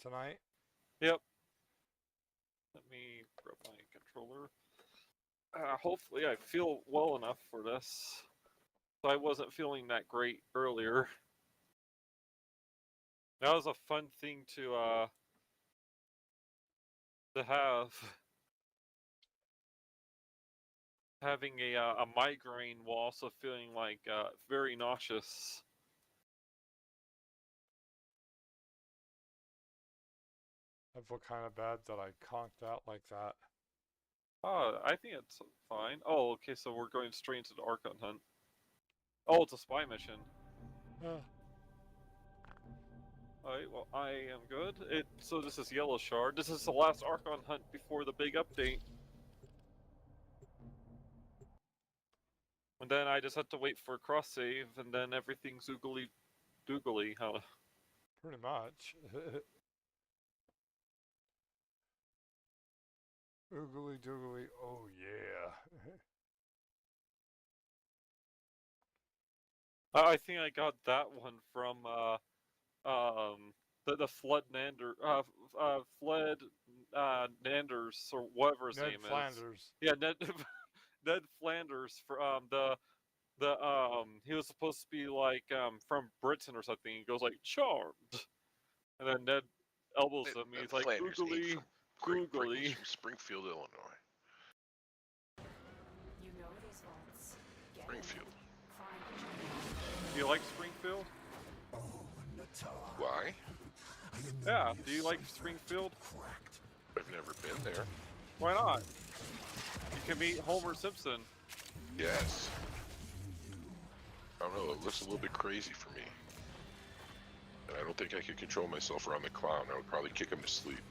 tonight? Yep. Let me grab my controller. Hopefully I feel well enough for this. So I wasn't feeling that great earlier. That was a fun thing to have. Having a migraine while also feeling like very nauseous. I feel kind of bad that I conked out like that. I think it's fine. Oh, okay, so we're going straight into the Archon Hunt. Oh, it's a spy mission. Alright, well, I am good. So this is Yellow Shard. This is the last Archon Hunt before the big update. And then I just have to wait for a cross save, and then everything's oogly doogly, huh? Pretty much. Oogly doogly, oh yeah. I think I got that one from the Flood Nanders or whatever his Ned name Flanders. is. Yeah, Ned Flanders for he was supposed to be like from Britain or something. He goes like charmed, and then Ned elbows him. He's like googly googly. From Springfield, Illinois. You know these vaults. Springfield. Do you like Springfield? Why? Yeah. Do you like Springfield? I've never been there. Why not? You can meet Homer Simpson. Yes. I don't know, it looks a little bit crazy for me. And I don't think I could control myself around the clown. I would probably kick him to sleep.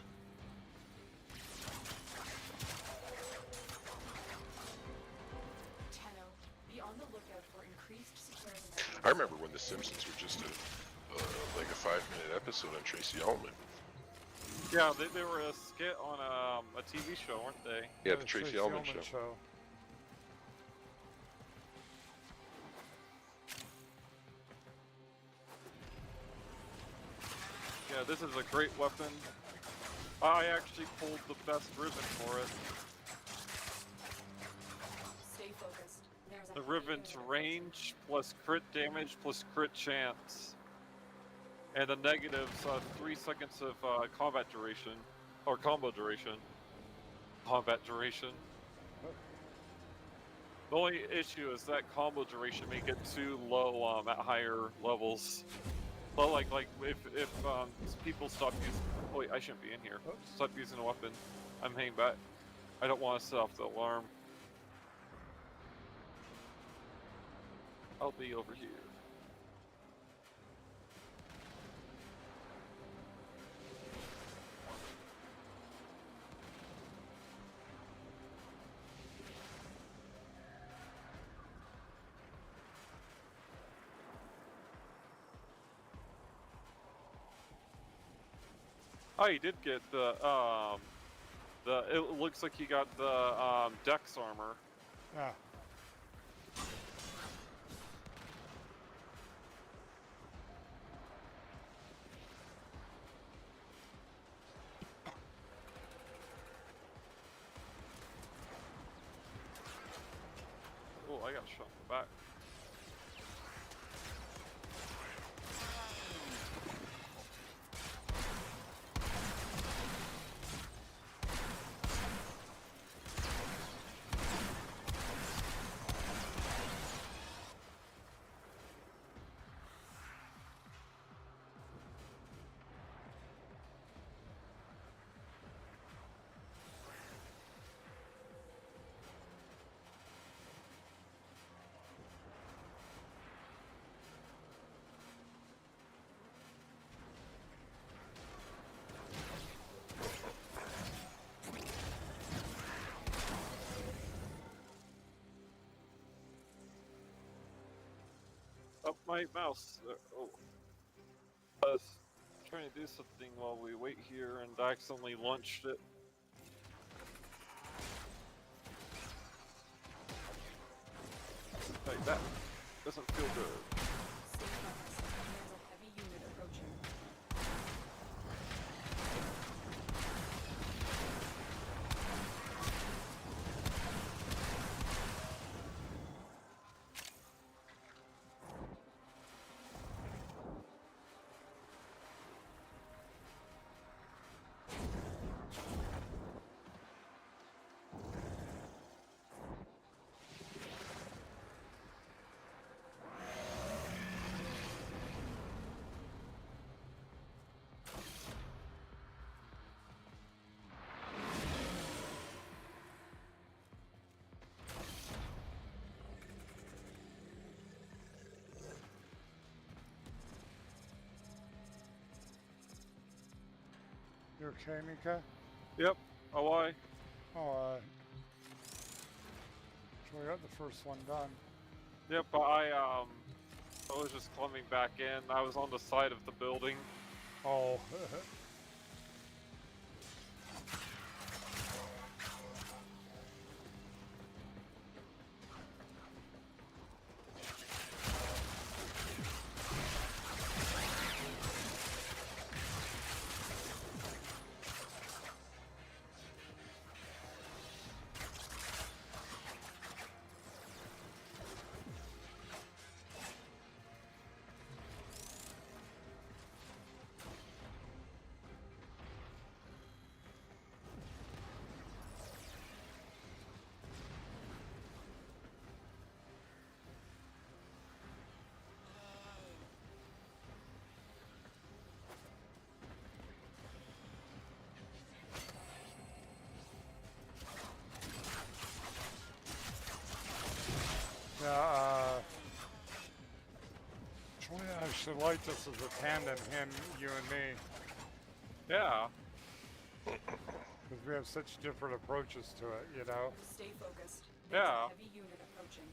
Be on the lookout for increased security. I remember when The Simpsons were just like a 5-minute episode on Tracy Ullman. Yeah, they were a skit on a TV show, weren't they? Yeah, the Tracy Ullman show. Yeah, this is a great weapon. I actually pulled the best Riven for it. Stay focused. There's The Riven's range plus crit damage plus crit chance. And the negatives 3 seconds of combat duration. Or combo duration. Combat duration. The only issue is that combo duration may get too low at higher levels. But like if people stop using, oh wait, I shouldn't be in here. Stop using a weapon. I'm hanging back. I don't want to set off the alarm. I'll be over here. Oh, you did get it looks like you got the Dex armor. Yeah. Oh, I got shot in the back. Up my mouse. Oh. I was trying to do something while we wait here and I accidentally launched it. Like that doesn't feel good. Stay focused. There's a heavy unit approaching. You okay, Mika? Yep. Oh, why? Oh, so we got the first one done. Yep, I was just climbing back in. I was on the side of the building. Oh. Yeah, I should like this as a tandem, him, you and me, Yeah. because we have such different approaches to it, you know? Stay focused. There's Yeah. a heavy unit approaching.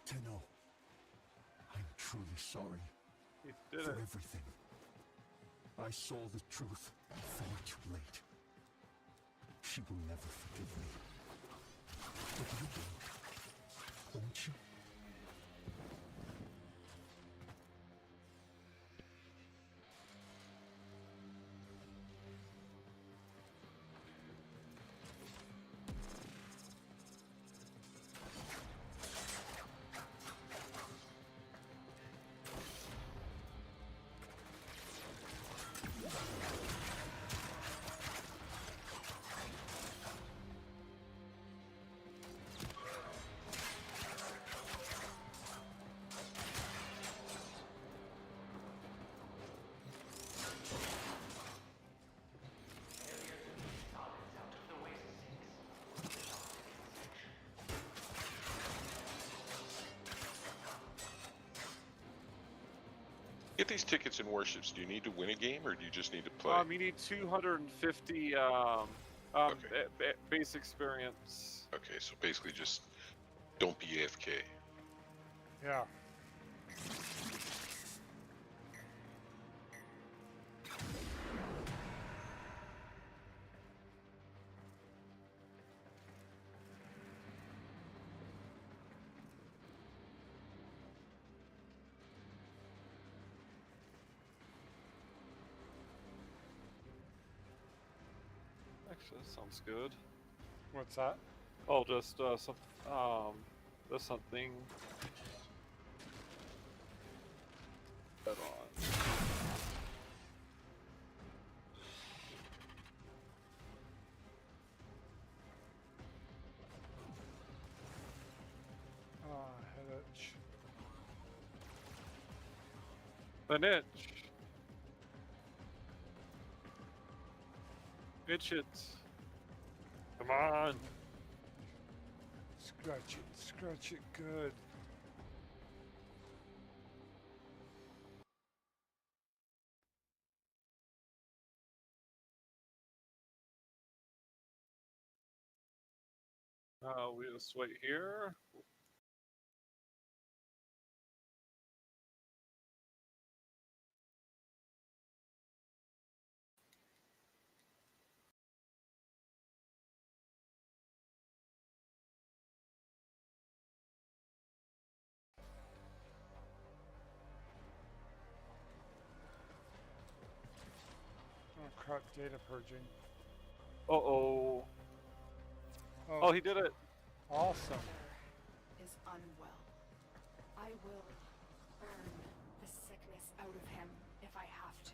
Tenno, I'm truly sorry You did for it. everything. I saw the truth far too late. She will never forgive me. But you will, won't you? Get these tickets in warships. Do you need to win a game, or do you just need to play? You need 250 Okay. base experience. Okay, so basically just don't be AFK. Yeah. Actually, that sounds good. What's that? Oh, just some there's something. Head on. Head itch. An itch. Itch it. Come on. Scratch it good. We just wait here. Oh crap, data purging. Uh-oh. Oh, he did it. Awesome. Is unwell. I will burn the sickness out of him if I have to.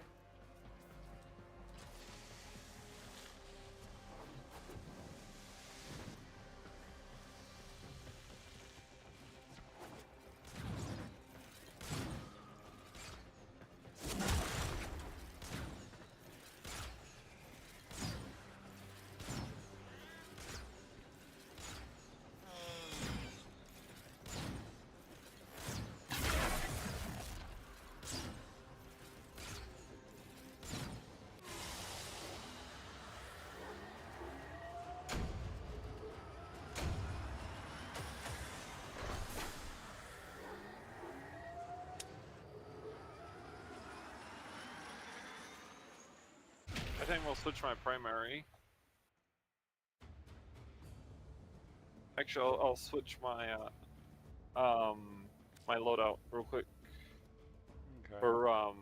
I think we'll switch my primary. Actually, I'll switch my my loadout real quick Okay. for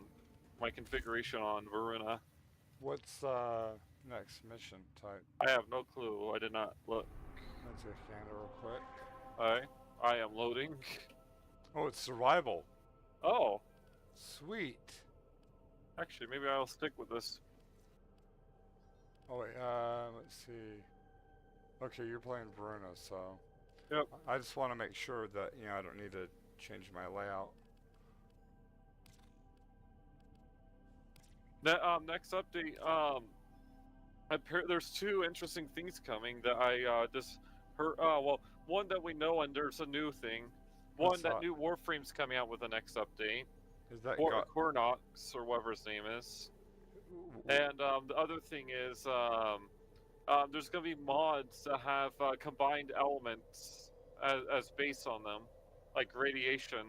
my configuration on Varuna. What's next mission type? I have no clue. I did not look. Let's get Canada real quick. I am loading. Oh, it's survival. Oh, Sweet. actually, maybe I'll stick with this. Oh wait, let's see. Okay, you're playing Verona, so. Yep. I just want to make sure that, you know, I don't need to change my layout. Next update. There's two interesting things coming that I just heard. Well, one that we know, and there's a new thing. One What's that that? new Warframe's coming out with the next update. Is that Cornox, or whatever his name is. And the other thing is, there's going to be mods that have combined elements as base on them, like radiation.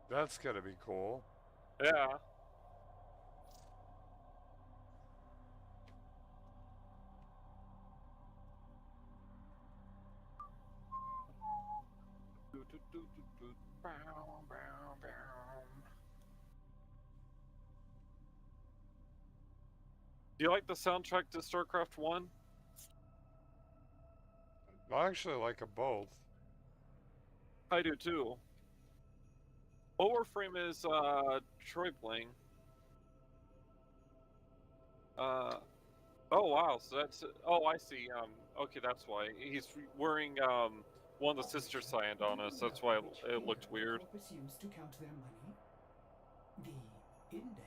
That's gonna be cool. Yeah. Do you like the soundtrack to StarCraft 1? I actually like them both. I do too. Warframe is Troy playing. Oh wow, so that's I see. Okay, that's why he's wearing one of the sister signed on us. That's why it looked weird. Presumes to count their money. The index.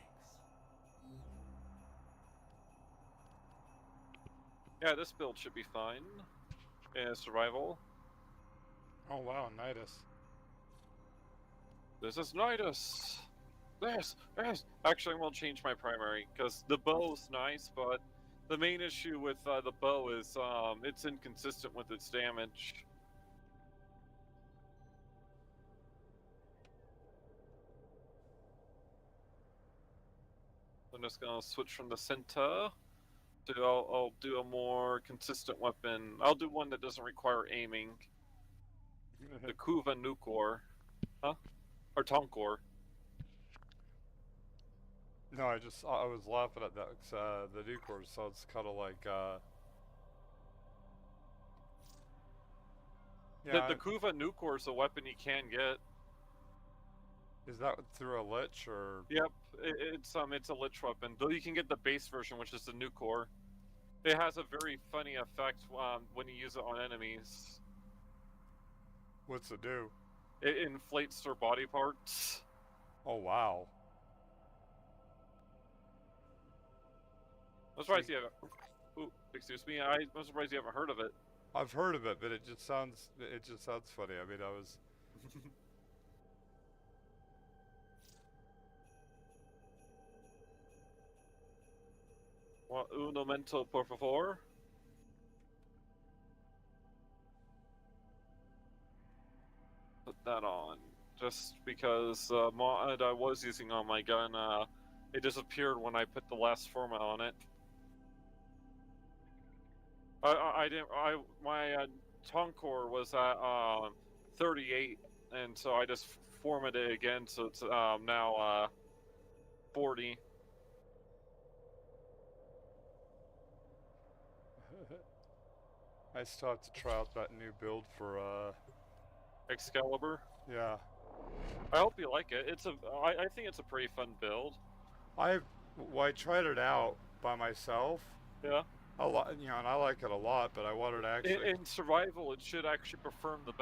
Yeah, this build should be fine. And survival. Oh wow, Nidus. This is Nidus. Yes. Actually, I won't change my primary because the bow's nice, but the main issue with the bow is it's inconsistent with its damage. I'm just gonna switch from the center to I'll do a more consistent weapon. I'll do one that doesn't require aiming. The Kuva Nukor, huh? Or Tonkor. No, I was laughing at that. The Nukor sounds kind of like. Yeah. The Kuva Nukor is a weapon you can get. Is that through a lich or? Yep, it's a lich weapon. Though you can get the base version, which is the Nukor. It has a very funny effect when you use it on enemies. What's it do? It inflates their body parts. Oh wow. I'm surprised you haven't. Ooh, excuse me. I'm surprised you haven't heard of it. I've heard of it, but it just sounds funny. I mean, I was. Well, un momento, por favor. Put that on. Just because mod I was using on my gun, it disappeared when I put the last format on it. I didn't. My Tonkor was at 38, and so I just formatted it again, so it's now 40. I still have to try out that new build for Excalibur. yeah. I hope you like it. I think it's a pretty fun build. I tried it out by myself. Yeah. A lot, and I like it a lot, but I wanted to actually. In survival, it should actually perform the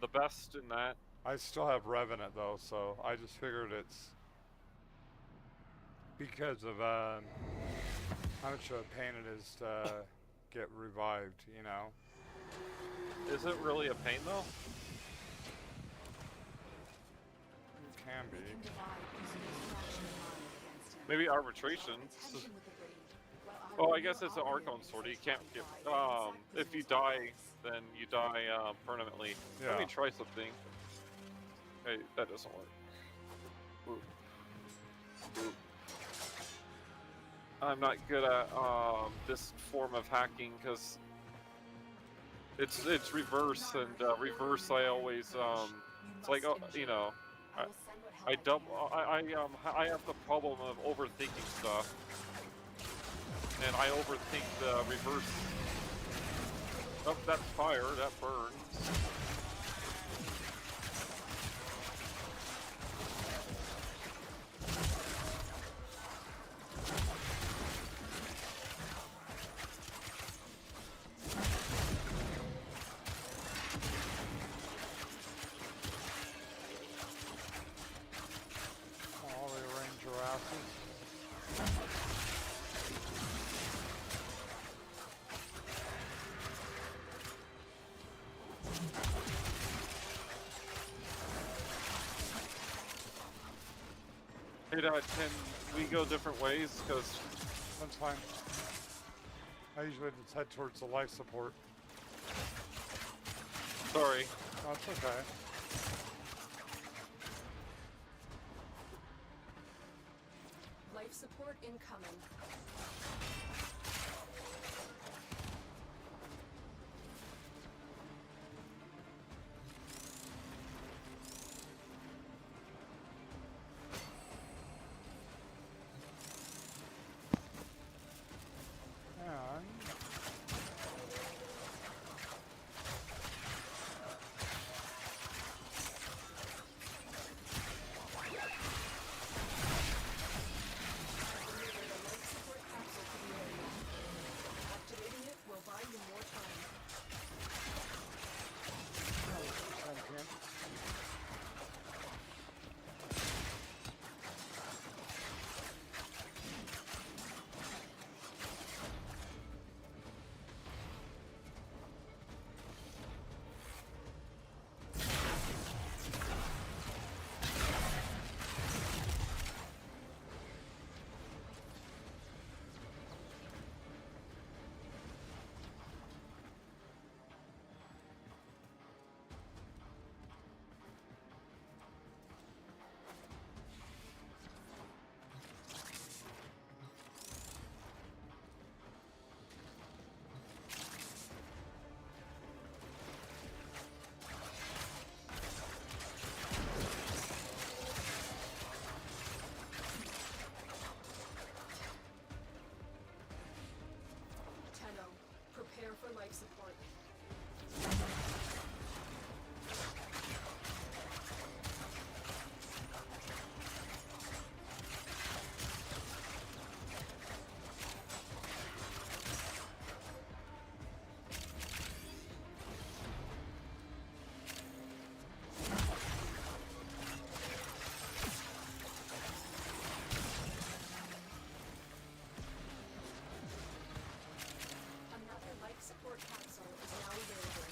best in that. I still have Revenant though, so I just figured it's because of how much of a pain it is to get revived. Is it really a pain though? It can be. Maybe arbitration. Oh, I guess it's an Archon sword. You can't get. If you die, then you die permanently. Yeah. Let me try something. Hey, that doesn't work. Ooh. Ooh. I'm not good at this form of hacking because it's reverse, and reverse I always it's like I have the problem of overthinking stuff, and I overthink the reverse. Oh, that's fire. That burns. All the ranger asses. Hey, can we go different ways? Because That's fine. I usually just head towards the life support. sorry. Oh, it's okay. Life support incoming. Prepare for life support. Support capsule is now available.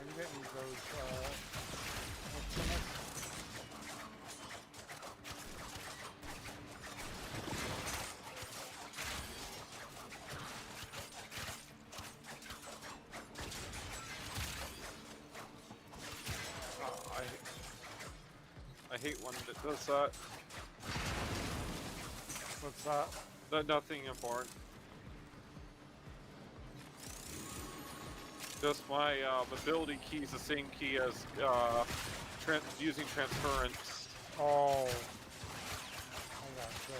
You didn't use those, hate when it does that. What's that? Nothing important. Just my ability key is the same key as using transference. Oh. I gotcha.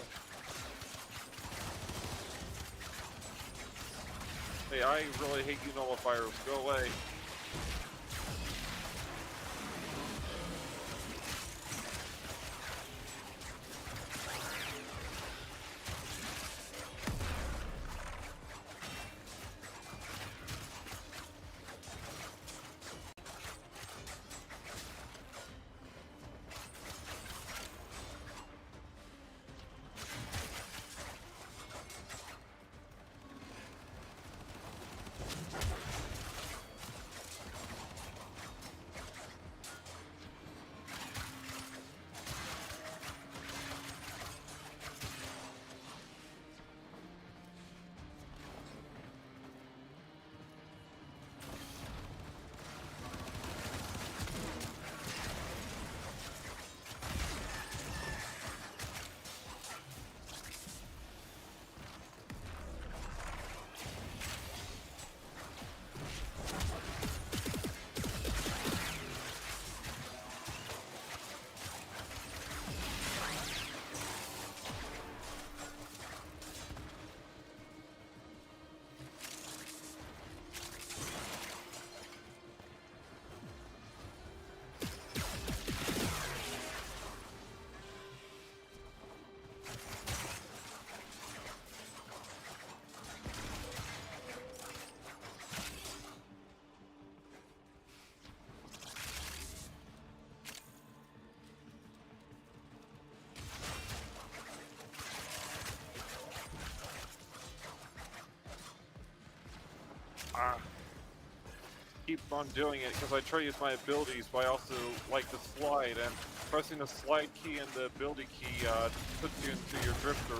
Hey, I really hate you nullifiers. Go away. Keep on doing it because I try to use my abilities, but I also like to slide, and pressing the slide key and the ability key puts you into your drifter.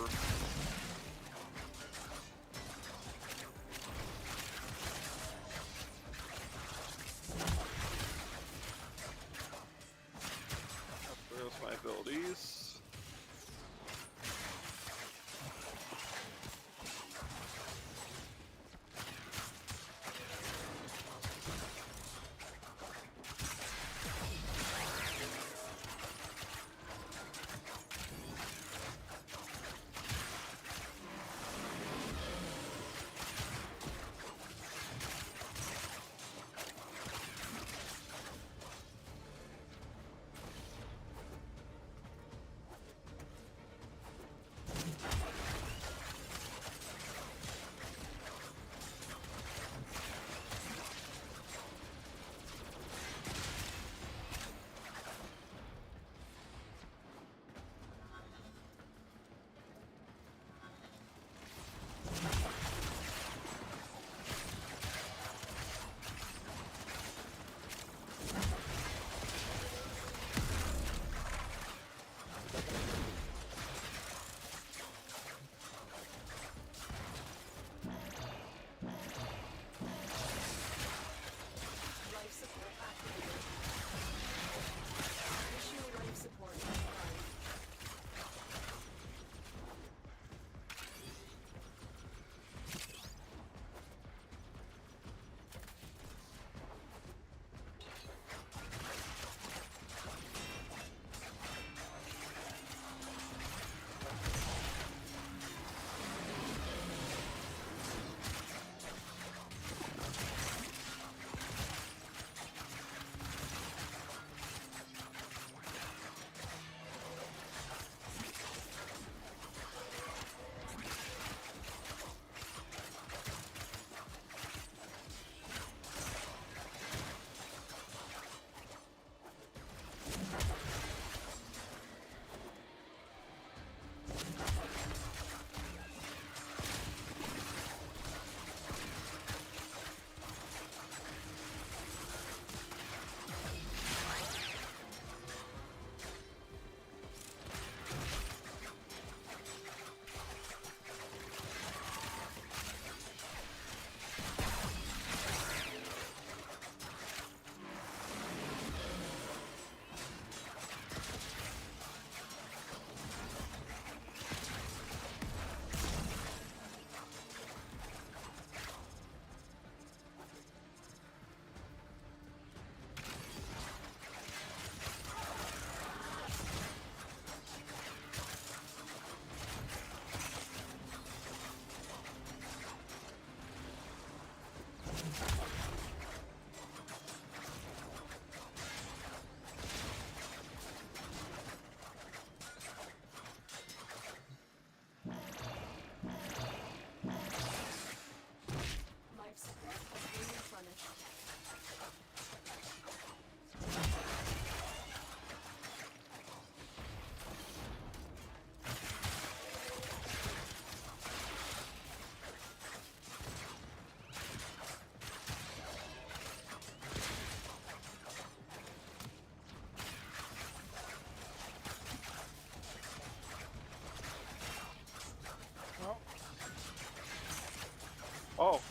There's my abilities.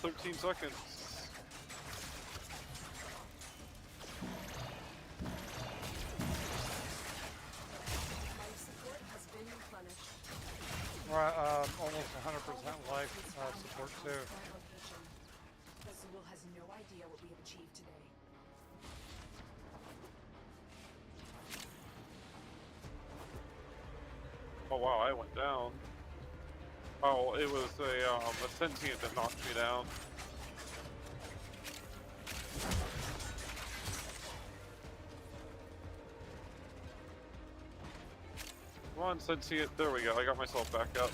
13 seconds. Life support has been replenished. We're at almost 100% life support too. Current location. Azul has no idea what we have achieved today. Oh wow, I went down. Oh, it was a sentient that knocked me down. Come on, sentient. There we go. I got myself back up.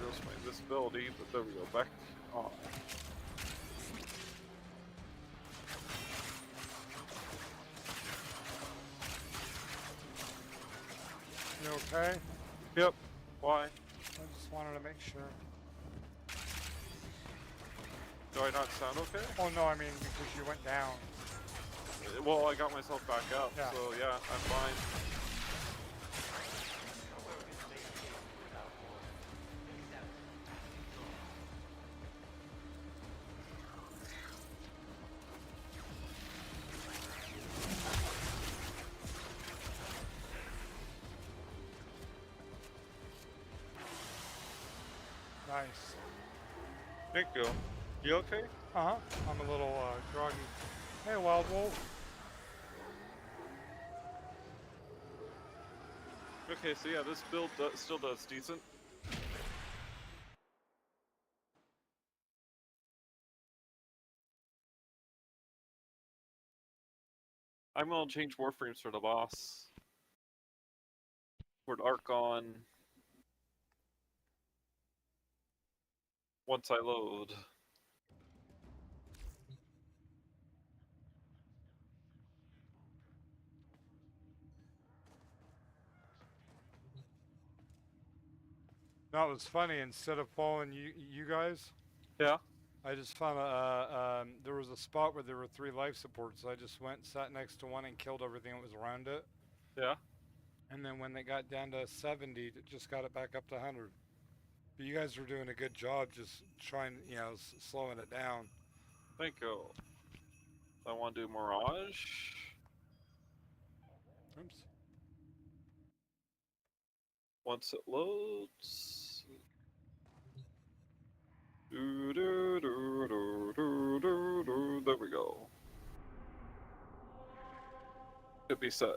There's my invisibility, but there we go. Back on. You okay? Yep. Why? I just wanted to make sure. Do I not sound okay? Oh no, I mean because you went down. Well, I got myself back up, Yeah. so yeah, I'm fine. Nice. Thank you. You okay? Uh-huh. I'm a little groggy. Hey, Wild Wolf. Okay, so yeah, this build still does decent. I'm gonna change Warframes for the boss. For Archon. Once I load. That was funny. Instead of following you guys, Yeah? I just found there was a spot where there were 3 life supports. I just went, sat next to one, and killed everything that was around it. Yeah? And then when they got down to 70, it just got it back up to 100. But you guys were doing a good job just trying, slowing it down. Thank you. I want to do Mirage. Oops. Once it loads. Do, do, do, do, do, do, do. There we go. Should be set.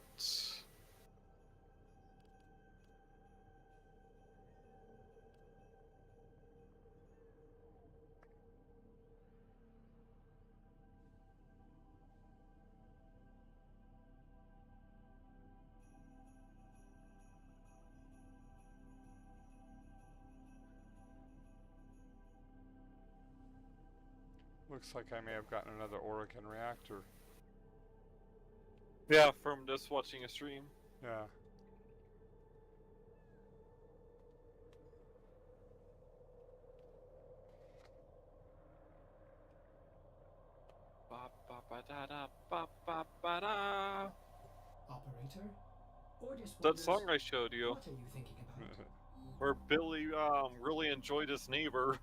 Looks like I may have gotten another Orokin reactor. Yeah, from just watching a stream. Yeah. Ba ba ba da da ba ba ba da. Operator? Orders That song I showed you, What are you thinking about? where Billy really enjoyed his neighbor.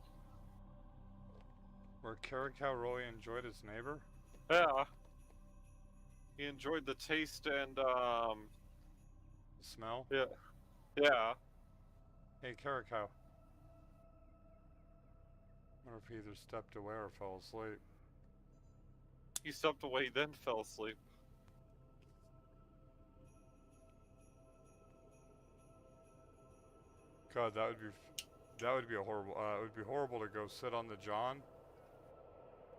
Where Kerikow really enjoyed his neighbor? Yeah. He enjoyed the taste and The smell? yeah. Yeah. Hey, Kerikow. Wonder if he either stepped away or fell asleep. He stepped away, then fell asleep. God, that would be a horrible. It would be horrible to go sit on the John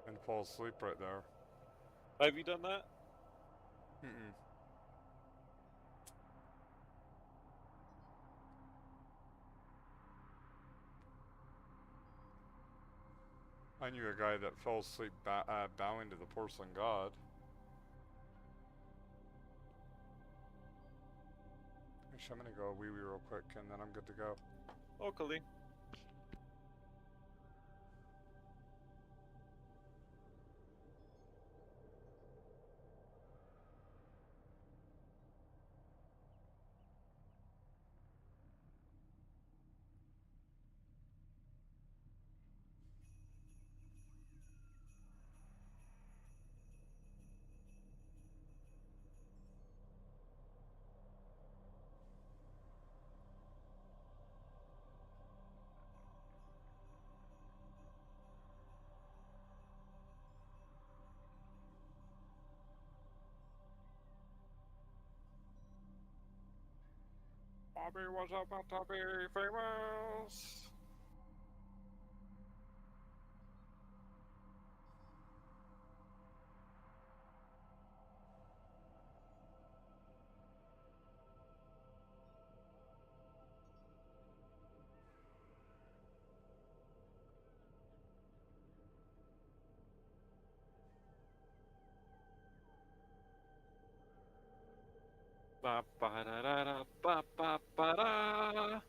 and fall asleep right there. Have you done that? Mm-mm. I knew a guy that fell asleep bowing to the porcelain god. Actually, I'm gonna go wee-wee real quick, and then I'm good to go. Locally. Bobby was about to be famous. Ba ba da da da ba ba ba da.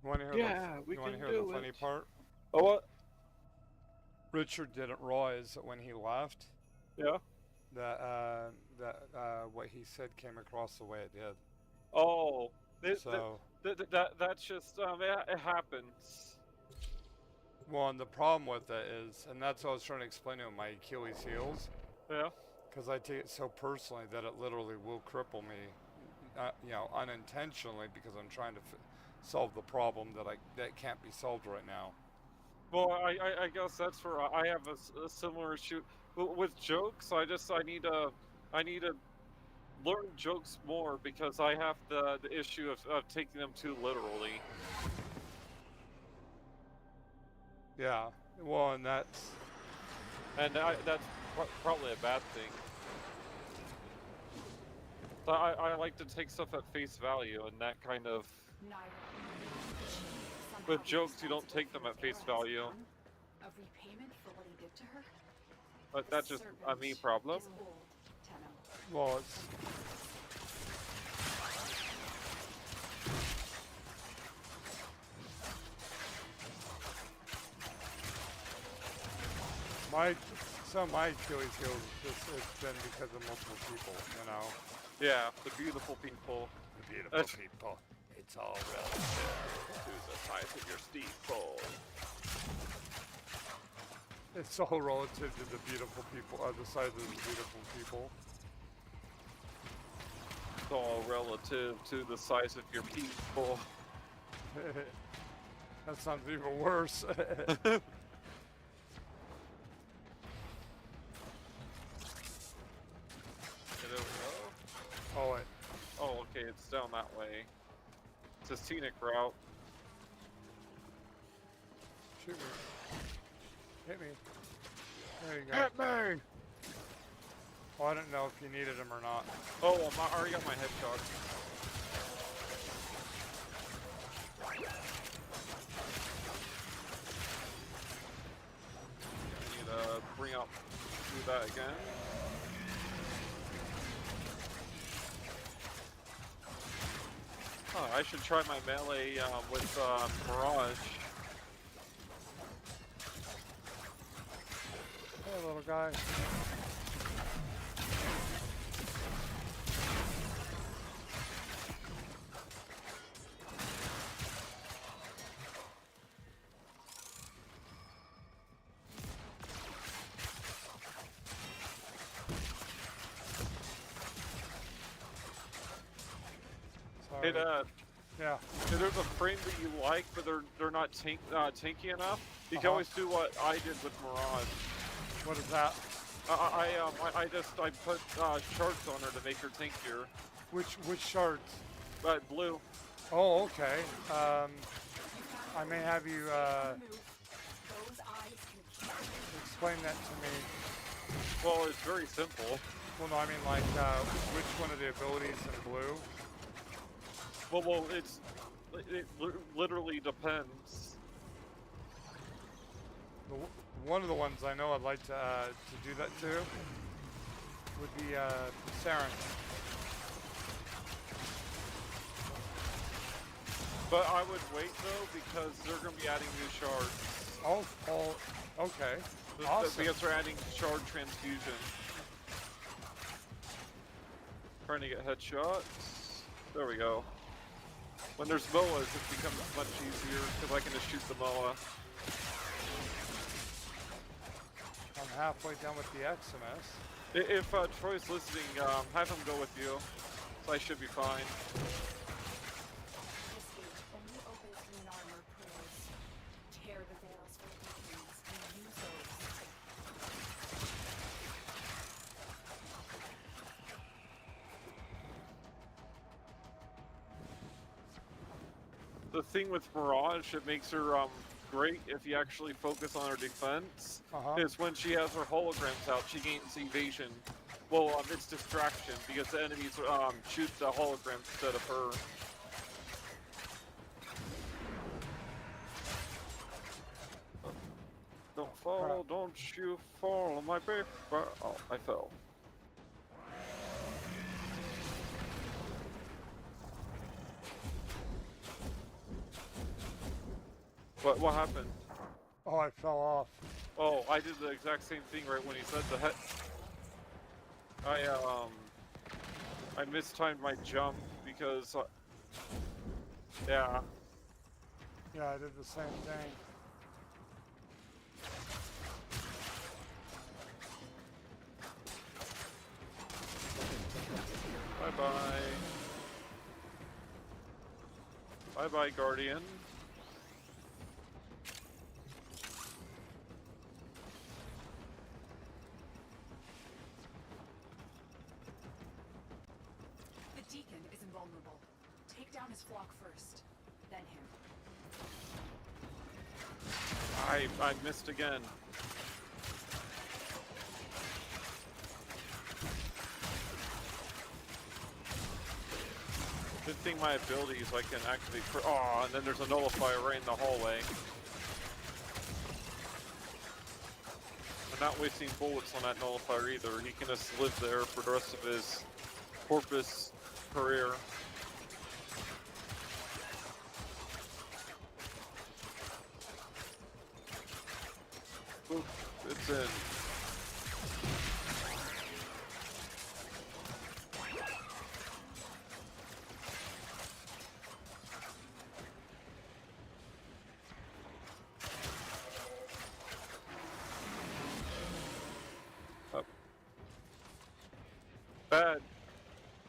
You want to hear Yeah, the, we you want to can hear the do funny it. part? Oh what? Richard didn't realize that when he left, Yeah. that what he said came across the way it did. Oh, So, that's just it happens. well, and the problem with it is, and that's what I was trying to explain to him, my Achilles heels, Yeah. because I take it so personally that it literally will cripple me, you know, unintentionally, because I'm trying to solve the problem that can't be solved right now. Well, I guess that's where I have a similar issue with jokes. I need to learn jokes more because I have the issue of taking them too literally. Yeah, well, and that's That's probably a bad thing. So I like to take stuff at face value, and that kind of with jokes you don't take them at face value. A repayment for what he did to her? But that's just a me problem. Is old, Tenno. well, it's. My Achilles heels it's been because of multiple people, you know. Yeah, the beautiful people. The beautiful people. It's all relative to the size of your steeple. It's all relative to the beautiful people, the size of the beautiful people. It's all relative to the size of your people. That sounds even worse. There we go. Oh, wait. Oh, okay, it's down that way. It's a scenic route. Shoot me. Hit me. There you go. Hit me! Oh, I don't know if you needed him or not. Oh, I already got my headshot. I need to bring up, do that again. Oh, I should try my melee with Mirage. Hey, little guy. Hey, Yeah. if there's a frame that you like, but they're not tanky enough, you can Uh-huh. always do what I did with Mirage. What is that? I put shards on her to make her tankier. Which shards? Blue. Oh, okay. I may have you Those eyes can explain that to me. Well, it's very simple. Well, no, I mean like which one of the abilities in blue? Well, it literally depends. one of the ones I know I'd like to do that to would be Saren. But I would wait though because they're going to be adding new shards. Oh, okay. Awesome. Because they're adding shard transfusion. Trying to get headshots. There we go. When there's MOAs, it becomes much easier because I can just shoot the MOA. I'm halfway done with the XMS. If Troy's listening, have him go with you. So I should be fine. This gate only opens through an armor pores. Tear the veils for beacons and use those. The thing with Mirage, it makes her great if you actually focus on her defense, is when she has her holograms out, she gains evasion. Well, it's distraction because the enemies shoot the holograms instead of her. Don't fall, don't you fall, my baby. Oh, I fell. What happened? Oh, I fell off. Oh, I did the exact same thing right when he said the head. I mistimed my jump because, yeah. Yeah, I did the same thing. Bye-bye. Bye-bye, Guardian. The Deacon is invulnerable. Take down his flock first, then him. I missed again. Good thing my abilities I can activate for. Oh, and then there's a nullifier right in the hallway. I'm not wasting bullets on that nullifier either. He can just live there for the rest of his corpus career. Oop, it's in. Up.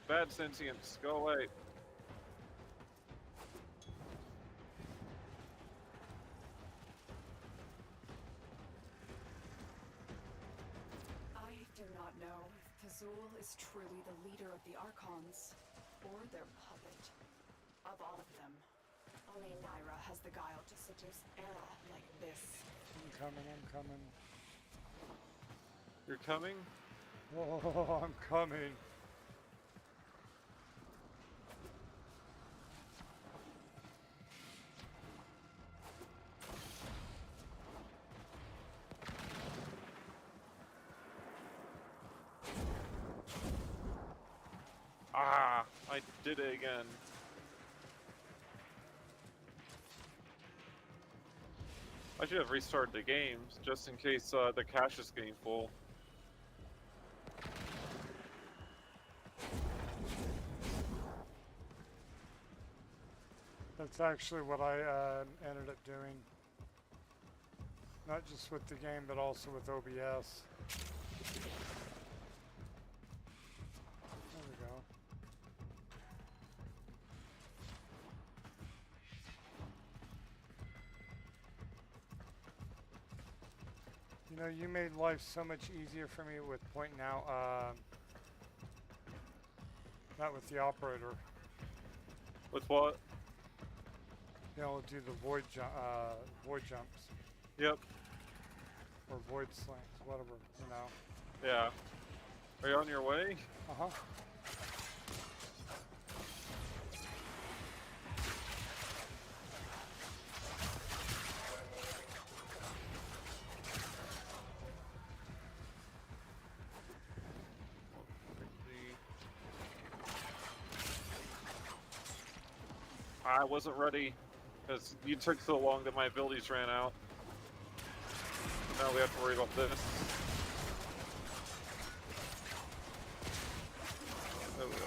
Bad sentience, go away. I do not know if Tazul is truly the leader of the Archons, or their puppet. Of all of them, only Naira has the guile to seduce Era like this. I'm coming. You're coming? Oh, I'm coming. Ah, I did it again. I should have restarted the game, just in case the cache is getting full. That's actually what I ended up doing. Not just with the game, but also with OBS. There we go. You know, you made life so much easier for me with pointing out, not with the operator. With what? You know, do the void jumps. Yep. Or void slings, whatever, you know. Yeah. Are you on your way? Uh-huh. I wasn't ready because you took so long that my abilities ran out. Now we have to worry about this. There we go.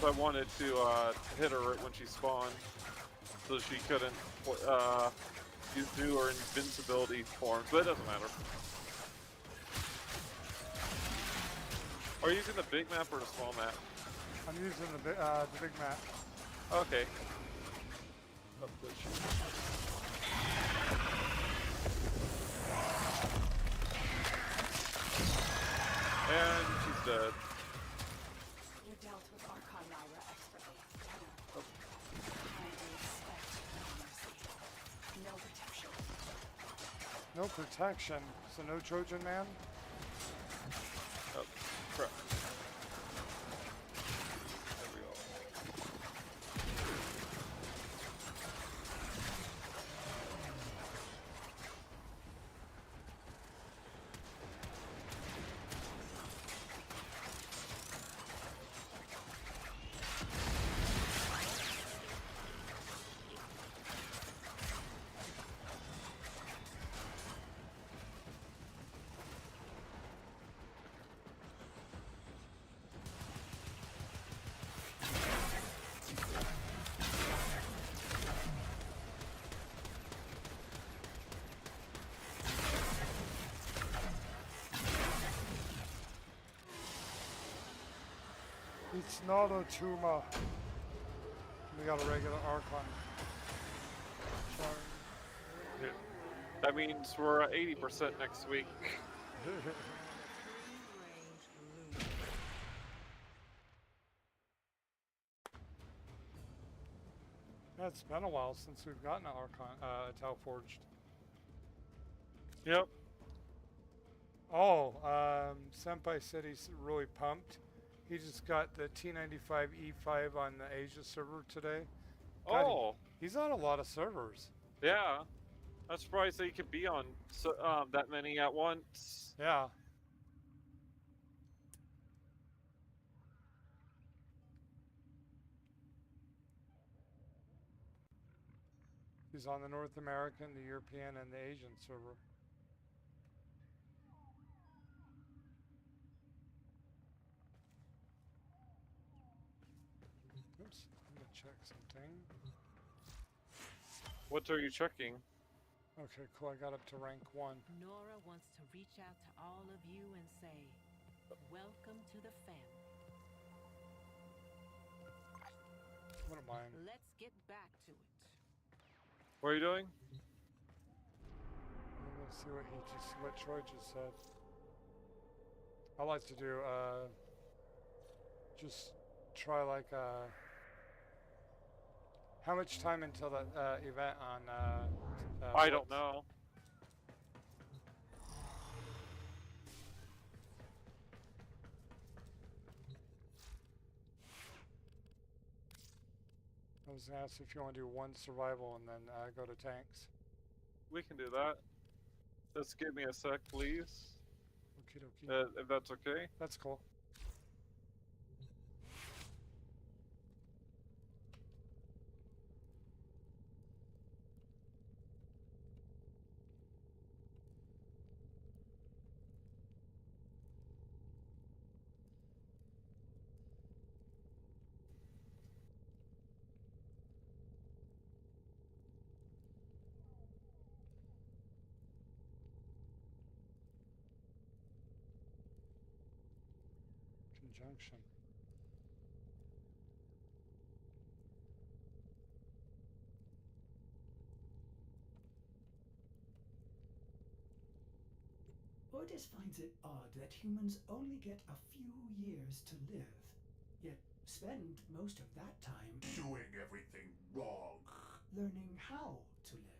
So I wanted to hit her when she spawned, so she couldn't do her invincibility forms, but it doesn't matter. Are you using the big map or the small map? I'm using the big map. Okay. And she's dead. You dealt with Archon Naira expertly. Kindly expect no mercy. No protection. No protection, so no Trojan man? Oh, crap. There we go. It's not a tumor. We got a regular Archon. Sorry. That means we're at 80% next week. Yeah, it's been a while since we've gotten an Archon, Tau Forged. Yep. Oh, Senpai said he's really pumped. He just got the T95 E5 on the Asia server today. God, Oh. he's on a lot of servers. Yeah. I'm surprised that you could be on so, that many at once. Yeah. He's on the North American, the European, and the Asian server. Oops, I'm gonna check something. What are you checking? Okay, cool, I got up to rank 1. Nora wants to reach out to all of you and say, welcome to the family. What am I? Let's get back to it. What are you doing? Let's see what Troy just said. I like to do, just try like, how much time until that event on, I don't Blitz? know. I was gonna ask if you want to do 1 survival and then go to tanks. We can do that. Just give me a sec, please. Okie dokie. If that's okay. That's cool. Conjunction. Otis finds it odd that humans only get a few years to live, yet spend most of that time Doing everything wrong. learning how to live.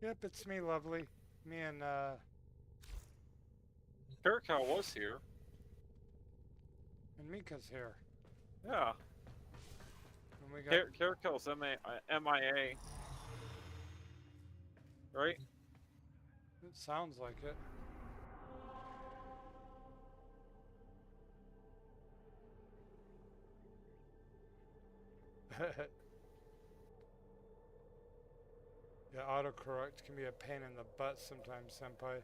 Yep, it's me, lovely. Me and Kerikow was here. Mika's here. Yeah. And we got Kerikow's MIA. Right? it sounds like it. Yeah, autocorrect can be a pain in the butt sometimes, Senpai.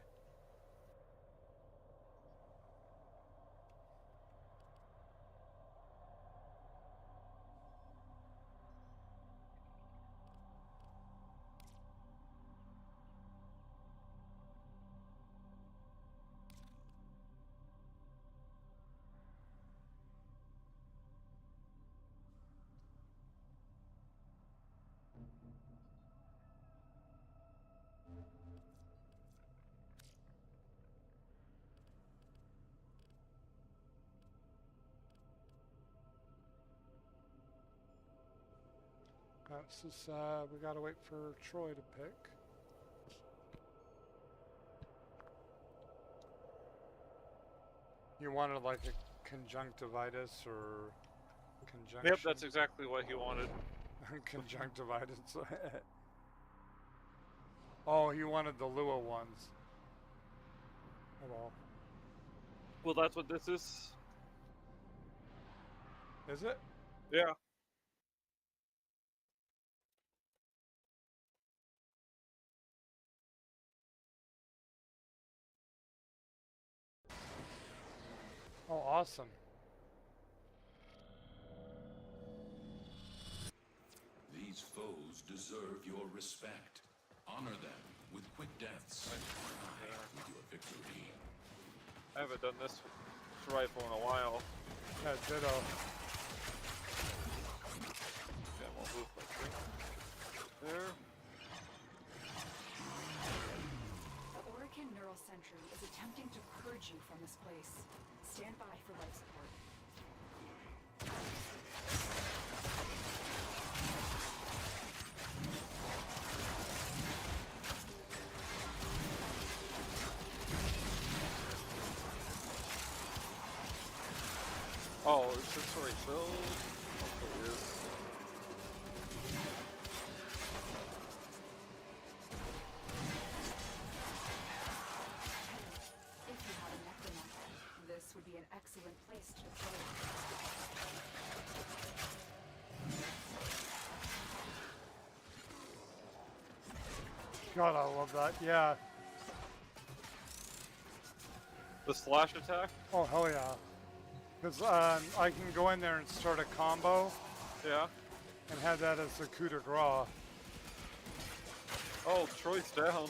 This is, we gotta wait for Troy to pick. You wanted like a conjunctivitis or conjunction? Yep, that's exactly what he wanted. Conjunctivitis. Oh, he wanted the Lua ones. Oh well. Well, that's what this is. Is it? Yeah. Oh, awesome. These foes deserve your respect. Honor them with quick deaths. Die with your victory. I haven't done this rifle in a while. Yeah, ditto. Yeah, we'll move like there. The Oricon Neural Sentry is attempting to purge you from this place. Stand by for life support. Oh, is this already filled? Oh, it is. If you have a necromancer, this would be an excellent place to deploy it. God, I love that. Yeah. The slash attack? Oh, hell yeah. Because I can go in there and start a combo Yeah. and have that as a coup de grace. Oh, Troy's down.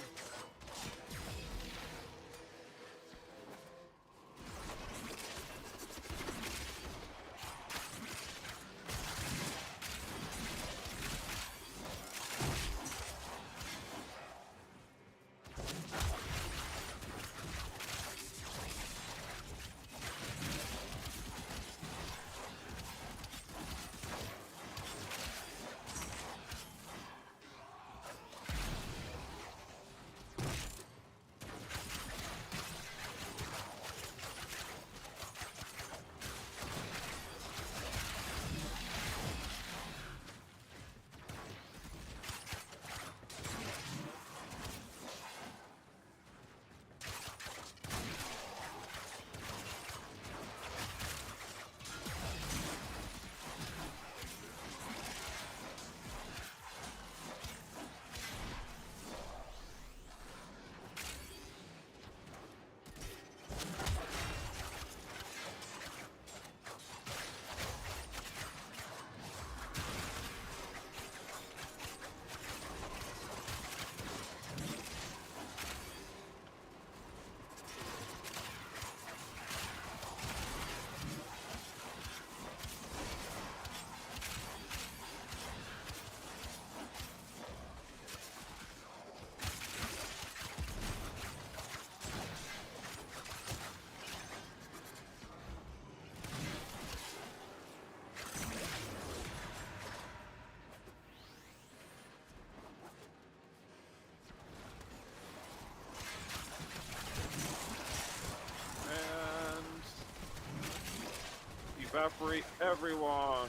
Evaporate everyone.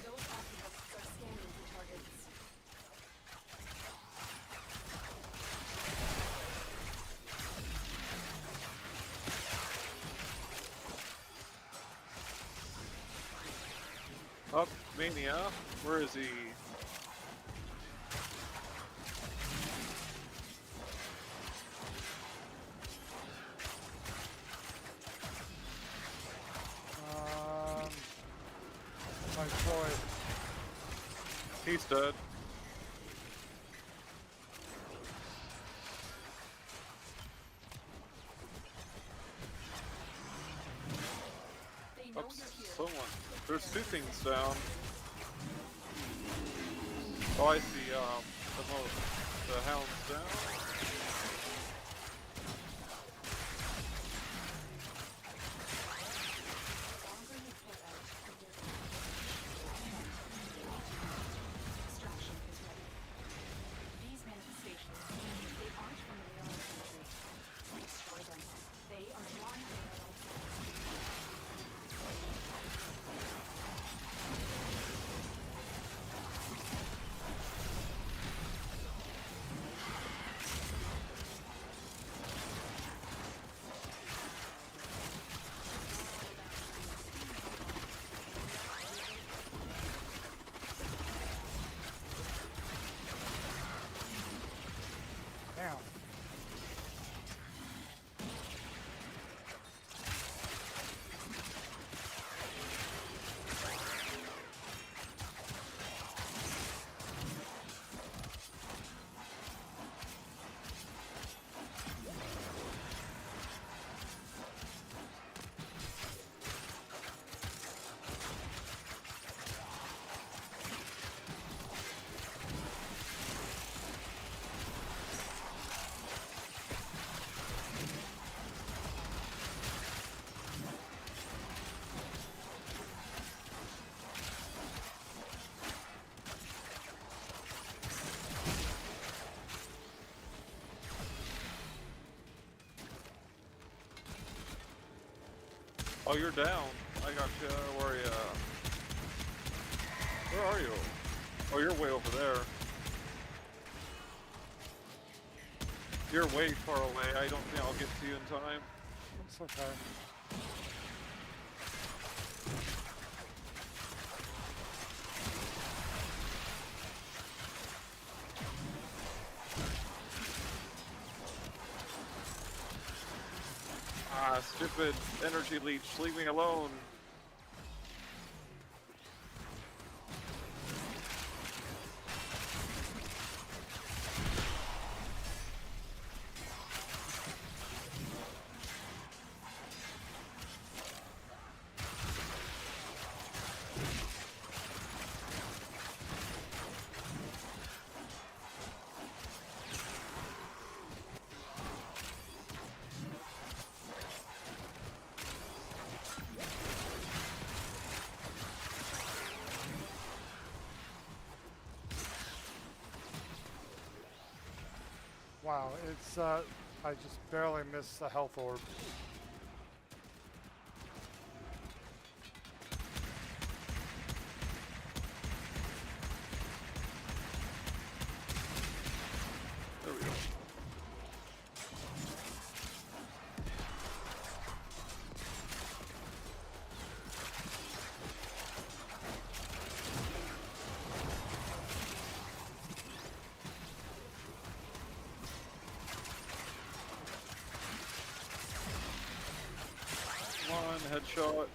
Those occupists are scanning for targets. Up, Mania. Where is he? My choice. He's dead. They know Oops, you're here. someone. There's two things down. Oh, I see. The hound's down. The longer you put out, the different. Extraction is ready. These manifestations, they aren't from the realm country. Destroy them. They are blind. Damn. Oh, you're down. I got you. Where are you? Where are you? Oh, you're way over there. You're way far away. I don't think I'll get to you in time. It's okay. Ah, stupid energy leech. Leave me alone. Wow, it's I just barely missed the health orb. There we go. Come on, headshots.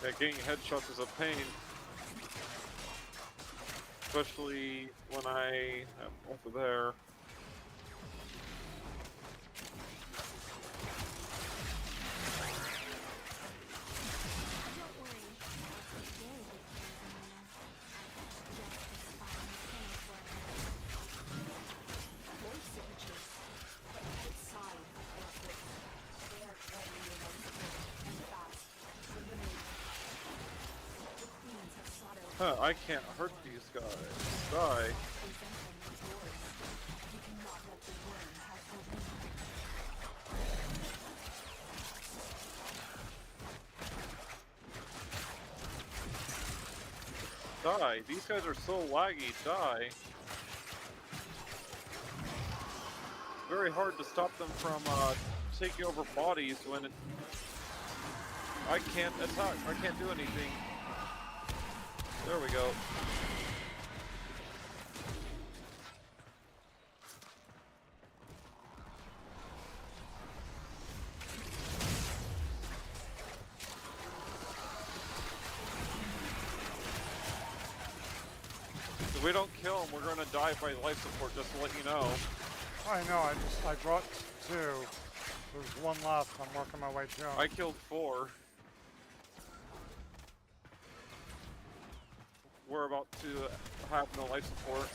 Yeah, getting headshots is a pain. Especially when I am over there. Huh, I can't hurt these guys. Die. Die. These guys are so laggy. Die. Very hard to stop them from taking over bodies when I can't attack. I can't do anything. There we go. If we don't kill him, we're gonna die by life support, just to let you know. I know, I brought 2. There's 1 left, I'm working my way to him. I killed 4. We're about to have no life support.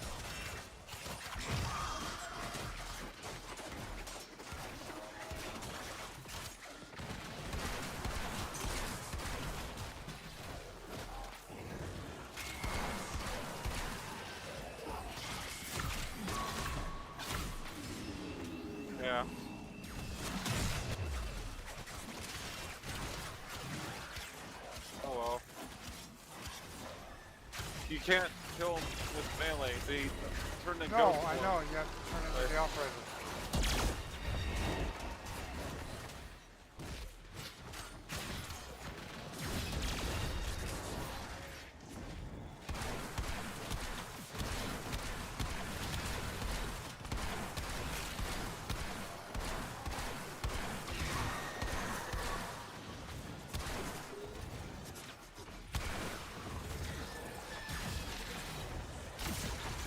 Yeah. Oh well. You can't kill them with melee. They turn into No, ghost I form. know, you have to turn into the operator.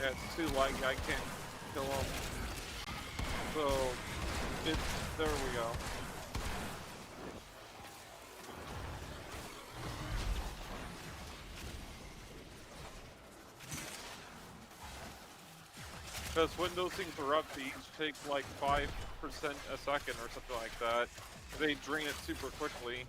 Yeah, it's too laggy, I can't kill him. So, there we go. Because when those things are up, they each take like 5% a second or something like that. They drain it super quickly.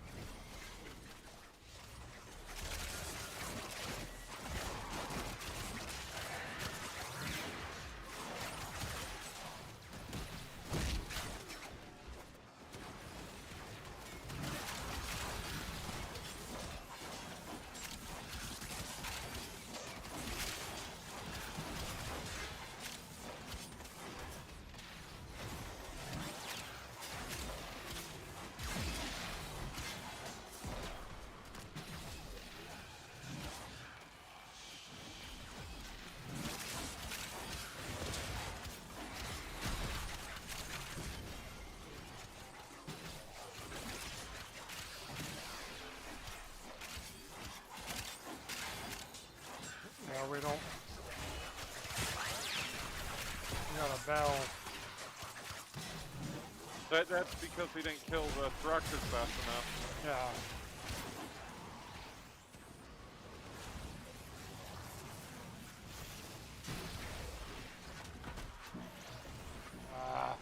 Yeah, we don't. We got a bell. That's because we didn't kill the Thrashers fast enough. Yeah. Ah.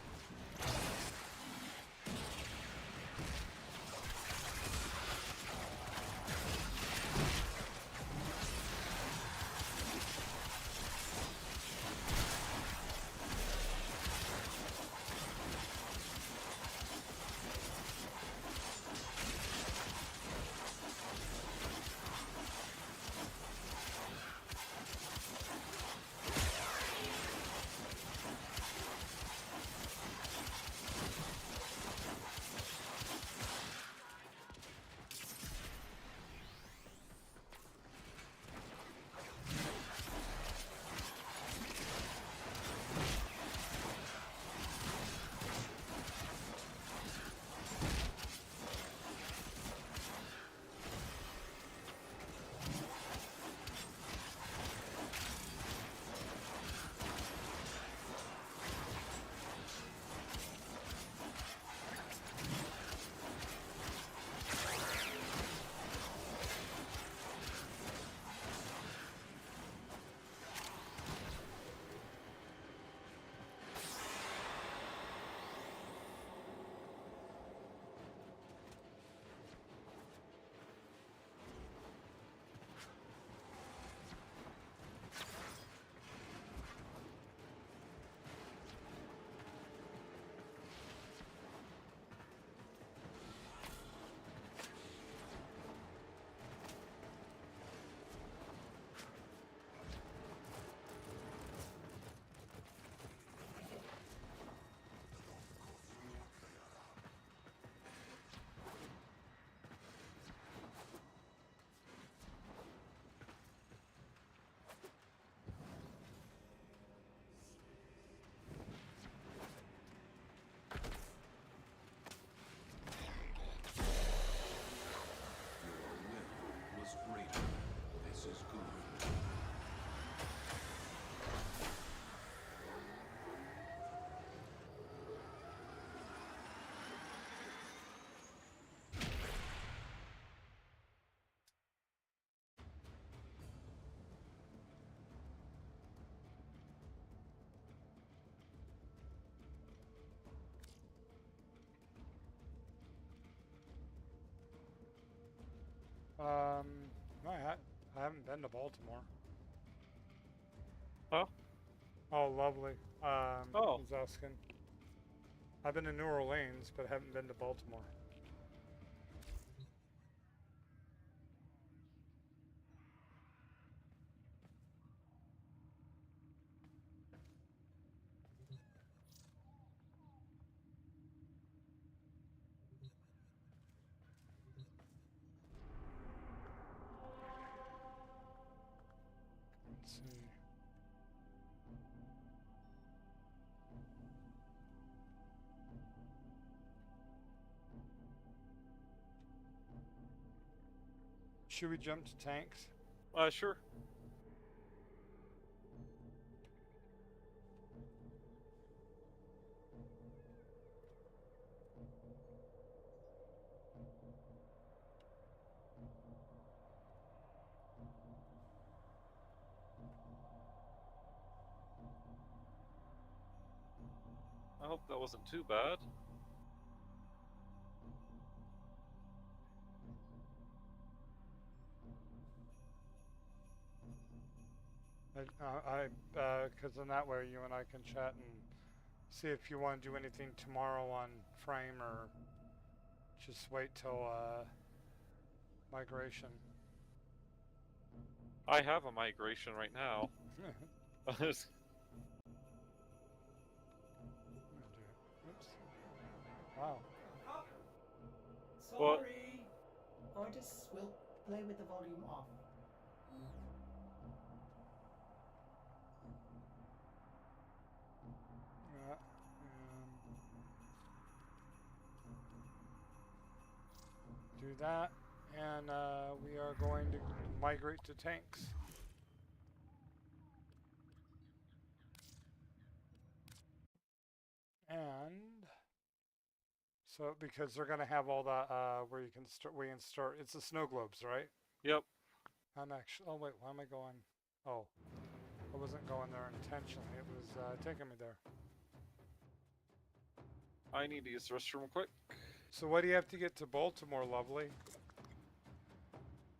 Was greater. This is good. No, I haven't been to Baltimore. Huh? Oh, lovely. Oh. I was asking. I've been to New Orleans, but haven't been to Baltimore. Let's see. Should we jump to tanks? Sure. hope that wasn't too bad. Because in that way you and I can chat and see if you want to do anything tomorrow on Frame or just wait till migration. I have a migration right now. Oops. Wow. Sorry. Artists will play with the volume off. Yeah. Do that, and we are going to migrate to tanks. And so because they're gonna have all that where you can start, it's the snow globes, right? Yep. I'm actually, oh wait, why am I going? Oh, I wasn't going there intentionally, it was taking me there. I need to use the restroom quick. So what do you have to get to Baltimore, lovely? I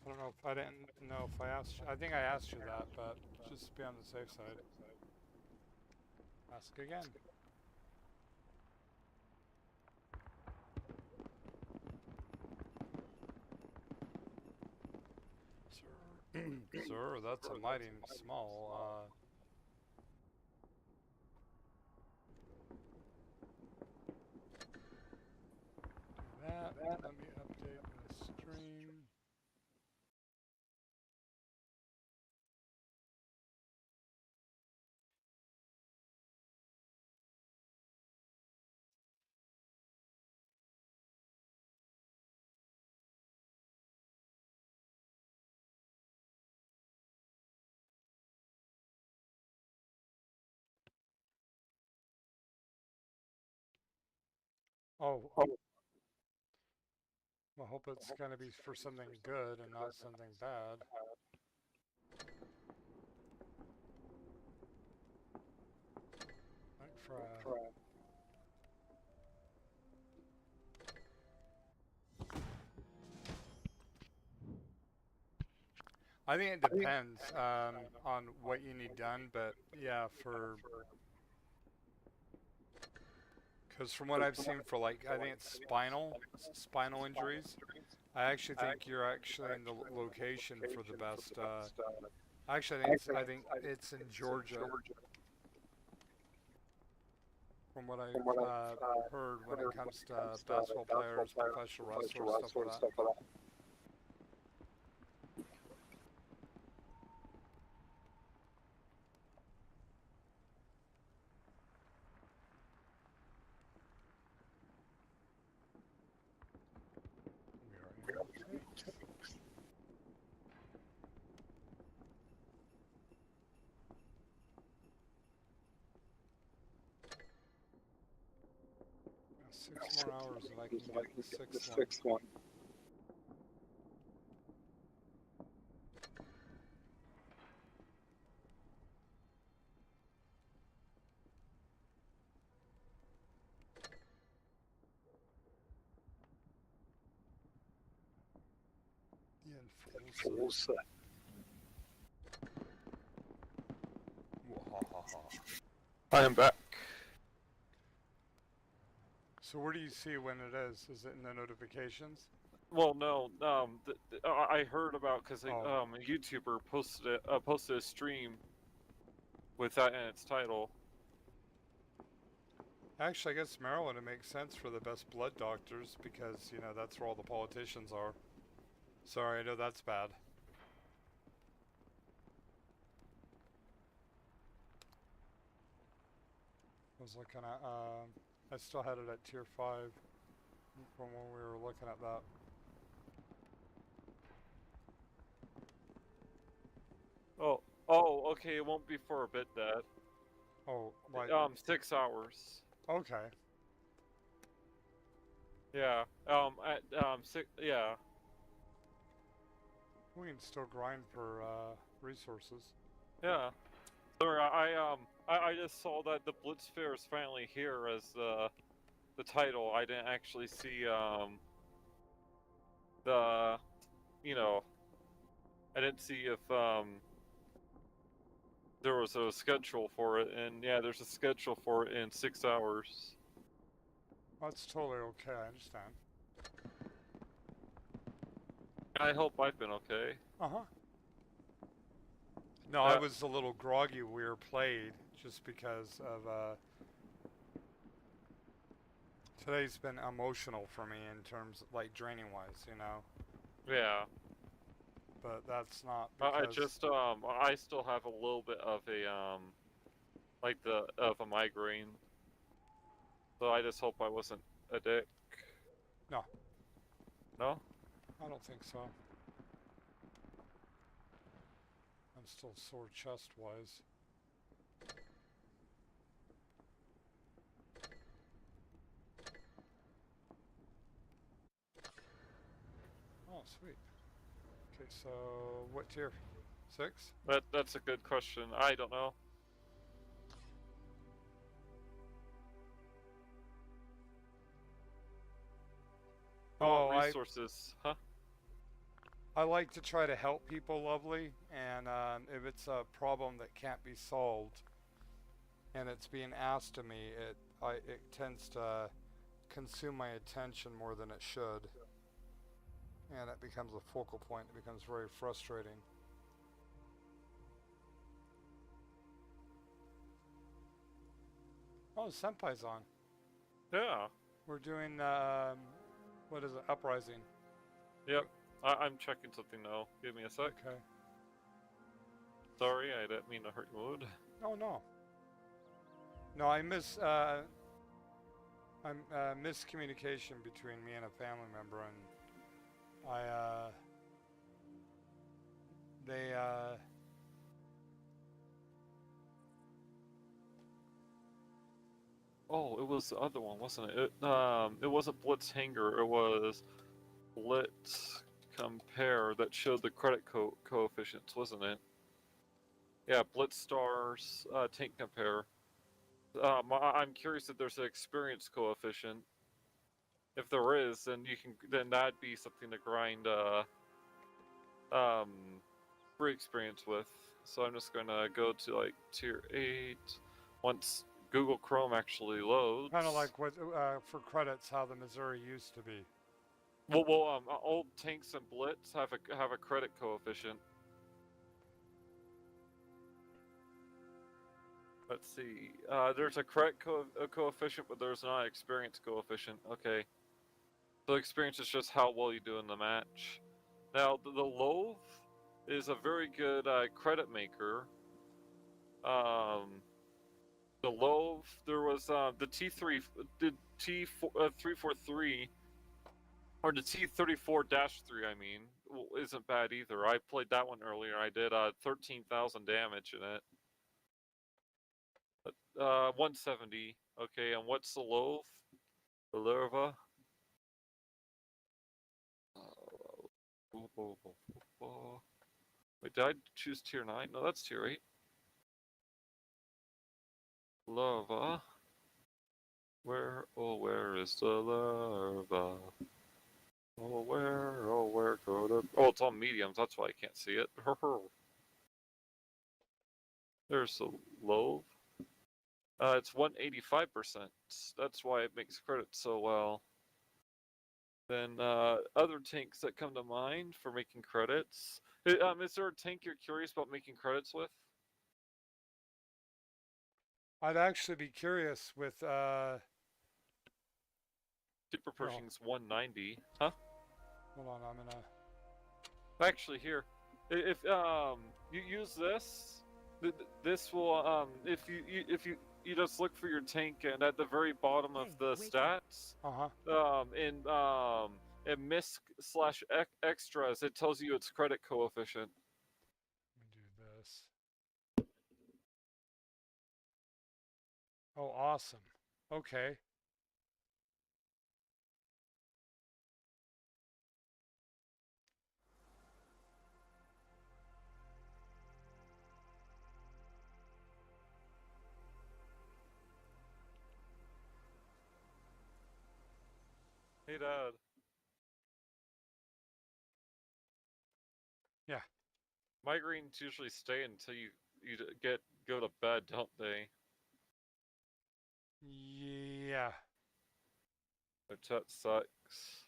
don't know if I didn't know if I asked you. I think I asked you that, but just to be on the safe side. Ask again. Sir, sir, that's a mighty small. Do that. Let me update the stream. Oh, I hope it's going to be for something good and not something bad. Like for I think it depends on what you need done, but yeah, because from what I've seen for like, I think it's spinal injuries, I actually think you're actually in the location for the best. Actually, I think it's in Georgia. From what I've heard when it comes to basketball players, professional wrestlers, stuff like that. We are in tanks. Six more hours and I can get the sixth one. In full set. I am back. So where do you see when it is? Is it in the notifications? Well, no. I heard about because a YouTuber posted a stream with that in its title. Actually, I guess Maryland, it makes sense for the best blood doctors because, you know, that's where all the politicians are. Sorry, I know that's bad. I was looking at, I still had it at tier 5 from when we were looking at that. Oh, okay, it won't be for a bit, Dad. Oh, like... 6 hours. Okay. Yeah, yeah. We can still grind for, resources. Yeah. Sorry, I just saw that the Blitz Fair is finally here as the title. I didn't actually see the I didn't see if there was a schedule for it, and yeah, there's a schedule for it in 6 hours. That's totally okay. I understand. I hope I've been okay. No, I was a little groggy when we were played, just because of today's been emotional for me in terms of, like, draining wise, you know. Yeah. But that's not because I just I still have a little bit of a of a migraine. So I just hope I wasn't a dick. No. No? I don't think so. I'm still sore chest-wise. Oh, sweet. Okay, so what tier? 6? That's a good question. I don't know. Oh, resources, huh? I like to try to help people, Lovely, and if it's a problem that can't be solved and it's being asked of me, it tends to consume my attention more than it should, and it becomes a focal point. It becomes very frustrating. Oh, Senpai's on. Yeah. We're doing what is it? Uprising. Yep. I'm checking something now. Give me a sec. Okay. Sorry, I didn't mean to hurt your mood. Oh no. No, I miscommunication between me and a family member, and they Oh, it was the other one, wasn't it? It wasn't Blitz Hanger. It was Blitz Compare that showed the credit coefficients, wasn't it? Yeah, Blitz Stars Tank Compare. I'm curious if there's an experience coefficient. If there is, then that'd be something to grind free experience with. So I'm just gonna go to like tier 8 once Google Chrome actually loads. kind of like what for credits, how the Missouri used to be. Well, old tanks and Blitz have a credit coefficient. Let's see. There's a credit coefficient, but there's not an experience coefficient. Okay. So experience is just how well you do in the match. Now, the Loathe is a very good credit maker. The Loathe, there was the T3, the T343, or the T34-3, I mean, isn't bad either. I played that one earlier. I did 13,000 damage in it. 170. Okay, and what's the Loathe? The Larva? Wait, did I choose tier 9? No, that's tier 8. Larva. Where is the larva? Oh, where go to... Oh, it's on mediums, that's why I can't see it. There's the Loathe. It's 185%. That's why it makes credit so well. Then other tanks that come to mind for making credits. Is there a tank you're curious about making credits with? I'd actually be curious with Super Pershing's 190. Huh? Hold on, I'm gonna. Actually, here, if you use this, this will if you just look for your tank, and at the very bottom of the stats, in misc/extras, it tells you its credit coefficient. Let me do this. Oh, awesome. Okay. Hey, Dad. Yeah. Migraines usually stay until you go to bed, don't they? Yeah. Which that sucks.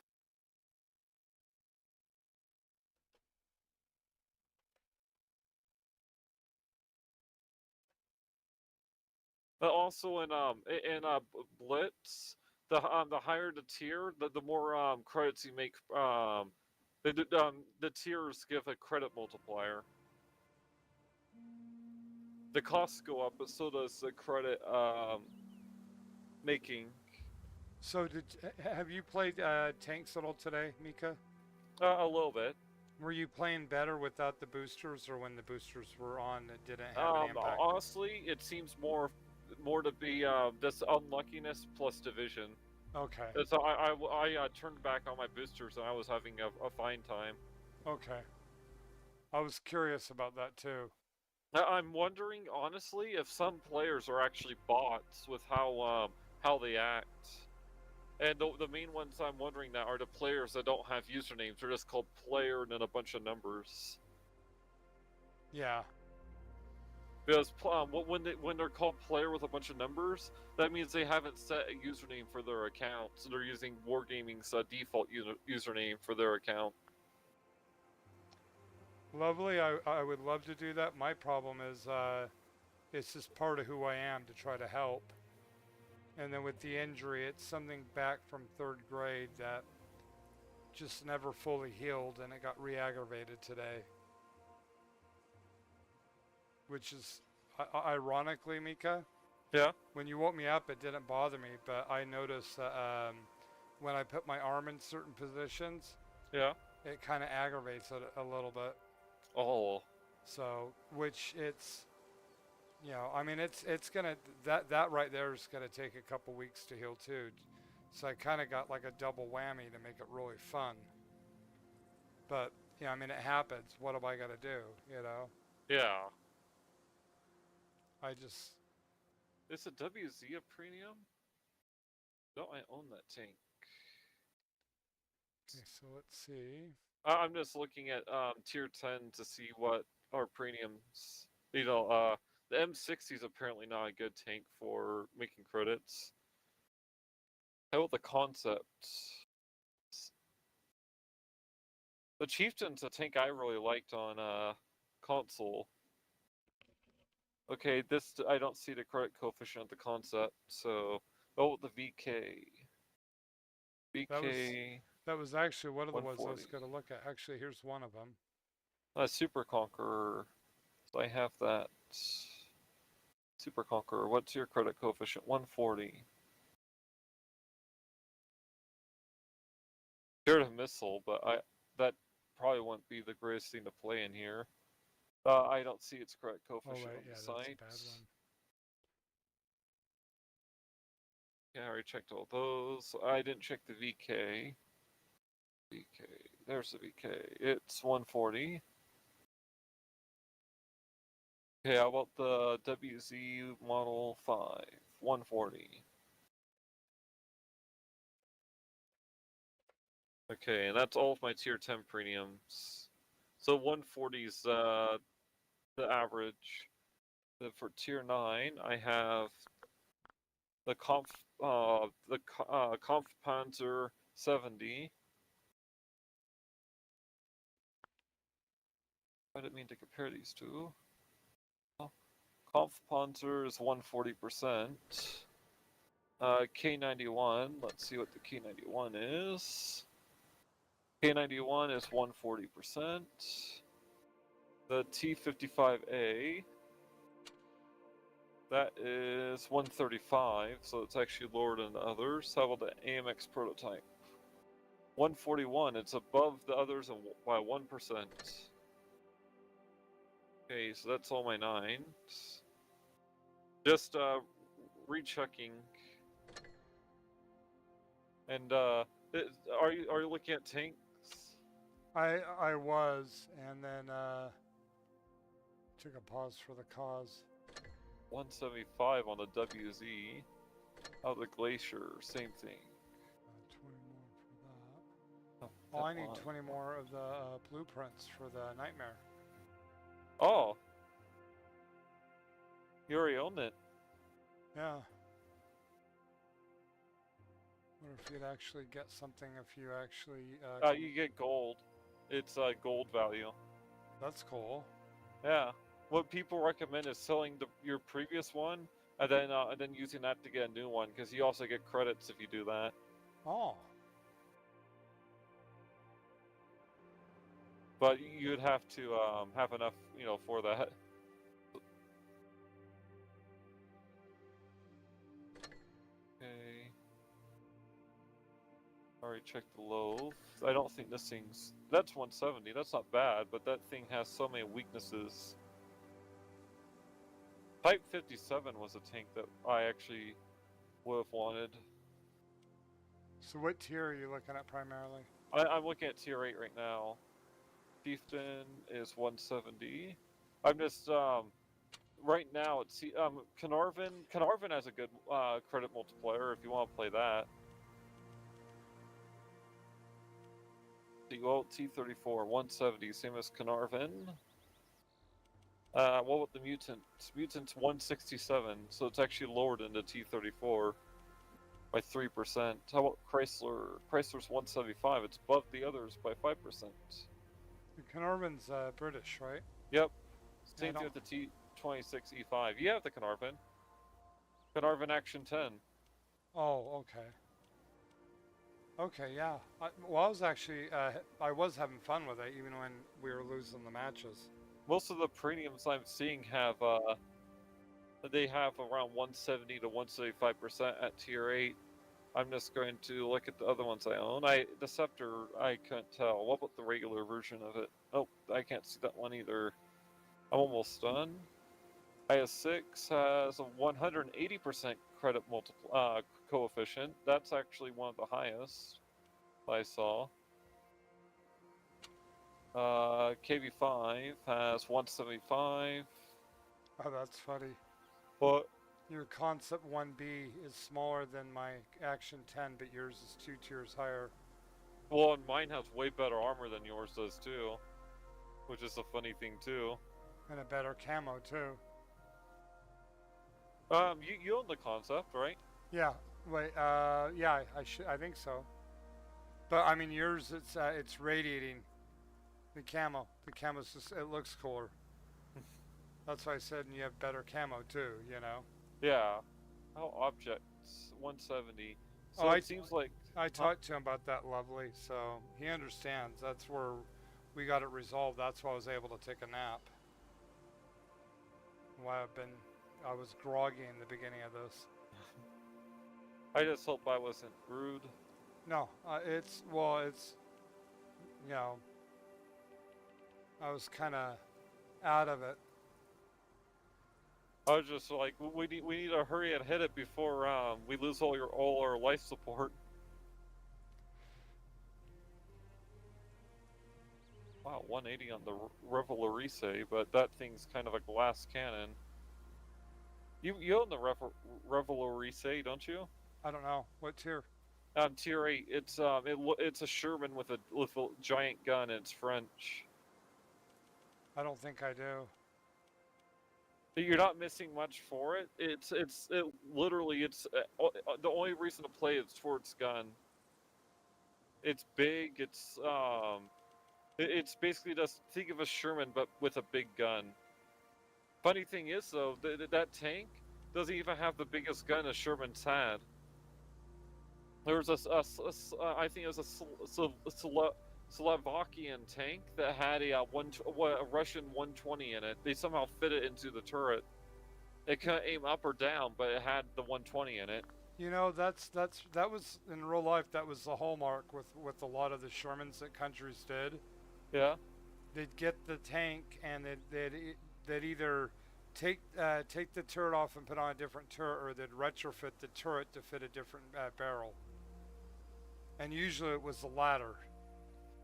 But also in Blitz, the higher the tier, the more credits you make. The tiers give a credit multiplier. The costs go up, but so does the credit making. So have you played tanks at all today, Mika? A little bit. Were you playing better without the boosters, or when the boosters were on, it didn't have any impact? Honestly, it seems more to be this unluckiness plus division. Okay. So I turned back on my boosters and I was having a fine time. Okay. I was curious about that too. I'm wondering honestly if some players are actually bots with how they act. And the main ones I'm wondering now are the players that don't have usernames. They're just called player and then a bunch of numbers. Yeah. Because when they're called player with a bunch of numbers, that means they haven't set a username for their account, so they're using Wargaming's default username for their account. Lovely. I would love to do that. My problem is it's just part of who I am to try to help. And then with the injury, it's something back from 3rd grade that just never fully healed, and it got re-aggravated today. Which is, ironically, Mika, Yeah? when you woke me up, it didn't bother me, but I noticed that when I put my arm in certain positions, Yeah? it kind of aggravates it a little bit. Oh. So, which it's, you know, I mean, it's gonna, that right there is gonna take a couple weeks to heal too. So I kind of got like a double whammy to make it really fun. But, you know, I mean, it happens. What am I gonna do, you know? Yeah. I just... Is a WZ a premium? Don't I own that tank? Okay, so let's see. I'm just looking at tier 10 to see what are premiums. You know, the M60 is apparently not a good tank for making credits. How about the concept? The Chieftain's a tank I really liked on console. Okay, this I don't see the credit coefficient of the concept, so the VK. VK. That was actually one of the ones I was 140. going to look at. Actually, here's one of them. Super Conqueror. So I have that. Super Conqueror. What's your credit coefficient? 140. Scared of missile, but that probably wouldn't be the greatest thing to play in here. I don't see its credit coefficient on the site. That's a bad one. Yeah, I already checked all those. I didn't check the VK. VK. There's the VK. It's 140. Okay, how about the WZ Model 5? 140. Okay, and that's all of my tier 10 premiums. So 140 is the average. Then for tier 9, I have the Kampfpanzer 70. I didn't mean to compare these two. Kampfpanzer is 140%. K91, let's see what the K91 is. K91 is 140%. The T55A, that is 135, so it's actually lower than the others. How about the AMX prototype? 141, it's above the others by 1%. Okay, so that's all my 9s. Just rechecking. And are you looking at tanks? I was, and then took a pause for the cause. 175 on the WZ. Oh, the Glacier, same thing. 20 more Oh, I need one. 20 more of the blueprints for the nightmare. Oh. You already own it. Yeah. Wonder if you'd actually get something if you actually. You get gold. It's gold value. That's cool. Yeah. What people recommend is selling your previous one and then using that to get a new one, because you also get credits if you do that. Oh. But you'd have to have enough, for that. Okay. Already checked the loaf. I don't think this thing's... That's 170. That's not bad, but that thing has so many weaknesses. Type 57 was a tank that I actually would have wanted. So what tier are you looking at primarily? I'm looking at tier 8 right now. Chieftain is 170. I'm just, right now, it's, Carnarvon has a good, credit multiplier if you want to play that. Well, T34, 170, same as Carnarvon. What about the Mutant? Mutant's 167, so it's actually lowered into T34 by 3%. How about Chrysler? Chrysler's 175, it's above the others by 5%. Carnarvon's British, right? Yep. Same thing with the T26E5. You have the Carnarvon. Carnarvon Action 10. Oh, okay. Okay, yeah. Well, I was actually, I was having fun with it, even when we were losing the matches. Most of the premiums I'm seeing have, they have around 170 to 175% at tier 8. I'm just going to look at the other ones I own. The Scepter, I couldn't tell. What about the regular version of it? Oh, I can't see that one either. I'm almost done. IS-6 has a 180% credit coefficient. That's actually one of the highest I saw. KV5 has 175. Oh, that's funny. But your Concept 1B is smaller than my Action 10, but yours is 2 tiers higher. well, and mine has way better armor than yours does too, which is a funny thing too. And a better camo too. You own the Concept, right? Yeah. Wait. Yeah. I think so. But I mean, yours it's radiating. The camo. The camo's just, it looks cooler. That's why I said, and you have better camo too. You know. Yeah. Oh, objects 170. So Oh, it seems like I talked to him about that, lovely. So he understands. That's where we got it resolved. That's why I was able to take a nap. Why I was groggy in the beginning of this. I just hope I wasn't rude. No, it's, you know, I was kind of out of it. I was just like, we need to hurry and hit it before we lose all our life support. Wow, 180 on the Revelarice, but that thing's kind of a glass cannon. You own the Revelarice, don't you? I don't know what tier. Tier 8. It's it's a Sherman with a giant gun. And it's French. I don't think I do. You're not missing much for it. It's literally the only reason to play is for its gun. It's big. It's basically just think of a Sherman but with a big gun. Funny thing is though, that tank doesn't even have the biggest gun a Sherman's had. There was I think it was a Slovakian tank that had a Russian 120 in it. They somehow fit it into the turret. It couldn't aim up or down, but it had the 120 in it. You know, that was in real life. That was the hallmark with a lot of the Shermans that countries did. Yeah. They'd get the tank and they'd either take the turret off and put on a different turret, or they'd retrofit the turret to fit a different barrel. And usually it was the latter.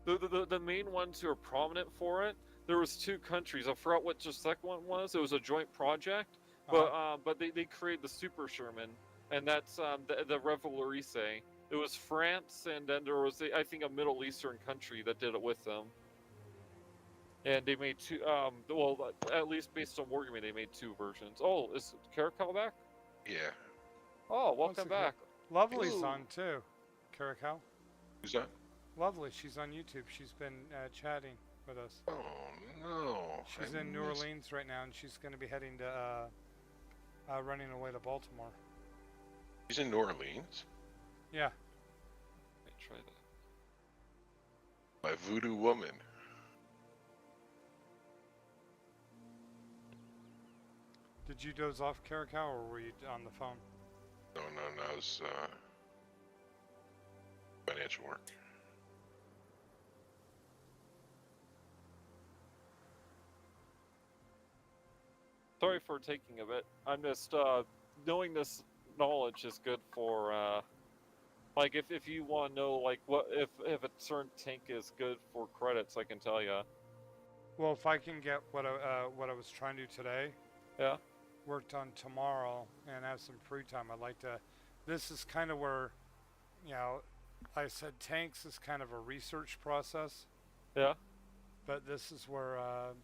The main ones who are prominent for it, there was 2 countries. I forgot what the second one was. It was a joint project, but they created the Super Sherman, and that's the Revelarice. It was France, and then there was, I think, a Middle Eastern country that did it with them. And they made two, well, at least based on Warframe, they made 2 versions. Oh, is Kerikow back? Yeah. Oh, That's welcome a back. Lovely's Ooh. on too. Kerikow. Who's that? Lovely. She's on YouTube. She's been chatting with us. Oh no. She's in New Orleans right now, and she's going to be heading to running away to Baltimore. She's in New Orleans. Yeah. Let me try that. My voodoo woman. Did you doze off, Kerikow, or were you on the phone? No, it was financial work. Sorry for taking a bit. I'm just, knowing this knowledge is good for, like, if you want to know, like, what if a certain tank is good for credits, I can tell you. Well, if I can get what I was trying to do today, Yeah. worked on tomorrow, and have some free time, I'd like to. This is kind of where, you know, I said tanks is kind of a research process, Yeah. but this is where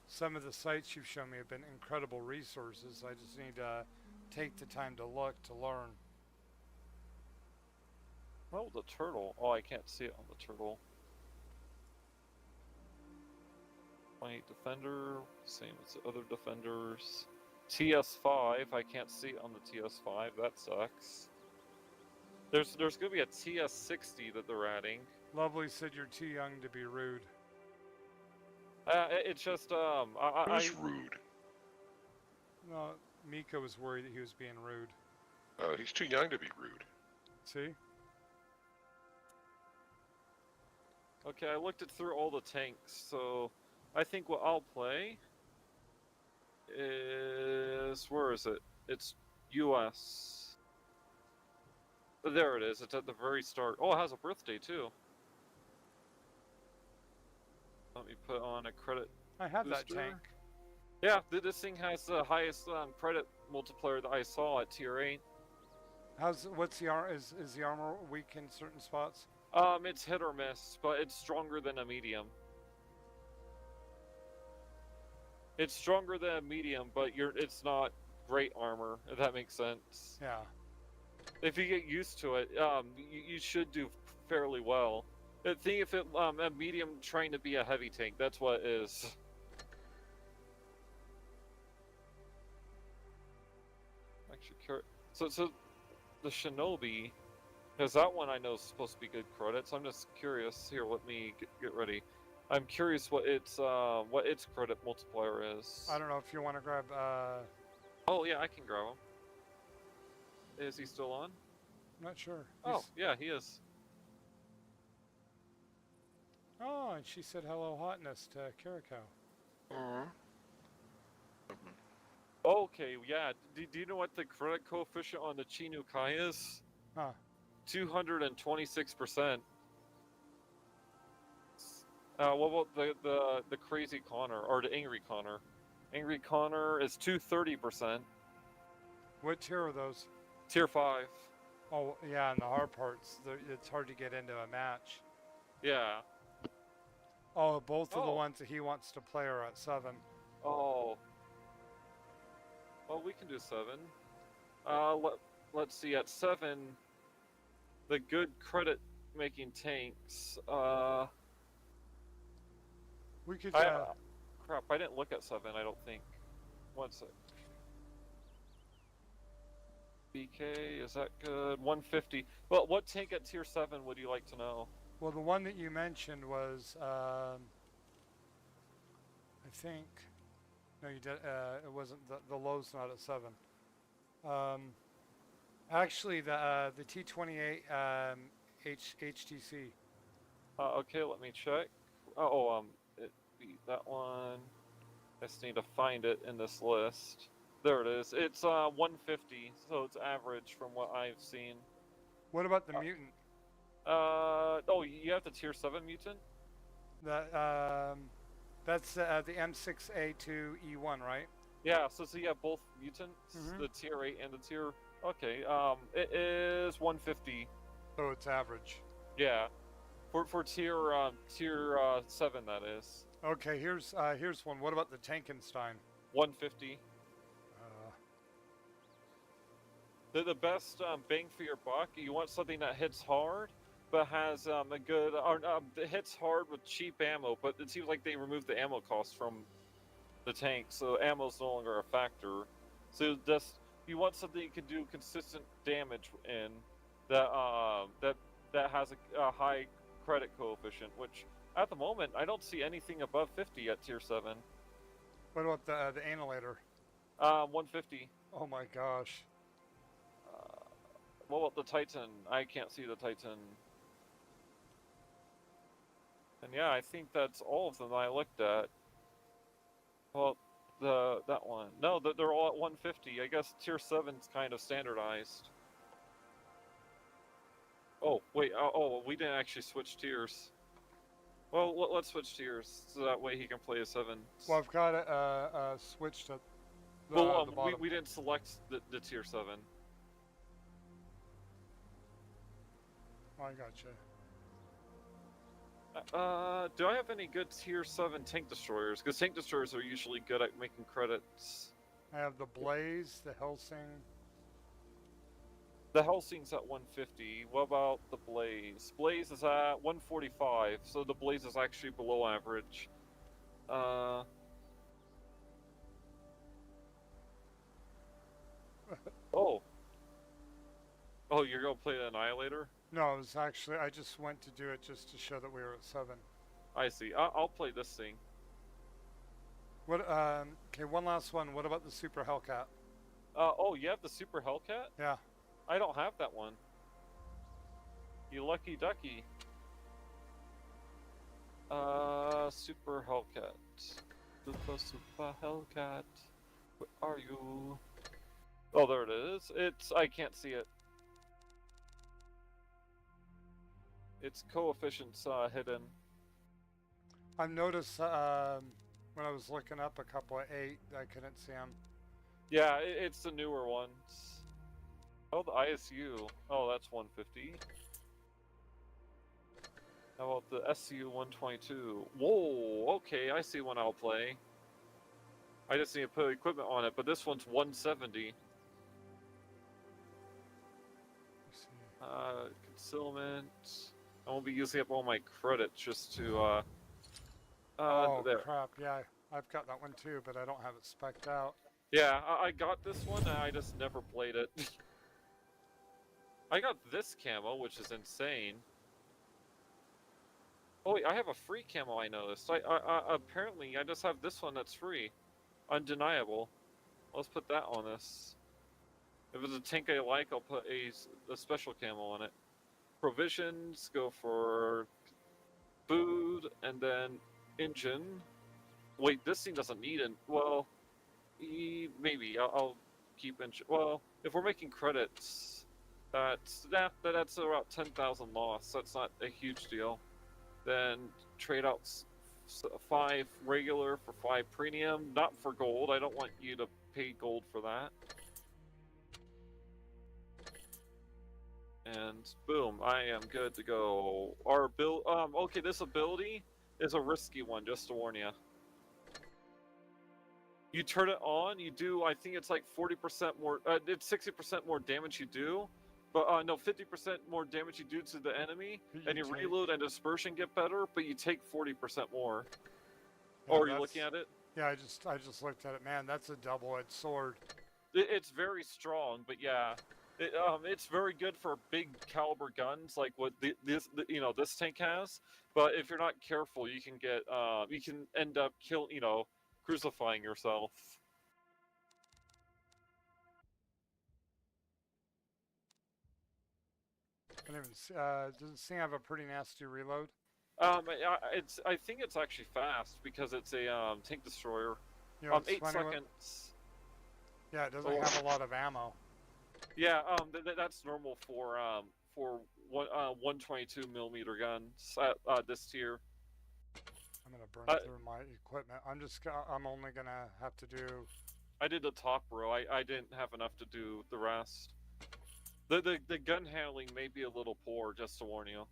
some of the sites you've shown me have been incredible resources. I just need to take the time to look to learn. Oh, the turtle. Oh, I can't see it on the turtle. 28 defender, same as the other defenders. TS5, I can't see it on the TS5. That sucks. There's gonna be a TS60 that they're adding. Lovely said you're too young to be rude. It's just Who's rude? No, Mika was worried that he was being rude. He's too young to be rude. See? Okay, I looked it through all the tanks, so I think what I'll play is, where is it? It's US. There it is. It's at the very start. Oh, it has a birthday too. Let me put on a credit. I have that booster. tank. Yeah, this thing has the highest credit multiplier that I saw at tier 8. What's the armor? Is the armor weak in certain spots? It's hit or miss, but it's stronger than a medium. It's stronger than a medium, but it's not great armor, if that makes sense. Yeah. If you get used to it, you should do fairly well. The thing, if it a medium trying to be a heavy tank, that's what it is. Actually, so the Shinobi, because that one I know is supposed to be good credits. I'm just curious. Here, let me get ready. I'm curious what its credit multiplier is. I don't know if you want to grab. Oh yeah, I can grab him. Is he still on? I'm not sure. Oh yeah, he is. Oh, and she said hello, hotness to Kerikow. Okay, yeah. Do you know what the credit coefficient on the Chinukai is? Huh. 226%. What about the crazy Connor or the angry Connor? Angry Connor is 230%. What tier are those? Tier 5. Oh, yeah, and the hard parts. It's hard to get into a match. Yeah. Oh, both of the Oh. ones that he wants to play are at 7. Oh. Well, we can do 7. Let's see. At 7, the good credit making tanks. We could. Crap, I didn't look at 7, I don't think. 1 sec. BK, is that good? 150. Well, what tank at tier 7 would you like to know? Well, the one that you mentioned was, I think. No, you did. It wasn't. The low's not at 7. Actually, the T28 HTC. Okay, let me check. It beat that one. I just need to find it in this list. There it is. It's 150, so it's average from what I've seen. What about the mutant? Oh, you have the tier 7 mutant? That's the M6A2E1, right? Yeah, so you have both mutants, Mhm. the tier 8 and the tier... Okay, it is 150. Oh, it's average. Yeah, for tier 7 that is. Okay, here's one. What about the Tankenstein? 150. The best bang for your buck. You want something that hits hard, but has a good that hits hard with cheap ammo. But it seems like they removed the ammo cost from the tank, so ammo's no longer a factor. So you want something you can do consistent damage in that has a high credit coefficient, which at the moment I don't see anything above 50 at tier 7. What about the Annihilator? 150. Oh my gosh. What about the Titan? I can't see the Titan. And yeah, I think that's all of them I looked at. Well, that one. No, they're all at 150. I guess tier 7's kind of standardized. Oh, wait. Oh, we didn't actually switch tiers. Well, let's switch tiers so that way he can play a 7. Well, I've got it switched to the, well, the bottom. we didn't select the tier 7. Oh, I gotcha. Do I have any good tier 7 tank destroyers? Because tank destroyers are usually good at making credits. I have the Blaze, the Helsing. The Helsing's at 150. What about the Blaze? Blaze is at 145, so the Blaze is actually below average. Oh, you're gonna play the Annihilator? No, it was actually, I just went to do it just to show that we were at 7. I see. I'll play this thing. What? Okay, one last one. What about the Super Hellcat? Oh, you have the Super Hellcat? Yeah. I don't have that one. You lucky ducky. Super Hellcat. Super Hellcat. Where are you? Oh, there it is. I can't see it. Its coefficients hidden. I've noticed when I was looking up a couple of 8, I couldn't see them. Yeah, it's the newer ones. Oh, the ISU. Oh, that's 150. How about the SU 122? Whoa, okay, I see one I'll play. I just need to put equipment on it, but this one's 170. Concealment. I won't be using up all my credits just to, oh, there. crap, yeah. I've got that one too, but I don't have it spec'd out. Yeah, I got this one, and I just never played it. I got this camo, which is insane. Oh wait, I have a free camo I noticed. Apparently, I just have this one that's free. Undeniable. Let's put that on this. If it's a tank I like, I'll put a special camo on it. Provisions, go for food, and then engine. Wait, this thing doesn't need it. Well, maybe. I'll keep engine. Well, if we're making credits, that's about 10,000 loss. That's not a huge deal. Then trade out 5 regular for 5 premium, not for gold. I don't want you to pay gold for that. And boom, I am good to go. Our build, okay, this ability is a risky one, just to warn you. You turn it on, you do, I think it's like 40% more, it's 60% more damage you do, but no, 50% more damage you do to the enemy, and your reload and dispersion get better, but you take 40% more. Yeah, or are you looking at it? Yeah, I just looked at it. Man, that's a double-edged sword. It's very strong, but yeah. It's very good for big caliber guns like what this tank has. But if you're not careful, you can get you can end up crucifying yourself. I don't even see, does it seem to have a pretty nasty reload? I think it's actually fast because it's a tank destroyer. You know, 8 seconds. Yeah, it doesn't have a lot of ammo. Yeah, that's normal for 122 millimeter guns at this tier. I'm gonna burn through my equipment. I'm only gonna have to do. I did the top row. I didn't have enough to do the rest. The gun handling may be a little poor, just to warn you.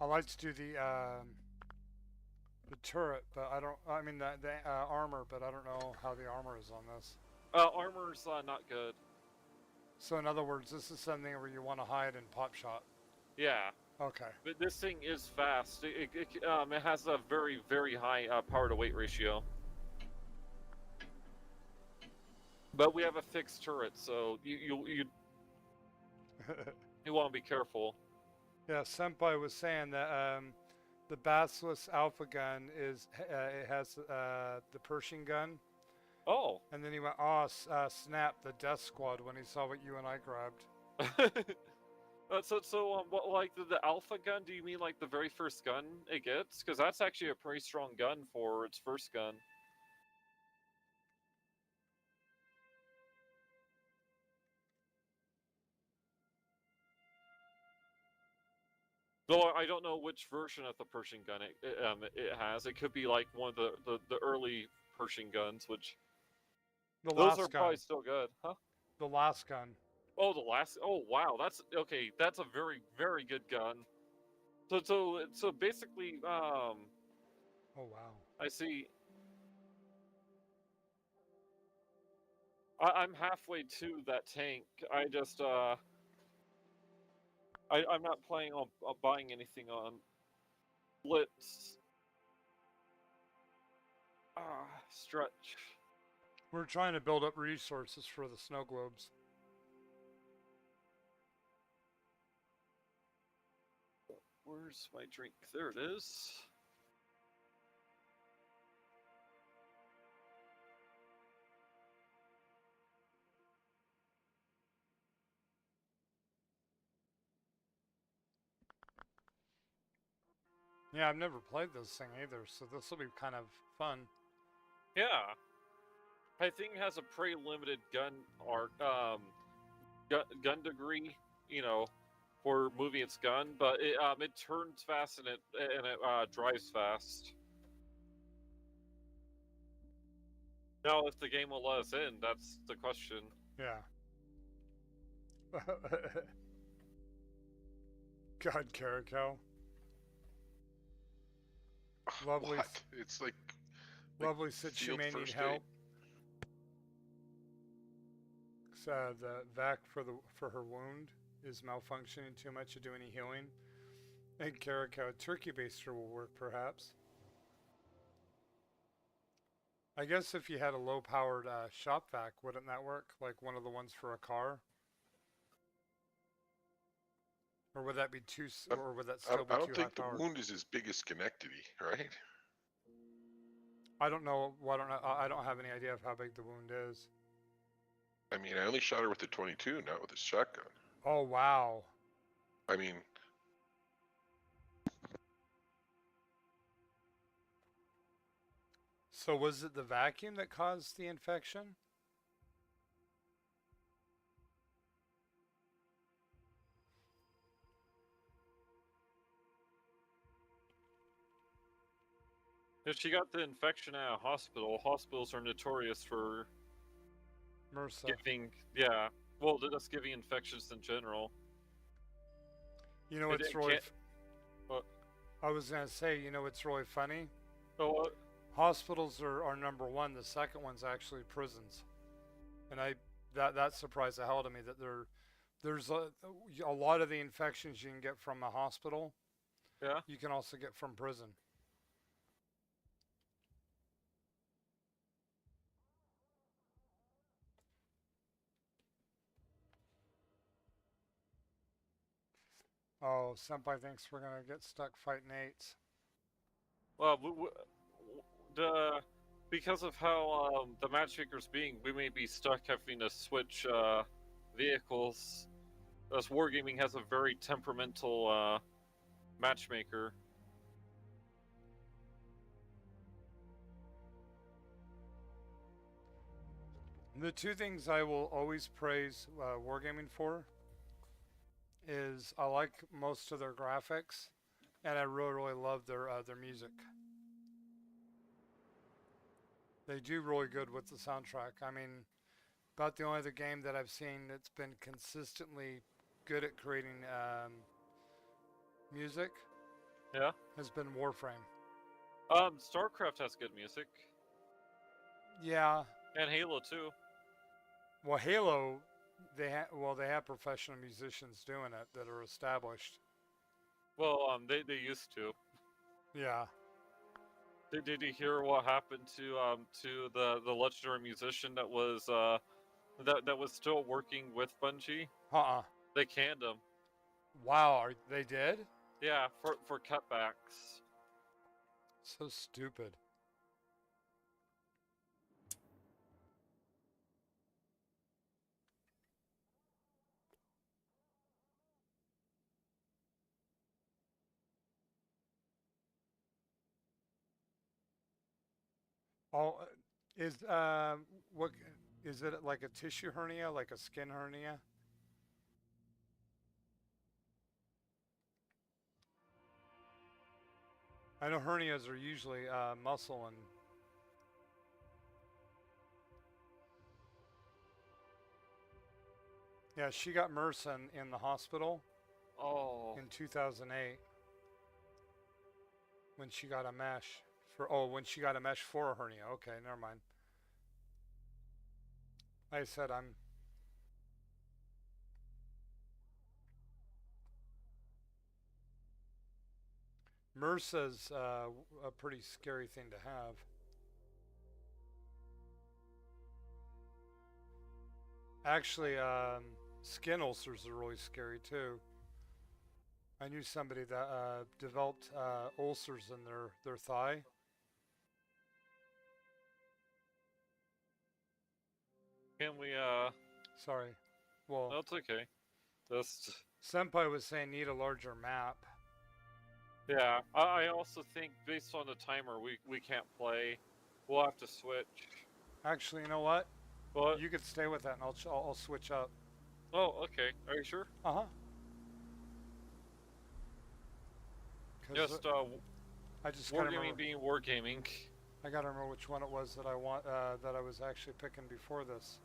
I like to do the turret, but I don't. I mean the armor, but I don't know how the armor is on this. Armor's not good. So in other words, this is something where you want to hide and pop shot. Yeah. Okay. But this thing is fast. It has a very, very high power to weight ratio. But we have a fixed turret, so you want to be careful. Yeah, Senpai was saying that the Basilisk Alpha gun is it has the Pershing gun. Oh. And then he went, snap, the Death Squad, when he saw what you and I grabbed. What, like the Alpha gun? Do you mean like the very first gun it gets? Because that's actually a pretty strong gun for its first gun. Though I don't know which version of the Pershing gun it has. It could be like one of the early Pershing guns, which those are probably still good, huh? The last gun. Oh, the last. Oh, wow. That's okay. That's a very, very good gun. So basically, Oh wow. I see. I'm halfway to that tank. I just I'm not planning on buying anything on Blitz. Stretch. We're trying to build up resources for the snow globes. Where's my drink? There it is. Yeah, I've never played this thing either, so this will be kind of fun. Yeah. I think it has a pretty limited gun degree, you know, for moving its gun, but it turns fast and it drives fast. Now, if the game will let us in, that's the question. Yeah. God, Kerikow. Lovely. What? It's like lovely said she may need help. The vac for her wound is malfunctioning too much to do any healing. And Kerikow, turkey baster will work perhaps. I guess if you had a low-powered shop vac, wouldn't that work? Like one of the ones for a car? Or would that be too? Or would that still be too high-powered? I don't think the wound is as big as Schenectady, right? I don't know. I don't have any idea of how big the wound is. I mean, I only shot her with the 22, not with the shotgun. Oh wow! I mean, so was it the vacuum that caused the infection? If she got the infection at a hospital, hospitals are notorious for MRSA. just giving infections in general. You know what's really? I was gonna say, you know what's really funny? Oh, what? Hospitals are number one. The second one's actually prisons, and that surprised the hell out of me that there's a lot of the infections you can get from a hospital. Yeah. You can also get from prison. Oh, Senpai thinks we're gonna get stuck fighting 8s. Well, because of how the matchmaker's being, we may be stuck having to switch vehicles. As Wargaming has a very temperamental matchmaker. The two things I will always praise Wargaming for is I like most of their graphics, and I really love their music. They do really good with the soundtrack. I mean, About the only other game that I've seen that's been consistently good at creating music Yeah. has been Warframe. StarCraft has good music, Yeah. and Halo too. Well, Halo, they have professional musicians doing it that are established. Well, they used to. Yeah. Did you hear what happened to the legendary musician that was that was still working with Bungie? They canned him. Wow, they did? Yeah, for cutbacks. So stupid. Oh, what is it, like a tissue hernia, like a skin hernia? I know hernias are usually muscle and. Yeah, she got MRSA in the hospital. Oh. In 2008, when she got a mesh for a hernia. Okay, never mind. Like I said, I'm. MRSA's a pretty scary thing to have. Actually, skin ulcers are really scary too. I knew somebody that developed ulcers in their thigh. Can we Sorry. Well, that's okay. Just Senpai was saying need a larger map. yeah. I also think based on the timer we can't play. We'll have to switch. Actually, you know what? What? You could stay with that, and I'll switch up. Oh, okay. Are you sure? Uh-huh. Just I just gotta remember, wargaming being wargaming. I gotta remember which one it was that I was actually picking before this.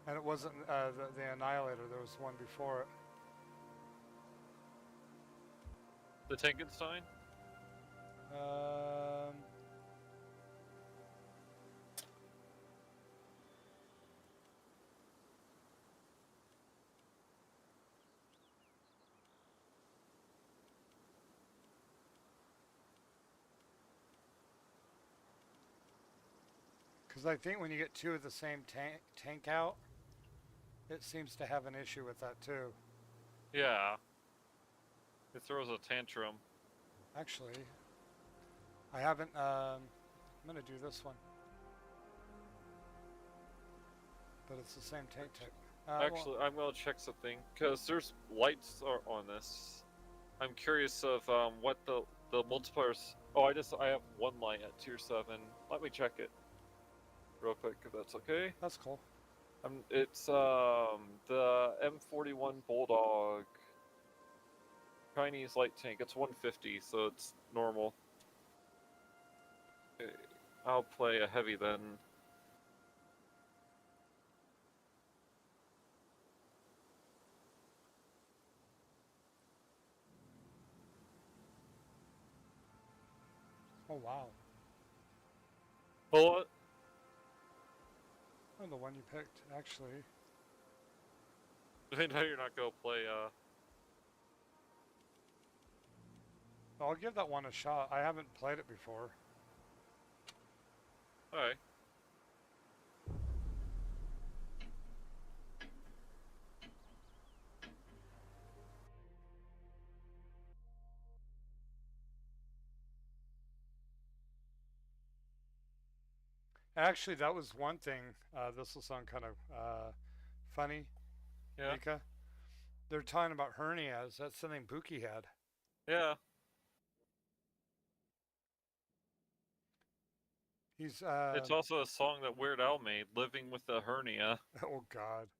And it wasn't the Annihilator. There was one before it. The Tankenstein? Because I think when you get two of the same tank out, it seems to have an issue with that too. Yeah. It throws a tantrum. Actually, I haven't. I'm gonna do this one, but it's the same tank type. Actually, I'm gonna check something because there's lights on this. I'm curious of what the multipliers. Oh, I have one light at tier 7. Let me check it real quick if that's okay. That's cool. It's the M41 Bulldog Chinese light tank. It's 150, so it's normal. Okay, I'll play a heavy then. Oh wow. Oh, what? Oh, the one you picked, actually. I know you're not gonna play. I'll give that one a shot. I haven't played it before. Alright. Actually, that was one thing. This will sound kind of funny, Yeah. Mika. They're talking about hernias. That's something Buki had. Yeah. He's. It's also a song that Weird Al made, "Living with a Hernia." Oh God.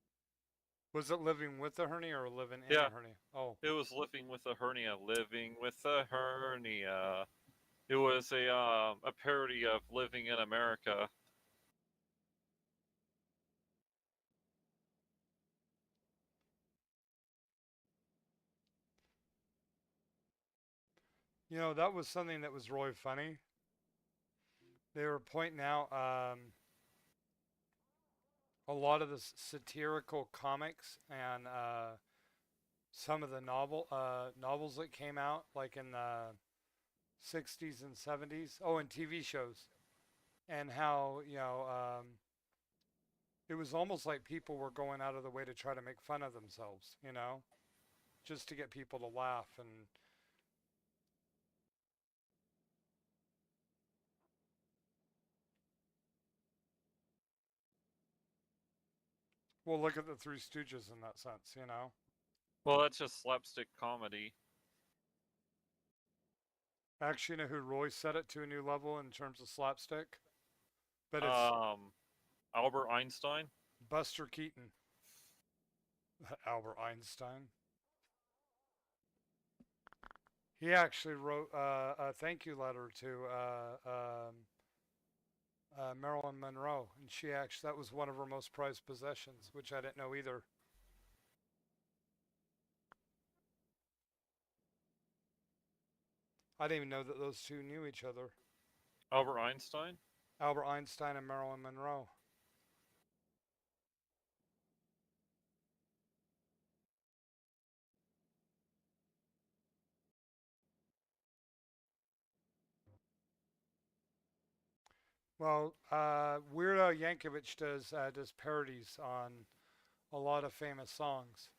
Was it living with a hernia or living in Yeah. a hernia? Oh. It was "Living with a Hernia," "Living with a Hernia." It was a parody of "Living in America." You know, that was something that was really funny. They were pointing out a lot of the satirical comics and some of the novels that came out, like in the 60s and 70s. Oh, and TV shows, and how it was almost like people were going out of the way to try to make fun of themselves, just to get people to laugh. And well, look at the Three Stooges in that sense. Well, that's just slapstick comedy. Actually, you know who really set it to a new level in terms of slapstick? But it's Albert Einstein. Buster Keaton. Albert Einstein. He actually wrote a thank you letter to Marilyn Monroe, and that was one of her most prized possessions, which I didn't know either. I didn't even know that those two knew each other. Albert Einstein? Albert Einstein and Marilyn Monroe. Well, Weird Al Yankovic does parodies on a lot of famous songs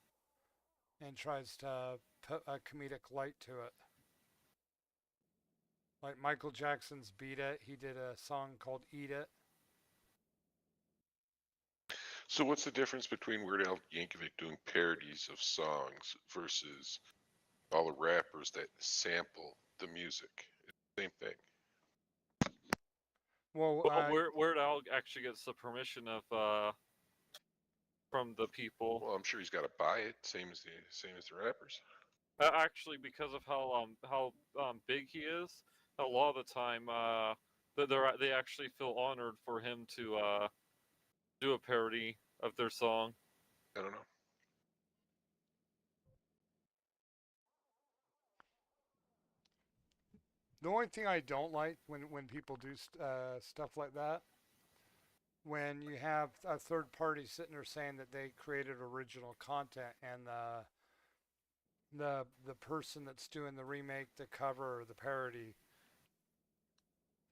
and tries to put a comedic light to it. Like Michael Jackson's Beat It, he did a song called Eat It. So what's the difference between Weird Al Yankovic doing parodies of songs versus all the rappers that sample the music? It's the same thing. Well, Weird Al actually gets the permission of from the people. Well, I'm sure he's got to buy it, same as the rappers. Actually, because of how big he is, a lot of the time they actually feel honored for him to do a parody of their song. I don't know. The only thing I don't like when people do stuff like that, when you have a third party sitting there saying that they created original content, and the person that's doing the remake, the cover, or the parody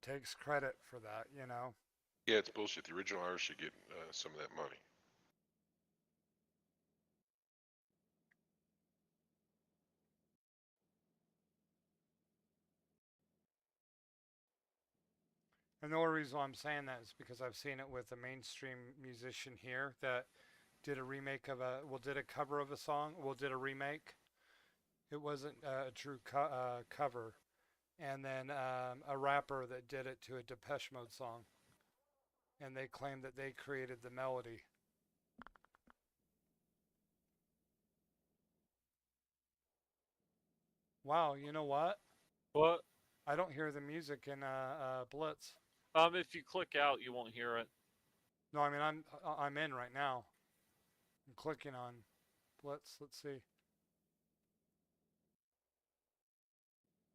takes credit for that. Yeah, it's bullshit. The original artist should get some of that money. And the only reason I'm saying that is because I've seen it with a mainstream musician here that did a remake of did a cover of a song, did a remake. It wasn't a true cover. And then a rapper that did it to a Depeche Mode song. And they claimed that they created the melody. Wow, you know what? What? I don't hear the music in Blitz. If you click out, you won't hear it. No, I mean I'm in right now. I'm clicking on Blitz. Let's see.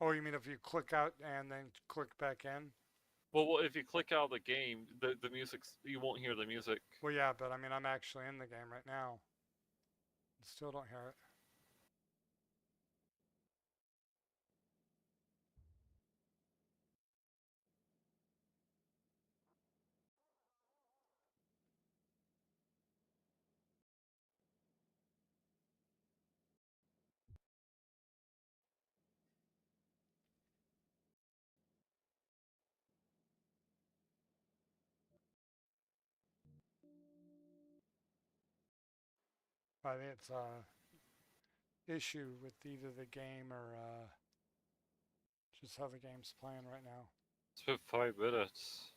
Oh, you mean if you click out and then click back in? Well, if you click out of the game, the music, you won't hear the music. Well, yeah, but I mean I'm actually in the game right now. Still don't hear it. I think it's issue with either the game or just how the game's playing right now. It's been 5 minutes.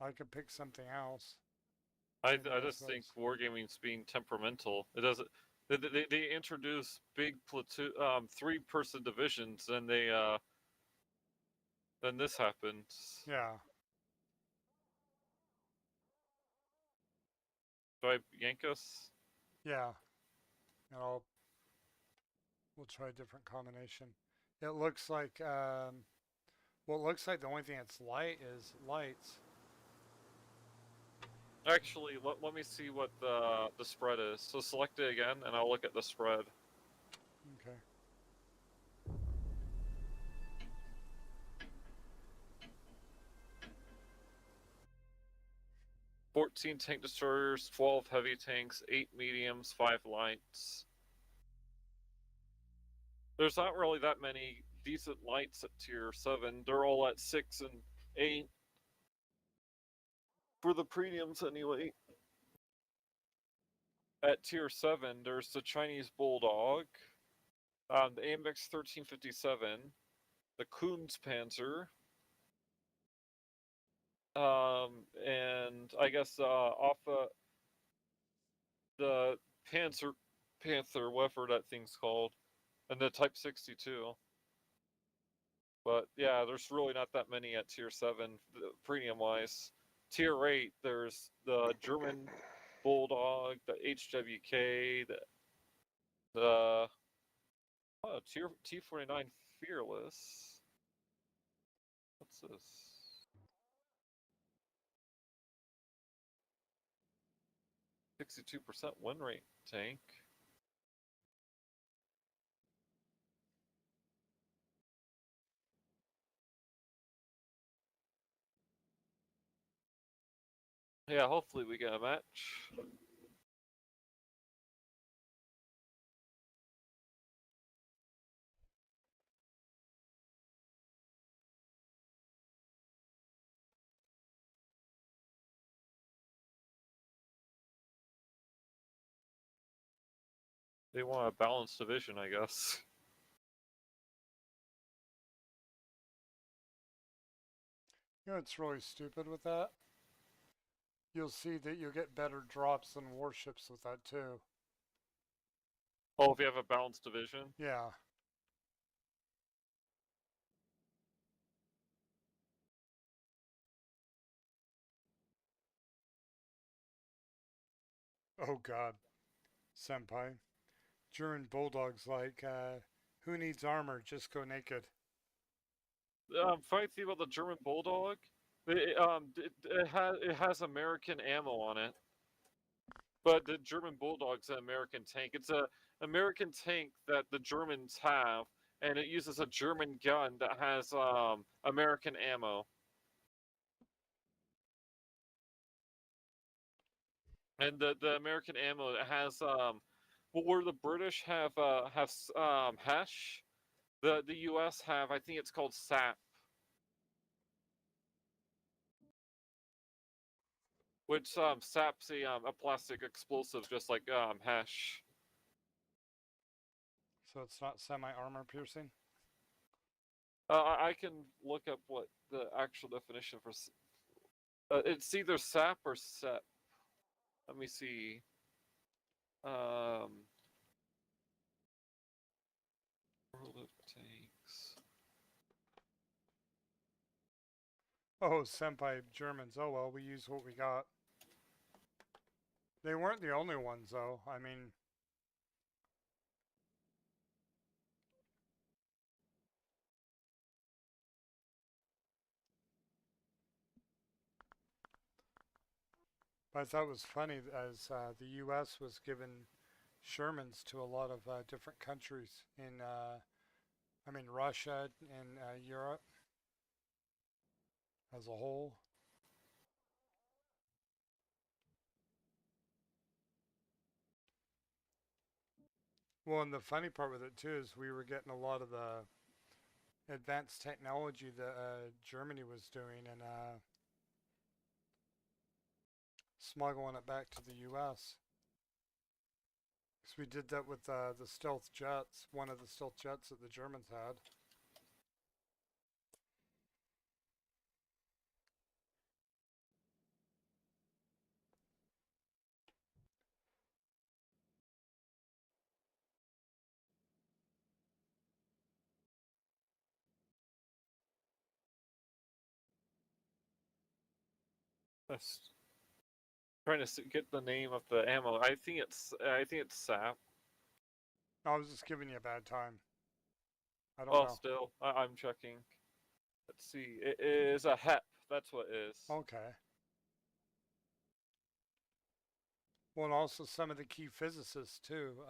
I could pick something else. I just think wargaming's being temperamental. It doesn't. They introduce big platoon, 3-person divisions, and then this happens. Yeah. Do I yank us? Yeah. And I'll We'll try a different combination. It looks like, well, it looks like the only thing that's light is lights. Actually, let me see what the spread is. So select it again, and I'll look at the spread. Okay. "14 tank destroyers, 12 heavy tanks, 8 mediums, 5 lights." There's not really that many decent lights at tier 7. They're all at 6 and 8. For the premiums, anyway. At tier 7, there's the Chinese Bulldog, the AMX 1357, the Kunstpanzer, and I guess off the Panther, whatever that thing's called, and the Type 62. But yeah, there's really not that many at tier 7, premium wise. Tier 8, there's the German Bulldog, the HWK, the tier T49 Fearless. What's this? 62% win rate tank. Yeah, hopefully we get a match. They want a balanced division, I guess. You know what's really stupid with that? You'll see that you'll get better drops than warships with that too. Oh, if you have a balanced division? Yeah. Oh god. Senpai. German Bulldogs like, who needs armor? Just go naked. Funny thing about the German Bulldog, it has American ammo on it. But the German Bulldog's an American tank. It's a American tank that the Germans have, and it uses a German gun that has American ammo. And the American ammo that has where the British have Hesh, the US have, I think it's called SAP. Which SAP's a plastic explosive just like Hesh. So it's not semi-armor piercing? I can look up what the actual definition for. It's either SAP or SEP. Let me see. World of Tanks. Oh, Senpai Germans. Oh well, we use what we got. They weren't the only ones though. I mean, but I thought it was funny as the U.S. was given Shermans to a lot of different countries in, I mean, Russia and Europe as a whole. Well, and the funny part with it too is we were getting a lot of the advanced technology that Germany was doing and smuggling it back to the U.S. Because we did that with the stealth jets, one of the stealth jets that the Germans had. That's trying to get the name of the ammo. I think it's SAP. I was just giving you a bad time. I don't Well, know. still, I'm checking. Let's see. It is a HEP. That's what it is. Okay. Well, and also some of the key physicists too,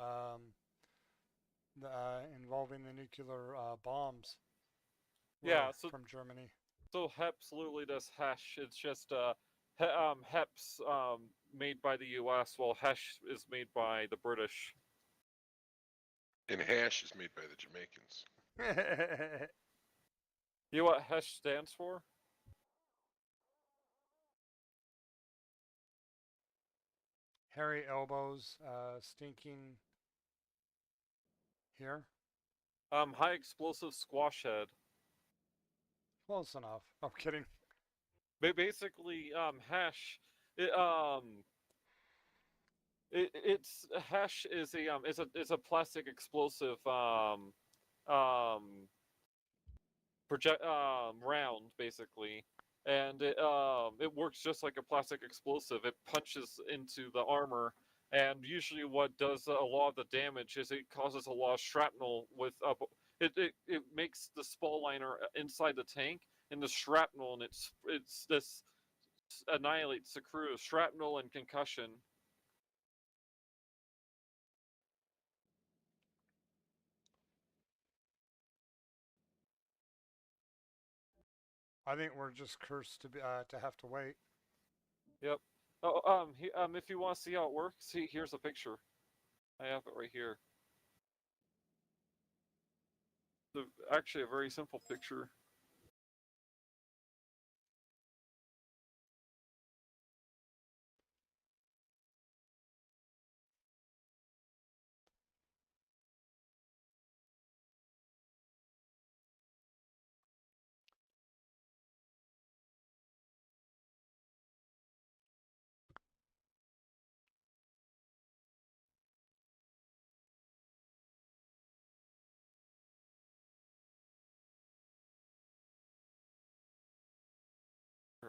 involving the nuclear bombs. Yeah, so from Germany. So HEPS literally does hash. It's just HEPS made by the U.S. while hash is made by the British. And hash is made by the Jamaicans. You know what hash stands for? Hairy elbows, stinking. Here. High explosive squash head. Close enough. I'm kidding. Basically, hash. It's hash is a plastic explosive round basically, and it works just like a plastic explosive. It punches into the armor, and usually what does a lot of the damage is it causes a lot of shrapnel with it makes the spall liner inside the tank and the shrapnel, and it's this annihilates the crew. Shrapnel and concussion. I think we're just cursed to be to have to wait. Yep. If you want to see how it works, here's a picture. I have it right here. Actually, a very simple picture.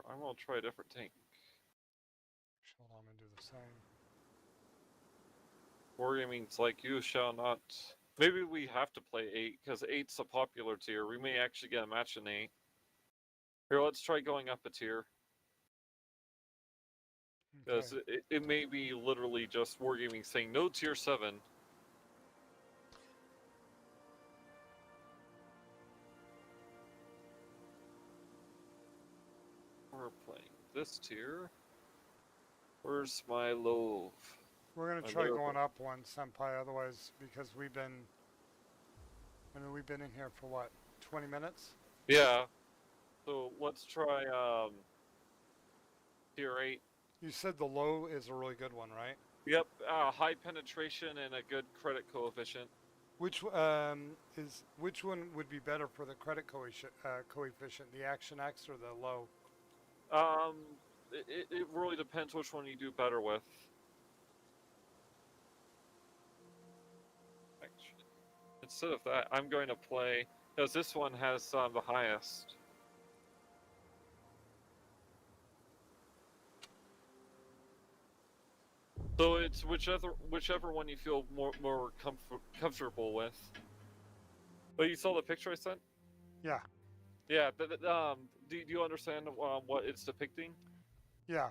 I'm gonna try a different tank. Hold on, I'm gonna do the same. Wargaming's like, you shall not. Maybe we have to play 8 because 8's a popular tier. We may actually get a match in 8. Here, let's try going up a tier. Because Okay. it may be literally just Wargaming saying no tier 7. We're playing this tier. Where's my loaf? We're gonna try going up one, Senpai. Otherwise, because we've been in here for what, 20 minutes? Yeah. So let's try tier 8. You said the low is a really good one, right? Yep. High penetration and a good credit coefficient. Which one would be better for the credit coefficient? The Action X or the low? It really depends which one you do better with. Actually, instead of that, I'm going to play, because this one has the highest. So it's whichever one you feel more comfortable with. But you saw the picture I sent? Yeah. Yeah. Do you understand what it's depicting? Yeah.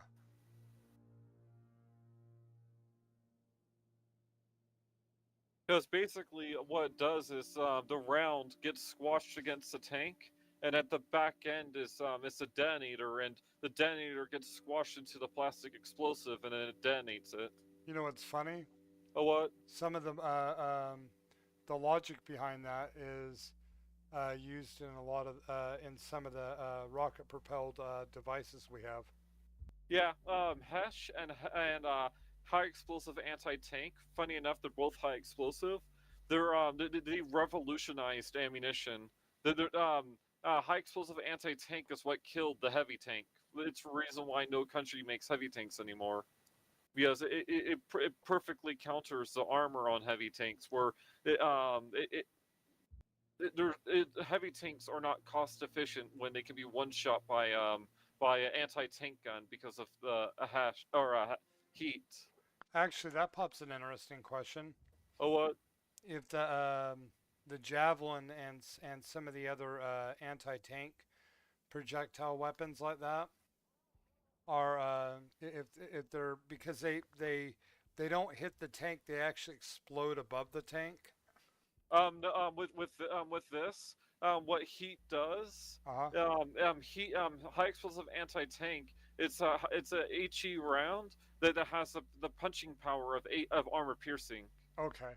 Because basically what it does is the round gets squashed against the tank, and at the back end is it's a detonator, and the detonator gets squashed into the plastic explosive, and then it detonates it. You know what's funny? Oh, what? Some of the logic behind that is used in a lot of in some of the rocket-propelled devices we have. Yeah, HESH and high explosive anti-tank. Funny enough, they're both high explosive. They revolutionized ammunition. High explosive anti-tank is what killed the heavy tank. It's the reason why no country makes heavy tanks anymore, because it perfectly counters the armor on heavy tanks, where heavy tanks are not cost efficient when they can be one shot by an anti-tank gun because of a hash or a heat. Actually, that pops an interesting question. Oh, what? if the javelin and some of the other anti-tank projectile weapons like that are if they're because they don't hit the tank, they actually explode above the tank. No, with this, what heat does, Uh-huh. heat, high explosive anti-tank. It's a HE round that has the punching power of armor piercing. Okay.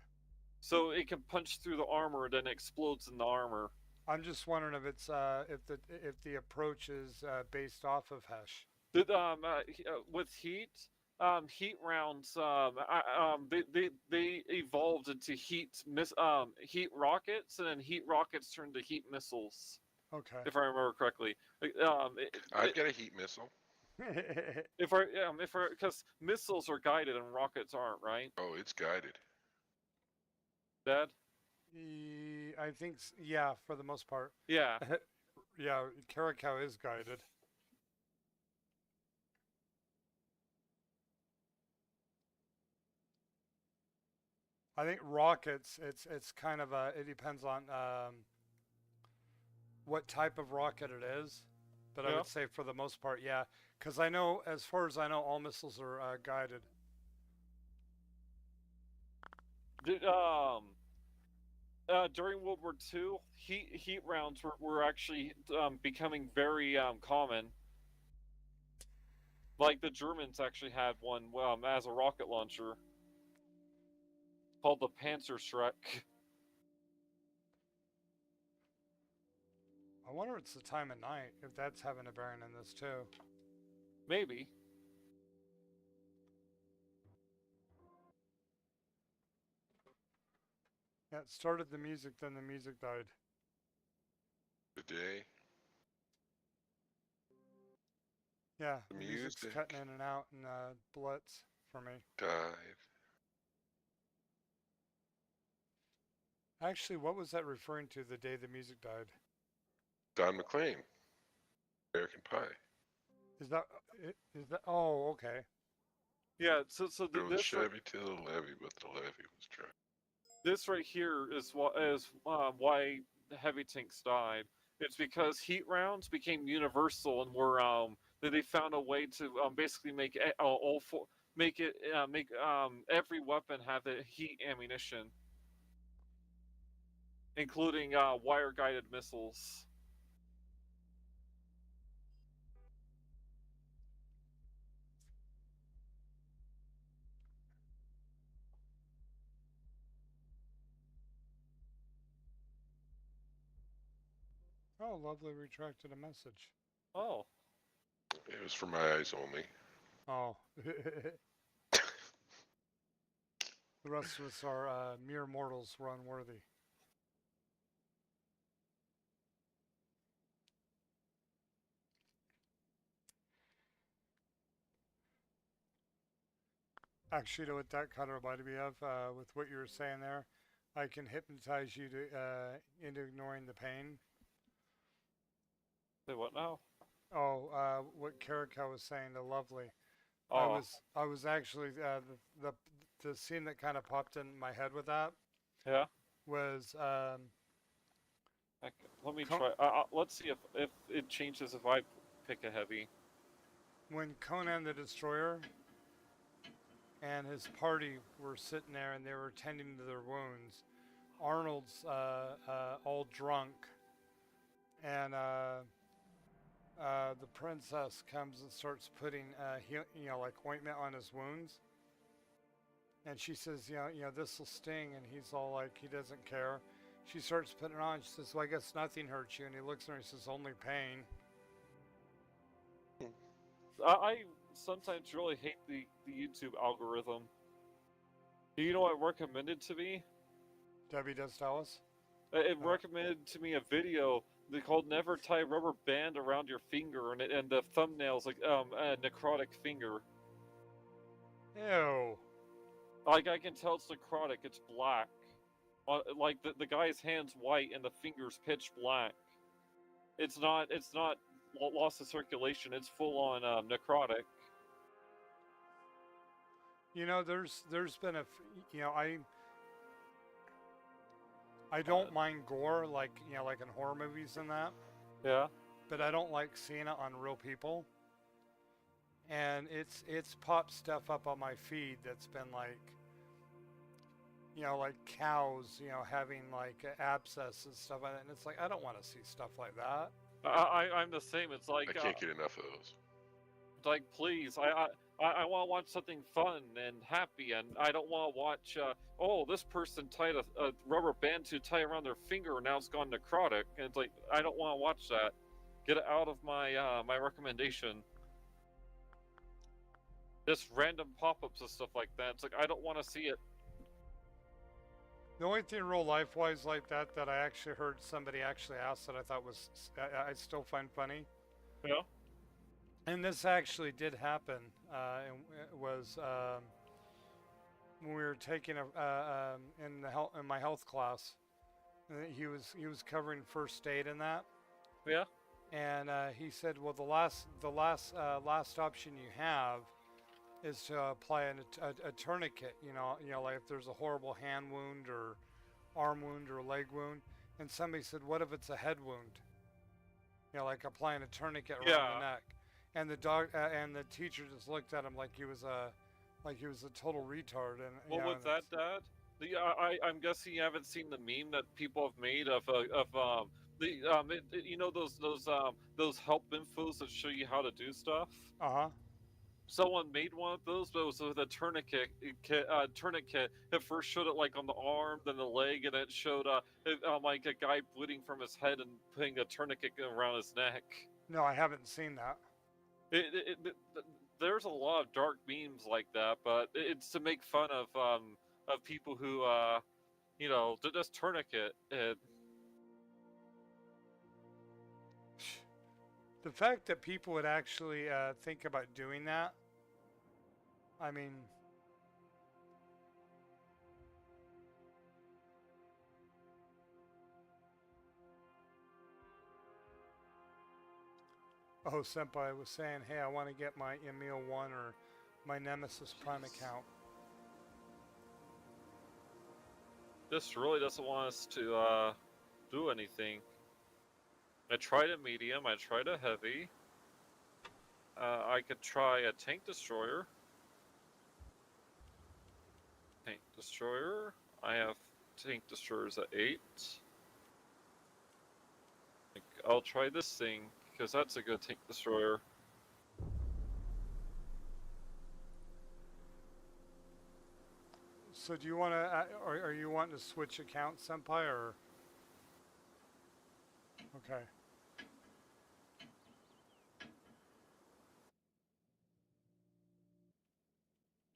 So it can punch through the armor, then explodes in the armor. I'm just wondering if it's if the approach is based off of Hesh. With heat, heat rounds, they evolved into heat rockets, and then heat rockets turned to heat missiles. Okay. If I remember correctly, I've got a heat missile. because missiles are guided and rockets aren't, right? Oh, it's guided. Dad? I think yeah, for the most part. Yeah. Yeah, Kerikow is guided. I think rockets. It's kind of it depends on what type of rocket it is, but I Yeah. would say for the most part, yeah, because I know as far as I know, all missiles are guided. During World War II, heat rounds were actually becoming very common. Like the Germans actually had one as a rocket launcher called the Panzerschreck. I wonder if it's the time of night, if that's having a bearing in this too. Maybe. Yeah, it started the music, then the music died. Today, Yeah, The the music's music. cutting in and out in Blitz for me. died. Actually, what was that referring to the day the music died? Don McLean, American Pie. Is that oh, okay. Yeah. So There was this Chevy to the levee, but the levee was dry. this right here is why the heavy tanks died. It's because heat rounds became universal and were that they found a way to basically make every weapon have a heat ammunition, including wire guided missiles. Oh, lovely retracted a message. Oh. It was for my eyes only. Oh. The rest of us are mere mortals. We're unworthy. Actually, you know what that kind of reminded me of with what you were saying there? I can hypnotize you to into ignoring the pain. Say what now? Oh, what Kerikow was saying, the lovely. Oh. I was actually the scene that kind of popped in my head with that Yeah. was Let me Co- try. Let's see if it changes if I pick a heavy. when Conan the Destroyer and his party were sitting there and they were tending to their wounds. Arnold's all drunk, and the princess comes and starts putting like ointment on his wounds. And she says, this will sting, and he's all like, he doesn't care. She starts putting it on. She says, well, I guess nothing hurts you. And he looks at her and he says, only pain. I sometimes really hate the YouTube algorithm. Do you know what recommended to me? Debbie does tell us. It recommended to me a video called "Never Tie a Rubber Band Around Your Finger," and the thumbnail's like a necrotic finger. Ew. Like I can tell it's necrotic. It's black. Like the guy's hand's white and the finger's pitch black. It's not loss of circulation. It's full on necrotic. There's been I don't mind gore, like like in horror movies and that, Yeah. but I don't like seeing it on real people. And it's popped stuff up on my feed that's been like, like cows, having like abscess and stuff like that. And it's like I don't want to see stuff like that. I'm the same. It's like I can't get enough of those. like please, I want to watch something fun and happy, and I don't want to watch. Oh, this person tied a rubber band to tie around their finger, and now it's gone necrotic. And it's like I don't want to watch that. Get it out of my my recommendation. Just random pop-ups and stuff like that. It's like I don't want to see it. The only thing real life wise like that I actually heard somebody actually ask that I thought was I still find funny. Yeah. And this actually did happen. And it was when we were taking in my health class. He was covering first aid in that. Yeah. And he said, well, the last option you have is to apply a tourniquet. Like if there's a horrible hand wound or arm wound or leg wound. And somebody said, what if it's a head wound? Like applying a tourniquet around the neck. And the teacher just looked at him like he was a total retard. And Well, with that, Dad, I'm guessing you haven't seen the meme that people have made of those help infos that show you how to do stuff. Someone made one of those, but it was with a tourniquet. Tourniquet. It first showed it like on the arm, then the leg, and it showed like a guy bleeding from his head and putting a tourniquet around his neck. No, I haven't seen that. There's a lot of dark memes like that, but it's to make fun of people who just tourniquet. The fact that people would actually think about doing that, I mean, oh, Senpai was saying, hey, I want to get my Emil 1 or my Nemesis Prime account. This really doesn't want us to do anything. I tried a medium, I tried a heavy. I could try a tank destroyer. Tank destroyer. I have tank destroyers at 8. I'll try this thing, because that's a good tank destroyer. So do you want to, are you wanting to switch accounts, Senpai, or? Okay.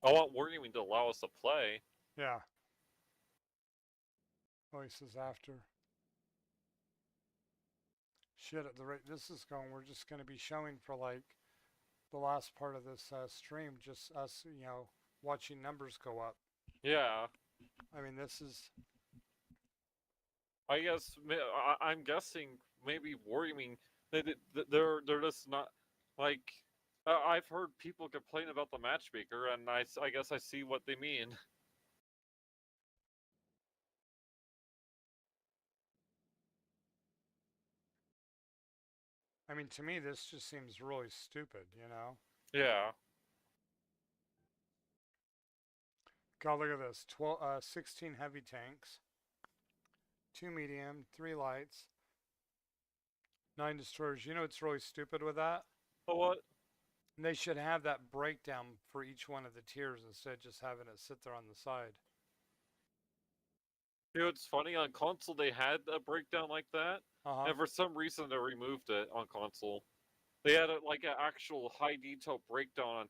I want Wargaming to allow us to play. Yeah. Oh, he says after. Shit, at the rate this is going, we're just going to be showing for like the last part of this stream, just us, watching numbers go up. Yeah. I mean, this is... I guess, I'm guessing maybe Wargaming, they're just not, like, I've heard people complain about the matchmaker, and I guess I see what they mean. I mean, to me, this just seems really stupid, Yeah. God, look at this. 16 heavy tanks, 2 medium, 3 lights, 9 destroyers. You know what's really stupid with that? Oh, what? They should have that breakdown for each one of the tiers instead of just having it sit there on the side. You know, it's funny, on console they had a breakdown like that, and for some reason they removed it on console. They had like an actual high detail breakdown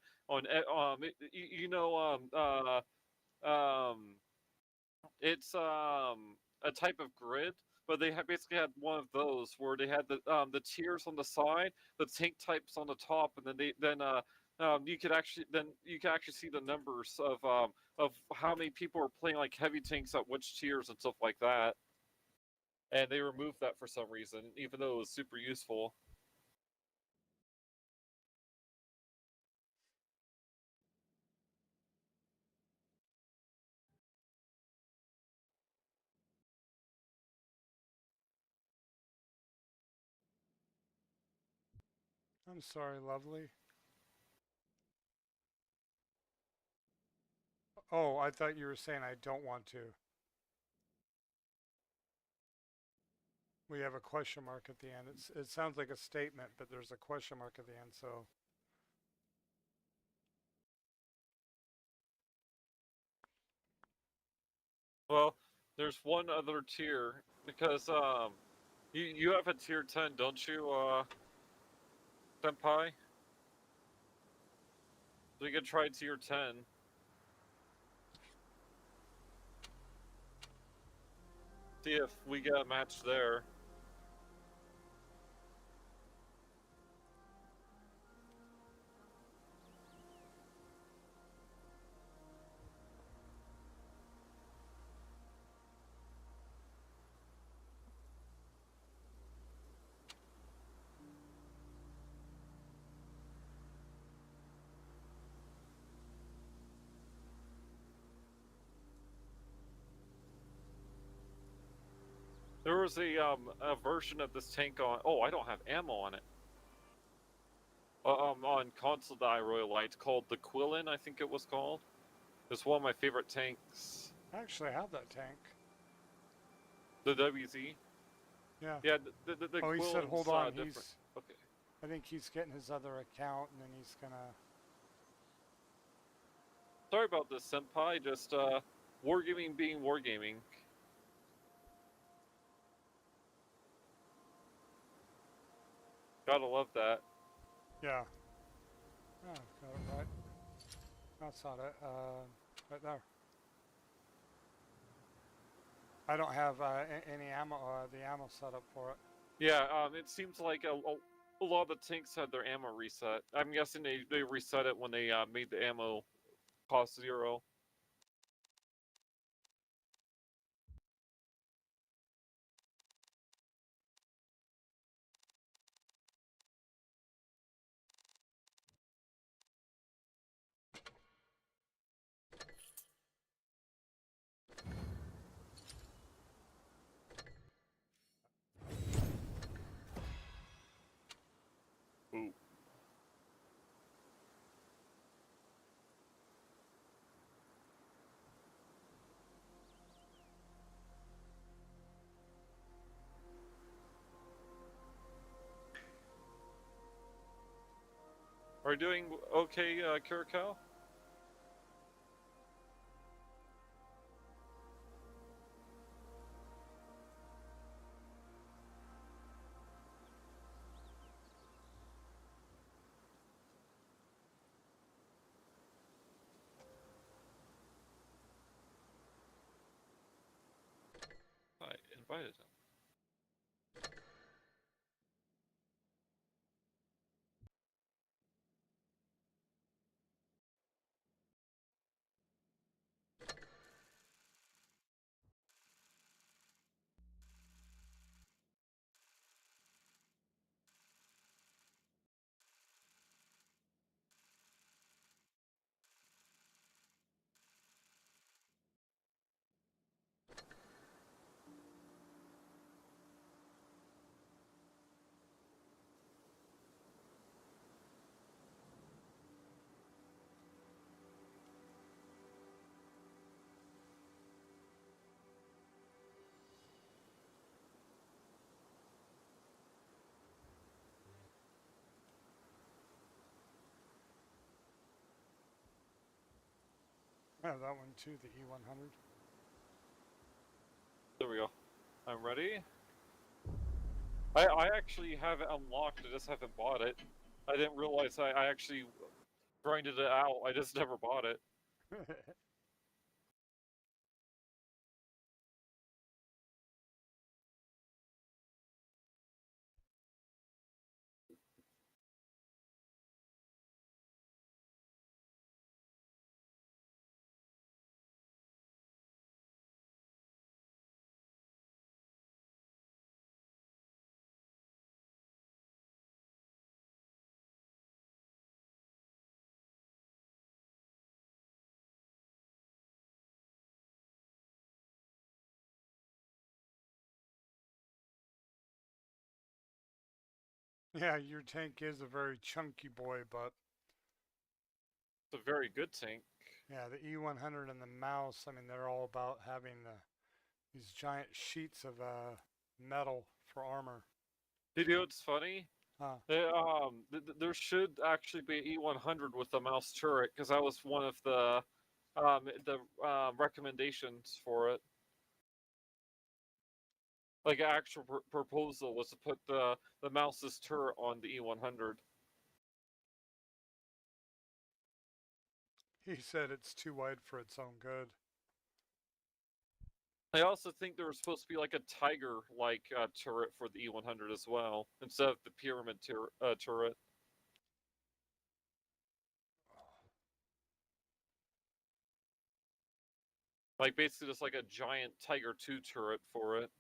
it's a type of grid, but they basically had one of those where they had the tiers on the side, the tank types on the top, and then you could actually see the numbers of how many people are playing like heavy tanks at which tiers and stuff like that. And they removed that for some reason, even though it was super useful. I'm sorry, lovely. Oh, I thought you were saying I don't want to. We have a question mark at the end. It sounds like a statement, but there's a question mark at the end, so. Well, there's one other tier because you have a tier 10, don't you, Senpai? So you can try tier 10. See if we get a match there. There was a version of this tank on. Oh, I don't have ammo on it. On console that I really liked, called the Quillen, I think it was called. It's one of my favorite tanks. I actually have that tank. The WZ. Yeah. Yeah. The Oh, he said, Quillen's, hold on. different. He's. Okay. I think he's getting his other account, and then he's gonna. Sorry about this, Senpai. Just wargaming being wargaming. Gotta love that. Yeah. Oh, got it right. That's not it. Right there. I don't have any ammo. The ammo set up for it. Yeah. It seems like a lot of the tanks had their ammo reset. I'm guessing they reset it when they made the ammo cost 0. Ooh. Are you doing okay, Kerikow? I invited him. I have that one too. The E100. There we go. I'm ready. I actually have it unlocked. I just haven't bought it. I didn't realize I actually grinded it out. I just never bought it. Yeah, your tank is a very chunky boy, but It's a very good tank. yeah, the E100 and the mouse, I mean, they're all about having these giant sheets of metal for armor. You know what's funny? Huh. There should actually be an E100 with a mouse turret because that was one of the recommendations for it. Like an actual proposal was to put the mouse's turret on the E100. He said it's too wide for its own good. I also think there was supposed to be like a tiger-like turret for the E100 as well, instead of the pyramid turret. Like basically just like a giant Tiger 2 turret for it.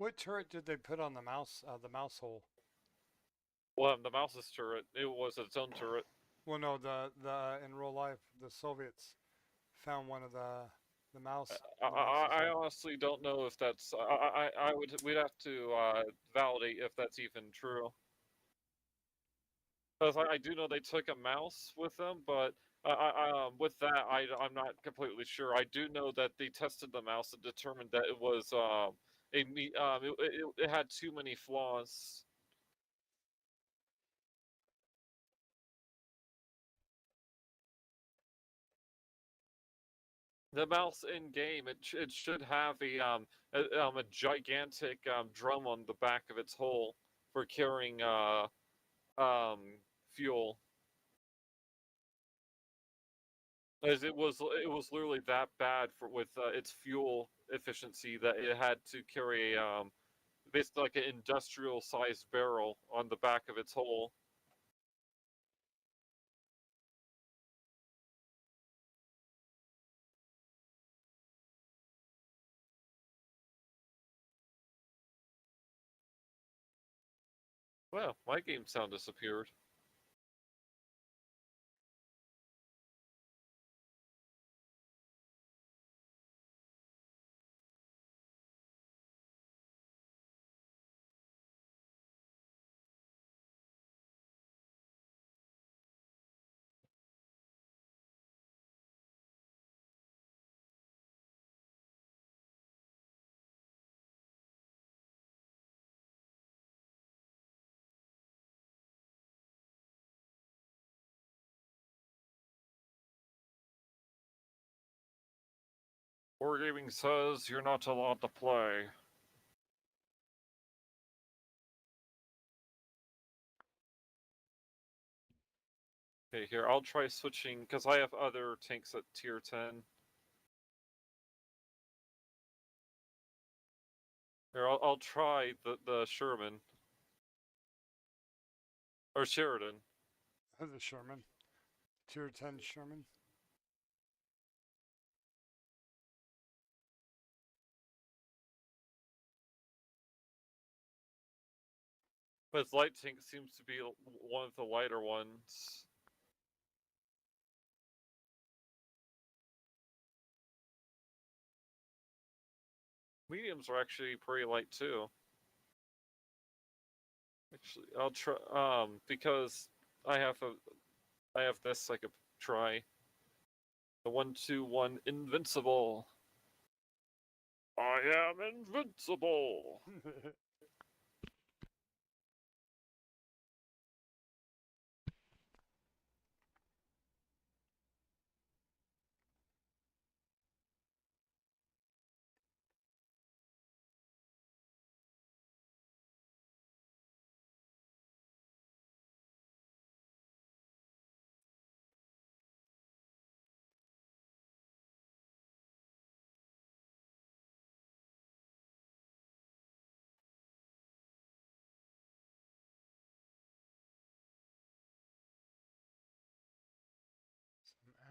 What turret did they put on the mouse hole? Well, the mouse's turret, it was its own turret. Well, no, the in real life, the Soviets found one of the mouse. I honestly don't know if that's. We'd have to validate if that's even true. Because I do know they took a mouse with them, but with that, I'm not completely sure. I do know that they tested the mouse and determined that it was it had too many flaws. The mouse in game, it should have a gigantic drum on the back of its hull for carrying fuel. As it was literally that bad with its fuel efficiency that it had to carry basically like an industrial sized barrel on the back of its hull. Well, my game sound disappeared. Wargaming says you're not allowed to play. Okay, here, I'll try switching, because I have other tanks at tier 10. Here, I'll try the Sherman. Or Sheridan. The Sherman, tier 10 Sherman. But his light tank seems to be one of the lighter ones. Mediums are actually pretty light too. Actually, I'll try because I have this I could try. The 1-2-1 invincible. I am invincible.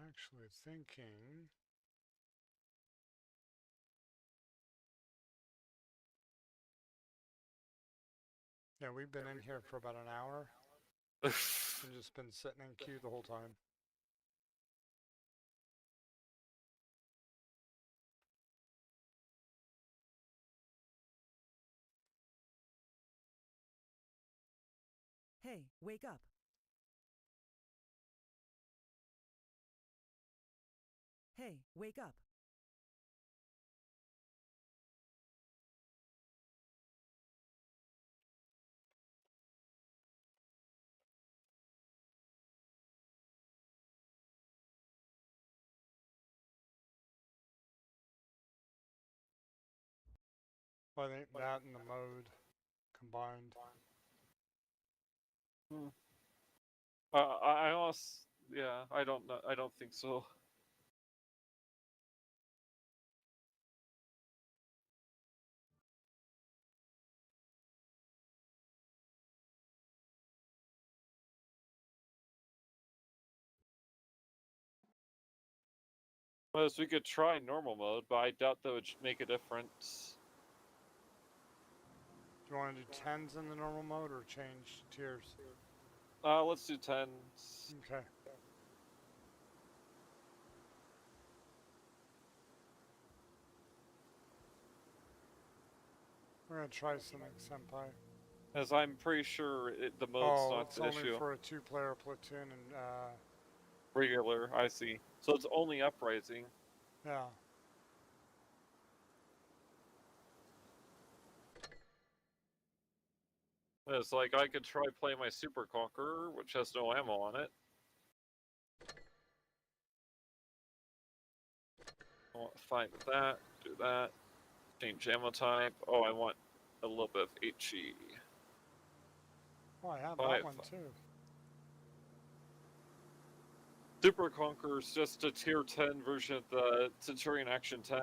I'm actually thinking. Yeah, we've been in here for about an hour. And just been sitting in queue the whole time. Hey, wake up. Hey, wake up. Well, I think that and the mode combined. I almost, yeah, I don't know. I don't think so. Well, we could try normal mode, but I doubt that would make a difference. Do you want to do 10s in the normal mode or change tiers? Let's do 10s. Okay. We're gonna try something, Senpai. As I'm pretty sure the mode's not it's the only issue. for a 2-player platoon and Regular, I see. So it's only uprising. yeah. It's like I could try playing my Super Conqueror, which has no ammo on it. Fine with that. Do that. Change ammo type. Oh, I want a little bit of HE. Oh, I have Fine. that one too. Super Conqueror is just a tier 10 version of the Centurion Action 10.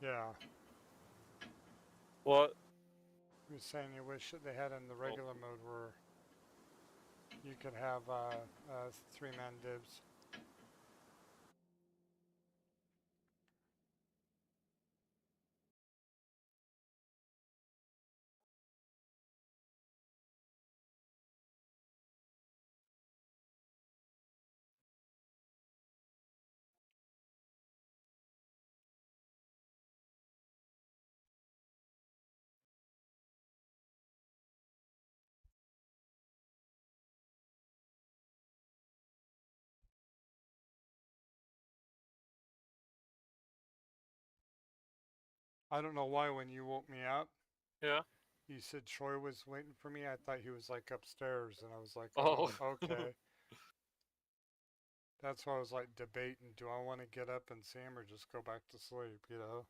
Yeah. What? You were saying you wish that they had in the regular mode where you could have 3-man dibs. I don't know why when you woke me up, Yeah. you said Troy was waiting for me. I thought he was like upstairs, and I was like, Oh. okay. That's why I was like debating, do I want to get up and see him or just go back to sleep, you know?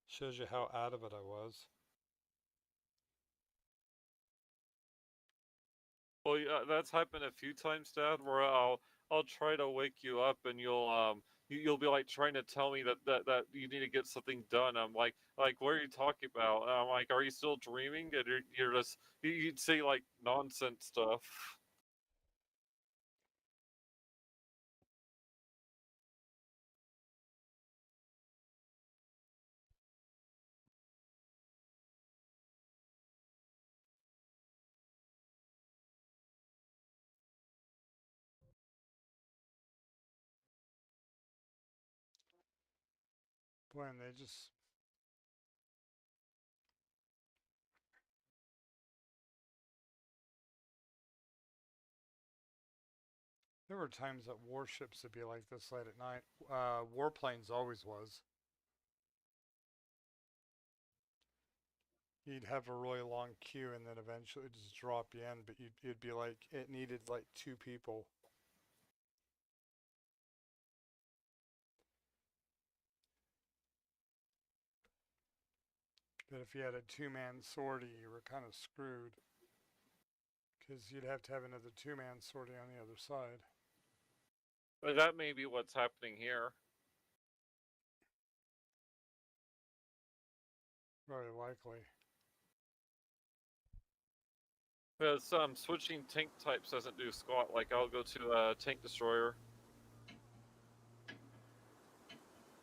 Shows you how out of it I was. Well, yeah, that's happened a few times, Dad, where I'll try to wake you up and you'll be like trying to tell me that you need to get something done. I'm like what are you talking about? And I'm like, are you still dreaming? And you're just you'd say like nonsense stuff. Boy, and they just... There were times that warships would be like this late at night. Warplanes always was. You'd have a really long queue and then eventually just drop you in, but you'd be like, it needed like 2 people. But if you had a 2-man sortie, you were kind of screwed. Because you'd have to have another 2-man sortie on the other side. But that may be what's happening here. Very likely. Because switching tank types doesn't do squat. Like I'll go to a tank destroyer.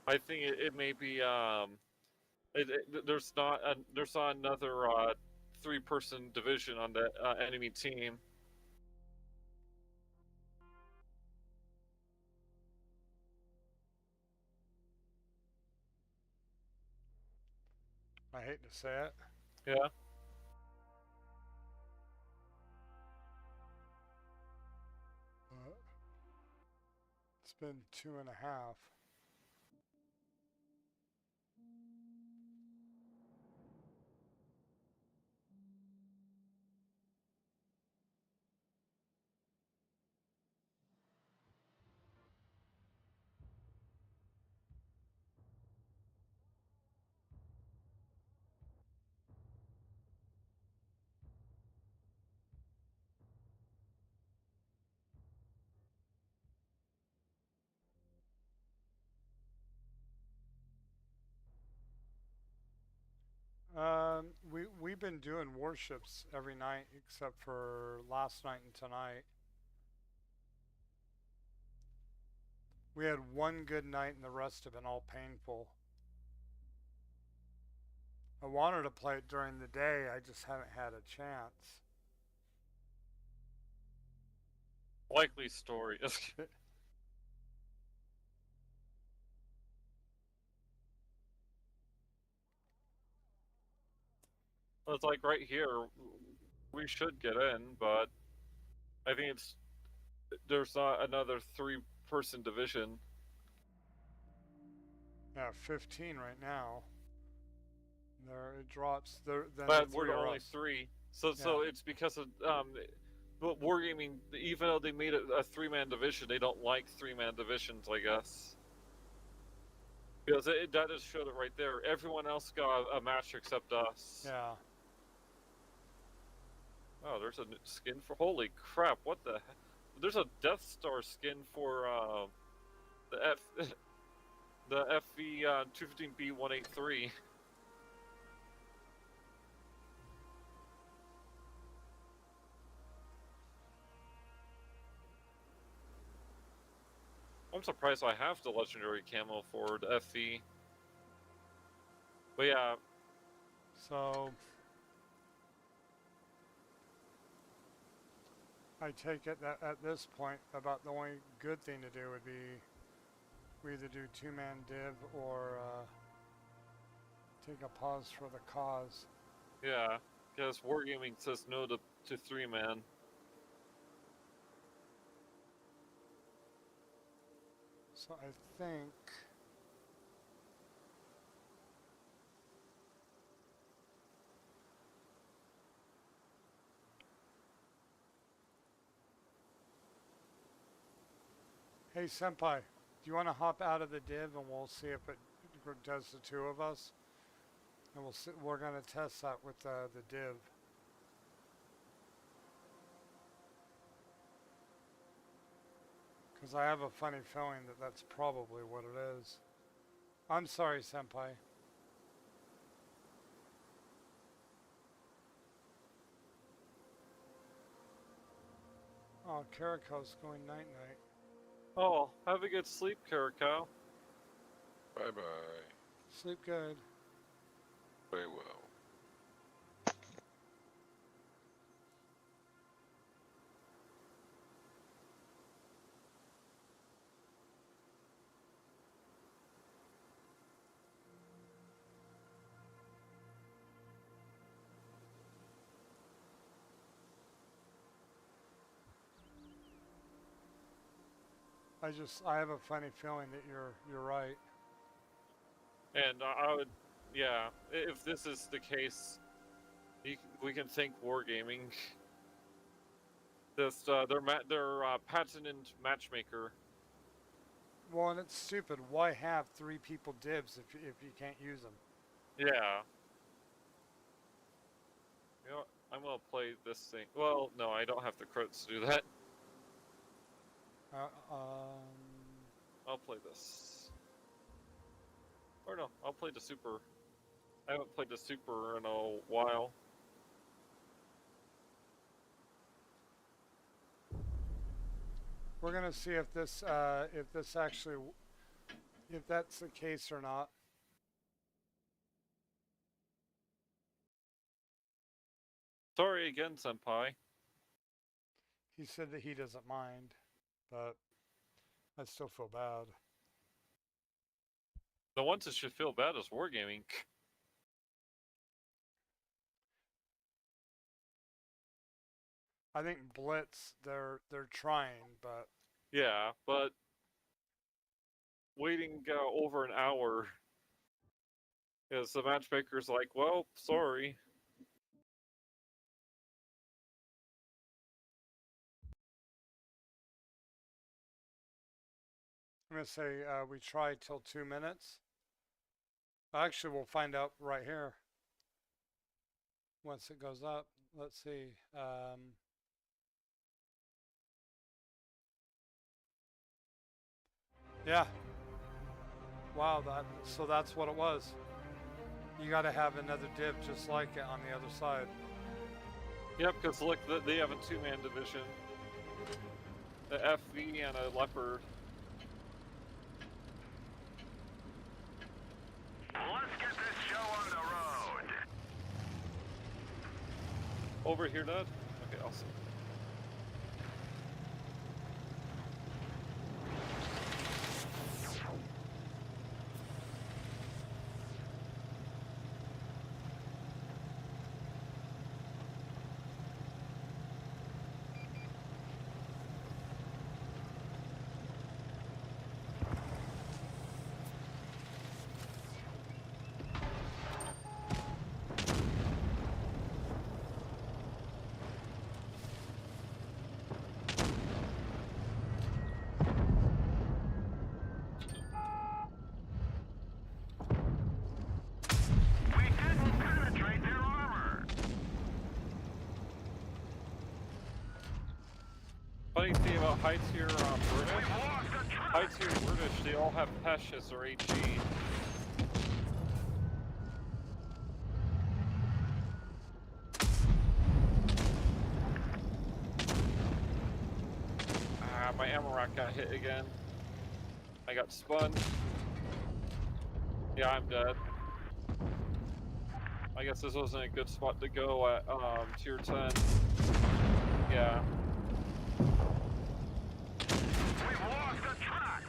I think it may be there's not another 3-person division on the enemy team. I hate to say it. Yeah. It's been 2.5. We've been doing warships every night except for last night and tonight. We had one good night and the rest have been all painful. I wanted to play it during the day, I just haven't had a chance. Likely story. It's like right here, we should get in, but I think there's not another 3-person division. Yeah, 15 right now. There it drops. Then But we're only 3, so it's because of but Wargaming, even though they made it a 3-man division, they don't like 3-man divisions, I guess. Because that just showed it right there. Everyone else got a match except us. Yeah. Oh, there's a skin for. Holy crap! What the heck? There's a Death Star skin for the FV 215B183. I'm surprised I have the legendary camo for the FV. But yeah. So I take it that at this point, about the only good thing to do would be we either do 2-man div or take a pause for the cause. Yeah, because Wargaming says no to 3-man. So I think hey Senpai, do you want to hop out of the div and we'll see if it does the 2 of us? And we're going to test that with the div. Because I have a funny feeling that that's probably what it is. I'm sorry, Senpai. Oh, Kerikow's going night-night. Oh, have a good sleep, Kerikow. Bye-bye. Sleep good. Play well. I have a funny feeling that you're right. And I would, yeah, if this is the case, we can thank Wargaming. This their patented matchmaker. Well, and it's stupid. Why have 3 people divs if you can't use them? Yeah. You know what? I'm gonna play this thing. Well, no, I don't have the credits to do that. I'll play this. Or no, I'll play the super. I haven't played the super in a while. We're gonna see if this actually if that's the case or not. Sorry again, Senpai. He said that he doesn't mind, but I still feel bad. The ones that should feel bad is Wargaming. I think Blitz, they're trying, but Yeah, but waiting over an hour is the matchmaker's like, well, sorry. I'm gonna say we try till 2 minutes. Actually, we'll find out right here once it goes up. Let's see. Yeah. Wow. So that's what it was. You got to have another div just like it on the other side. Yep, because look, they have a 2-man division. The FV and a Leopard. Let's get this show on the road. Over here, Dad? Okay, awesome. We didn't penetrate their armor. Funny thing about high tier British, We've lost a truck. high tier British, they all have Peshes or HE. Ah, my ammo rack got hit again. I got spun. Yeah, I'm dead. I guess this wasn't a good spot to go at tier 10. Yeah. We've lost a truck.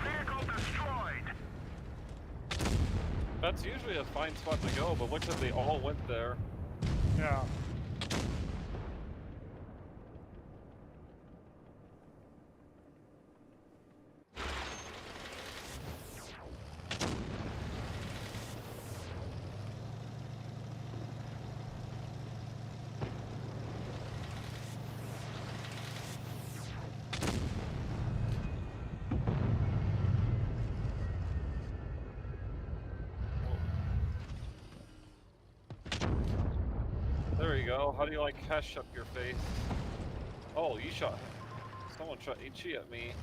Vehicle destroyed. That's usually a fine spot to go, but looks like they all went there. Yeah. There you go. How do you like cash up your face? Oh, you shot. Someone shot HE at me.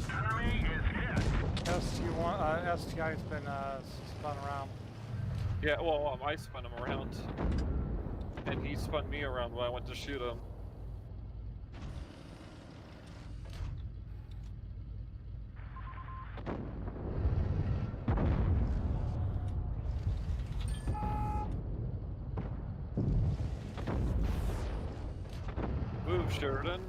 Enemy is hit. STI's been spun around. Yeah, well, I spun him around. And he spun me around when I went to shoot him. Move, Sheridan.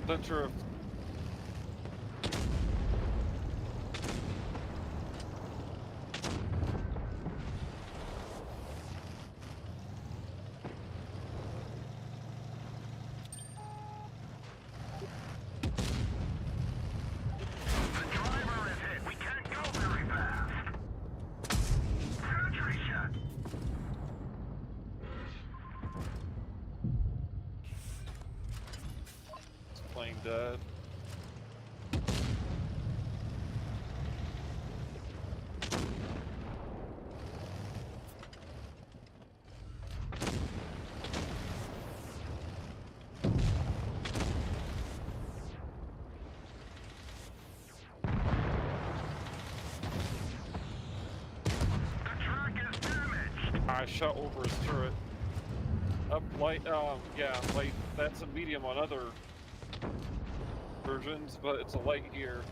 Center of... The driver is hit. We can't go very fast. Penetration. Plane dead. I shot over his turret. Up light, yeah, light. That's a medium on other versions, but it's a light here.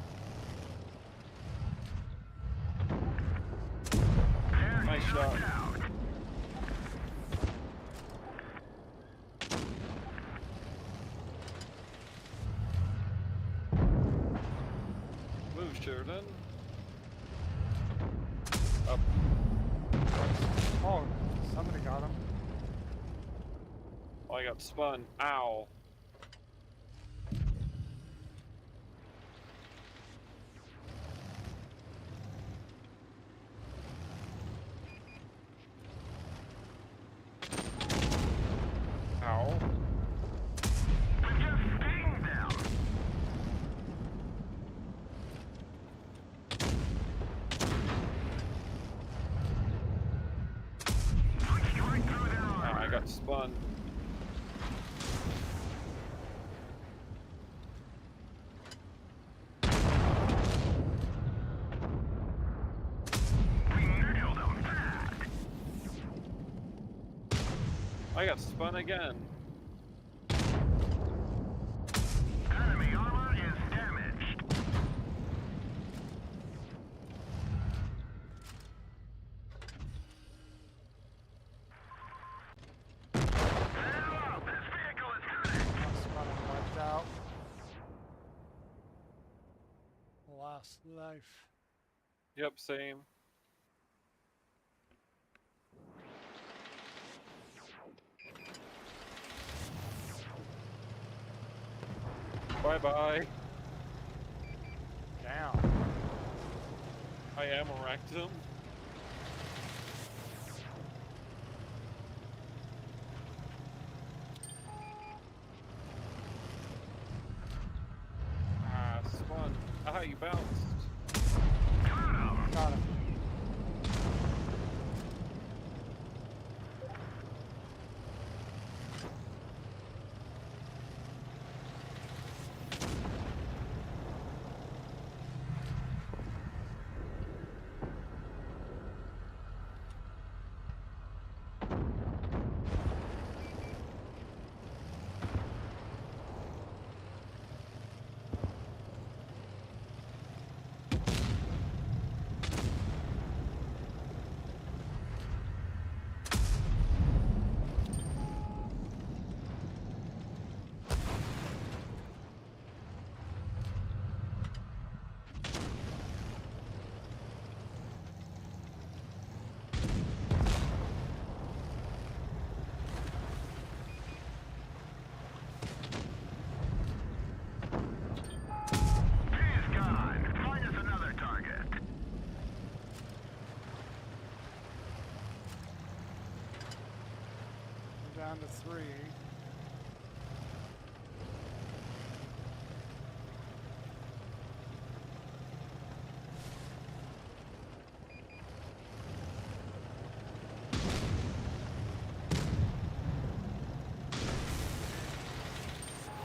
Nice shot. Move, Sheridan. Up. Oh, somebody got him. Oh, I got spun. Ow. Ow. We just sting them. Push right through their Ah, armor. I got spun. We nailed them bad. I got spun again. Enemy armor is damaged. Hello, this vehicle is hurting. That's got him wiped out. Last life. Yep, same. Bye-bye. Down. I am a rectum. Ah, spun. Ah, you bounced. Got him. He's gone. Find us another target. We're down to 3.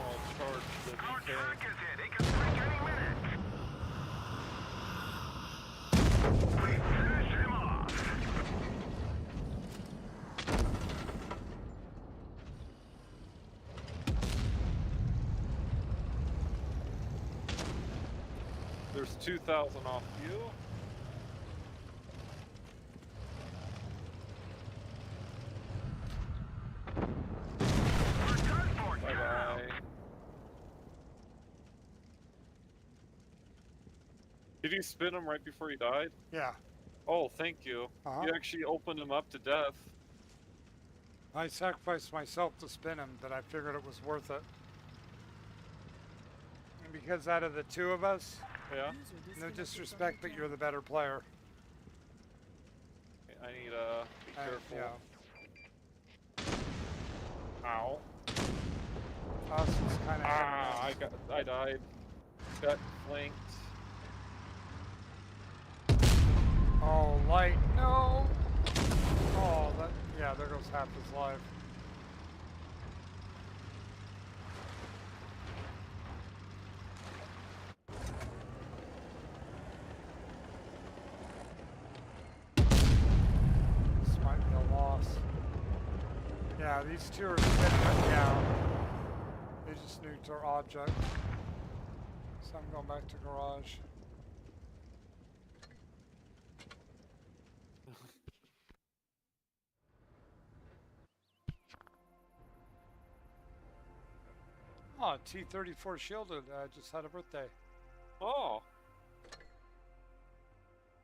I'll charge the Our DK. truck is hit. He can break any minute. We finish him off. There's 2,000 off you. We're done for Bye now. bye. Did you spin him right before he died? Yeah. Oh, thank you. Uh-huh. You actually opened him up to death. I sacrificed myself to spin him, but I figured it was worth it. And because out of the two of us, Yeah? no disrespect, but you're the better player. I need be careful. Yeah. Ow. Us is kind of. Ah, I died. Got flanked. Oh, light, no! Oh, that, yeah, there goes half his life. This might be a loss. these two are spinning it down. They just nuked our object. So I'm going back to garage. Oh, T-34 shielded. I just had a birthday. Oh.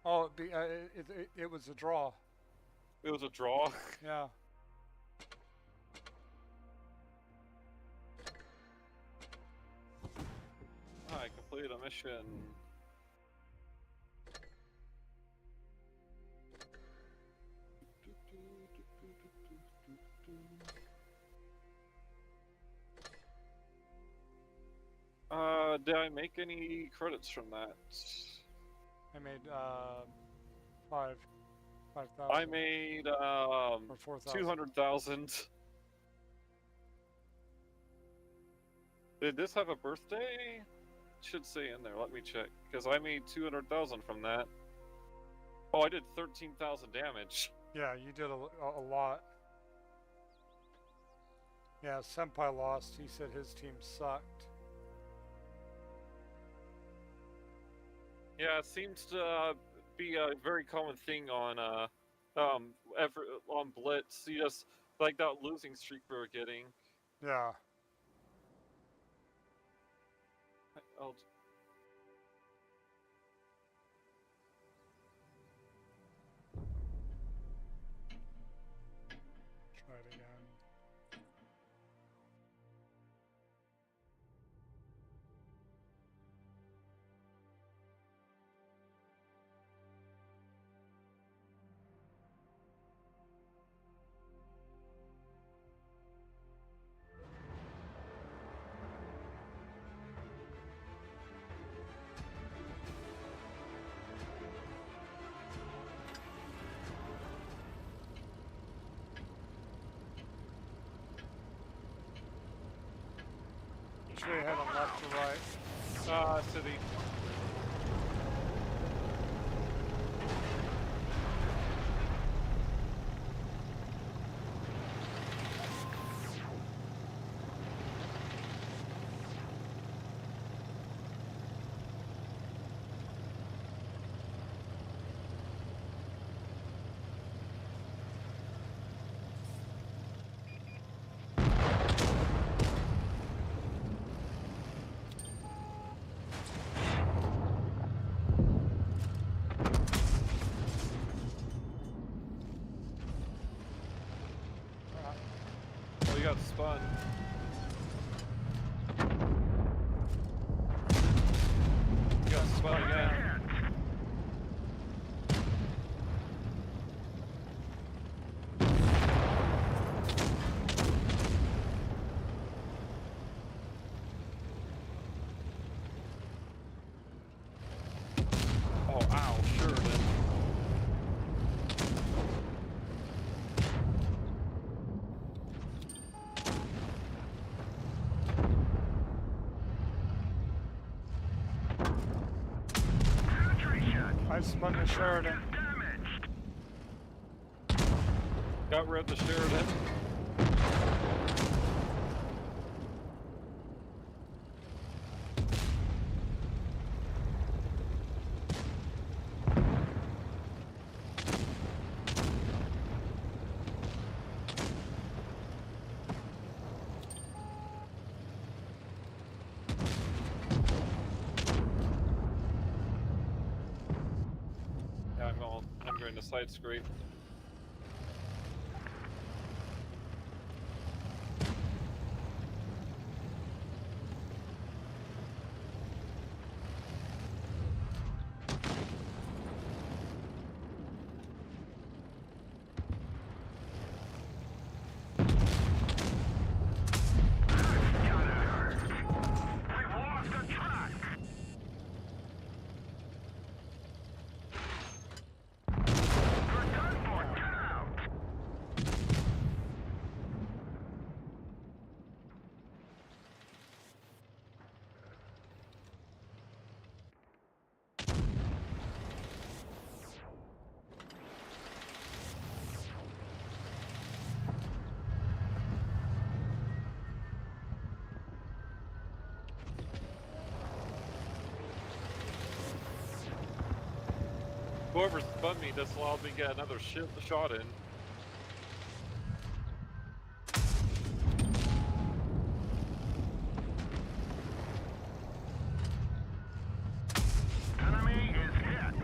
Oh, it was a draw. It was a draw. Yeah. I completed a mission. Did I make any credits from that? I made 5,000. I made or 4,000. 200,000. Did this have a birthday? Should say in there. Let me check, because I made 200,000 from that. Oh, I did 13,000 damage. Yeah, you did a lot. Yeah, Senpai lost. He said his team sucked. Yeah, it seems to be a very common thing on on Blitz. You just like that losing streak we were getting. Yeah. I'll... Try it again. Should we head on left or right? City. We got spun. We got spun again. Oh, ow, sure it is. I spun the Sheridan. Got rid of the Sheridan. Yeah, I'm going to side scrape. Whoever spun me just allowed me to get another shot in. Enemy is hit.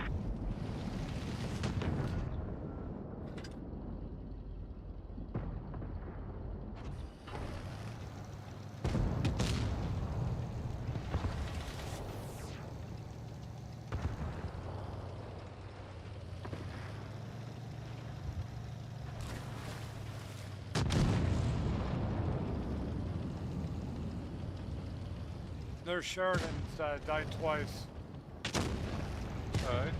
There's Sheridan's died twice. Okay.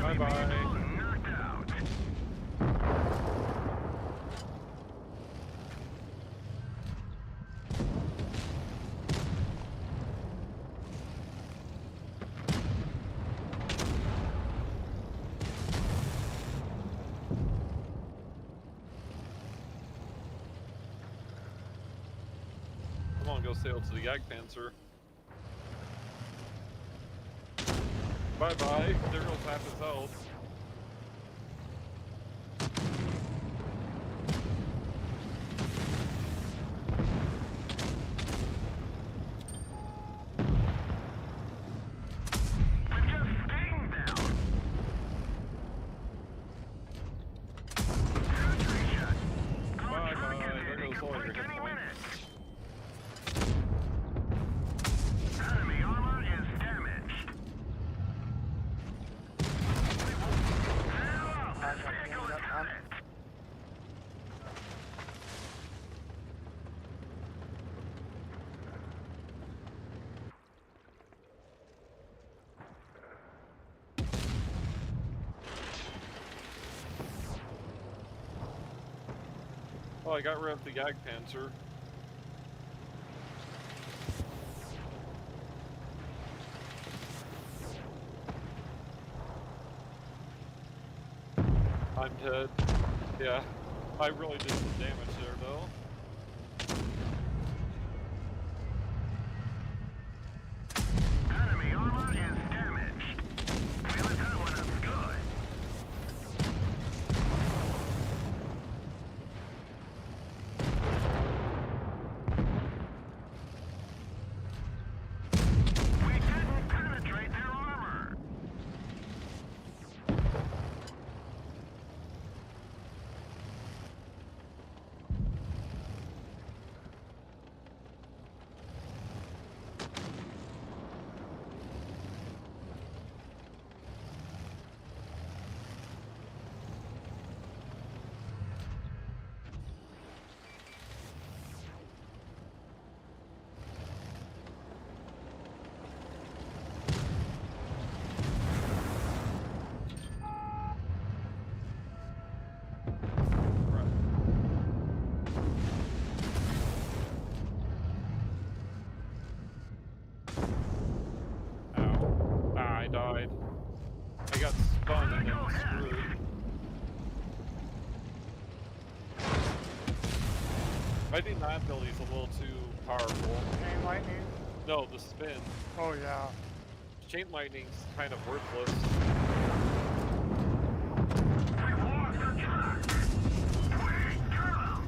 Bye-bye. Knocked out. Come on, go sail to the Jagdpanzer. Bye-bye. There goes half his health. We're just staying down. Sentry shot. Our Bye-bye. target There hitting goes could all your break hit any points. minute. Enemy armor is damaged. Sail up. That vehicle is hit. Oh, I got rid of the Jagdpanzer. I'm dead. Yeah, I really did some damage there, though. Enemy armor is damaged. We lit that one up good. We didn't penetrate their armor. Ow. Ah, I died. I got spun and then screwed. I think that ability's a little too powerful. Chain lightning. No, the spin. Oh yeah. Chain lightning's kind of worthless. We lost the track. We kill 'em.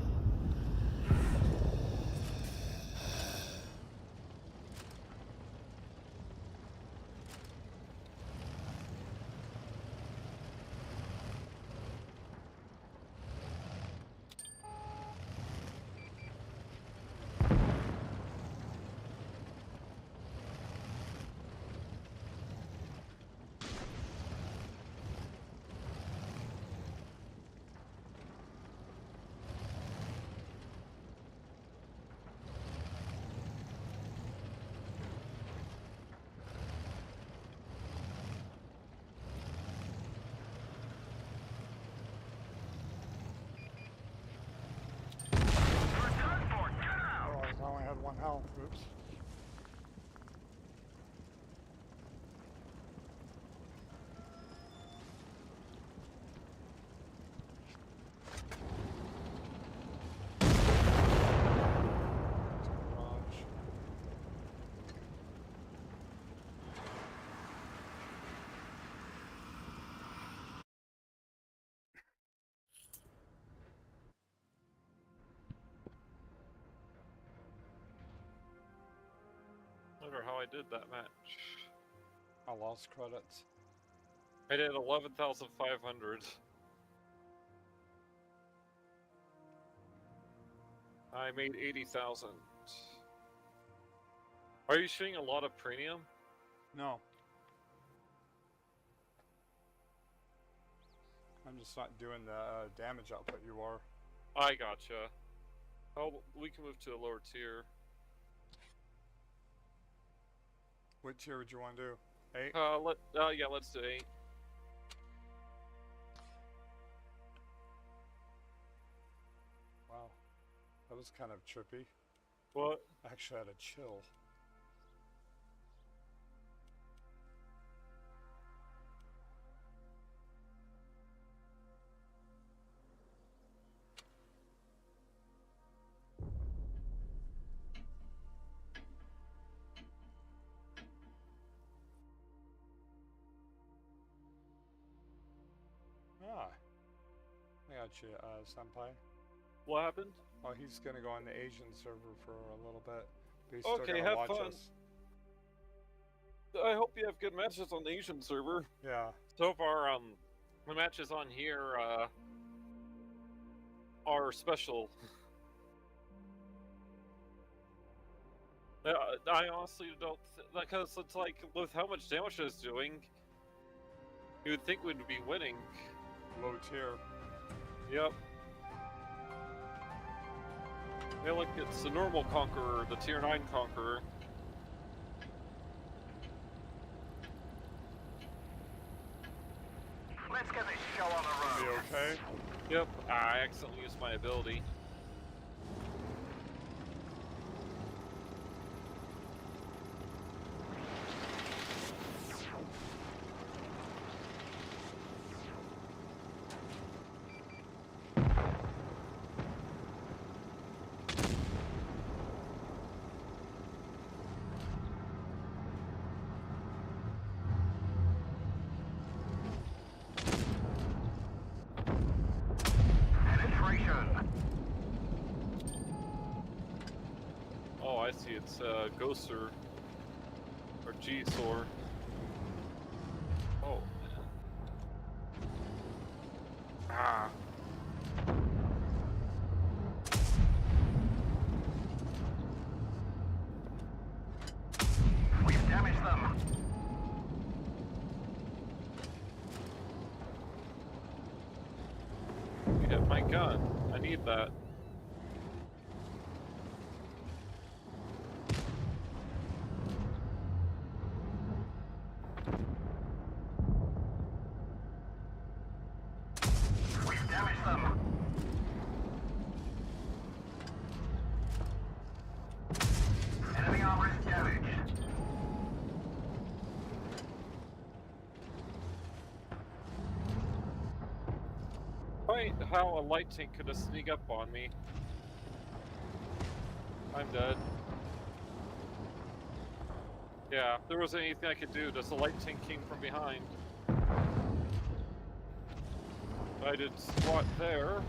Wonder how I did that match. I lost credits. I did 11,500. I made 80,000. Are you shooting a lot of premium? No. I'm just not doing the damage output you are. I gotcha. Oh, we can move to a lower tier. What tier would you want to do? 8? Yeah, let's do 8. Wow. That was kind of trippy. What? I actually had a chill. Ah. I got you, Senpai. What happened? Oh, he's gonna go on the Asian server for a little bit. But he's Okay, still gonna have watch fun. us. I hope you have good matches on the Asian server. Yeah. So far, the matches on here, are special. I honestly don't, because it's like, with how much damage it's doing, you would think we'd be winning. Low tier. Yep. Yeah, look, it's the normal Conqueror, the tier 9 Conqueror. Let's get this show on the Be road. okay? Yep, I accidentally used my ability. Penetration. Oh, I see, it's Ghoster. Or G-Sor. Oh, man. Ah. We've damaged them. You hit my gun. I need that. We've damaged them. Enemy armor is damaged. Funny how a light tank could have sneak up on me. I'm dead. Yeah, if there was anything I could do, just a light tank came from behind. I did squat there.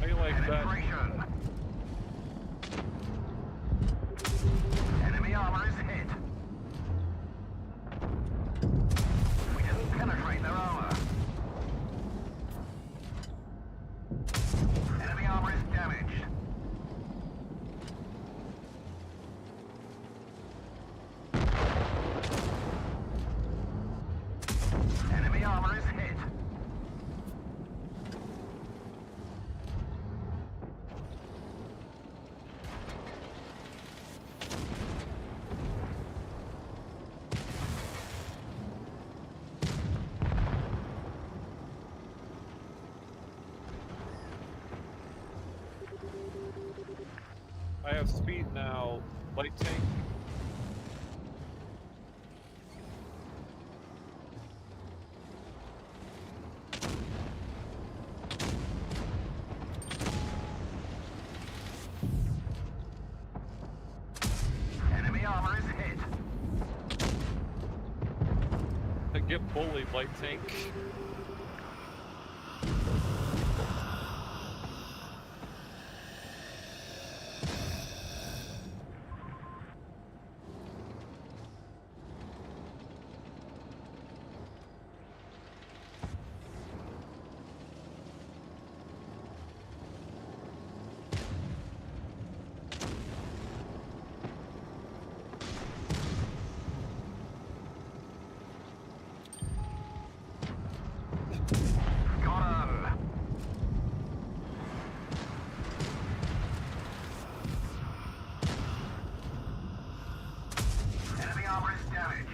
How you like that? Penetration. Enemy armor is hit. We didn't penetrate their armor. Enemy armor is damaged. Enemy armor is hit. I have speed now, light tank. Get bullied, light tank. Got him. Enemy armor is damaged.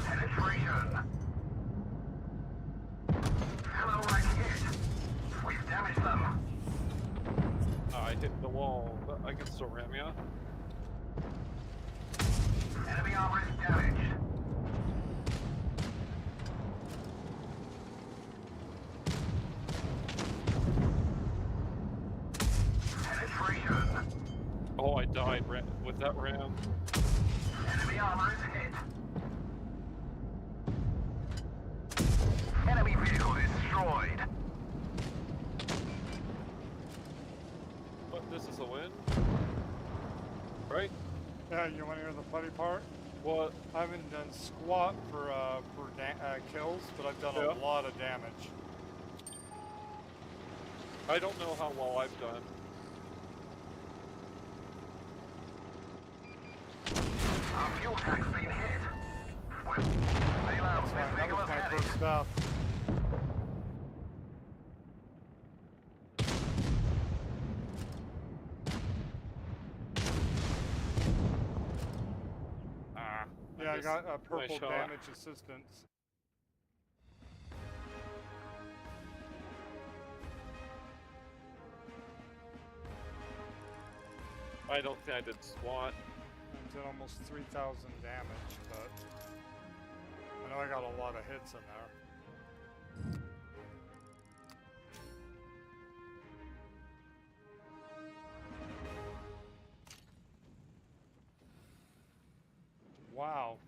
Penetration. Hello, right hit. We've damaged them. I hit the wall, but I can still ram ya. Enemy armor is damaged. Penetration. Oh, I died with that ram. Enemy armor is hit. Enemy vehicle destroyed. But this is a win. Right? Yeah, you want to hear the funny part? What? I haven't done squat for kills, but I've done Yeah. a lot of damage. I don't know how well I've done. Our fuel tank's been hit. Well, bail out. That's This fine. That vehicle was is my headed. first stuff. Ah. Yeah, I missed got a my purple shot. damage assistance. I don't think I did squat. I did almost 3,000 damage, but I know I got a lot of hits in there. Wow.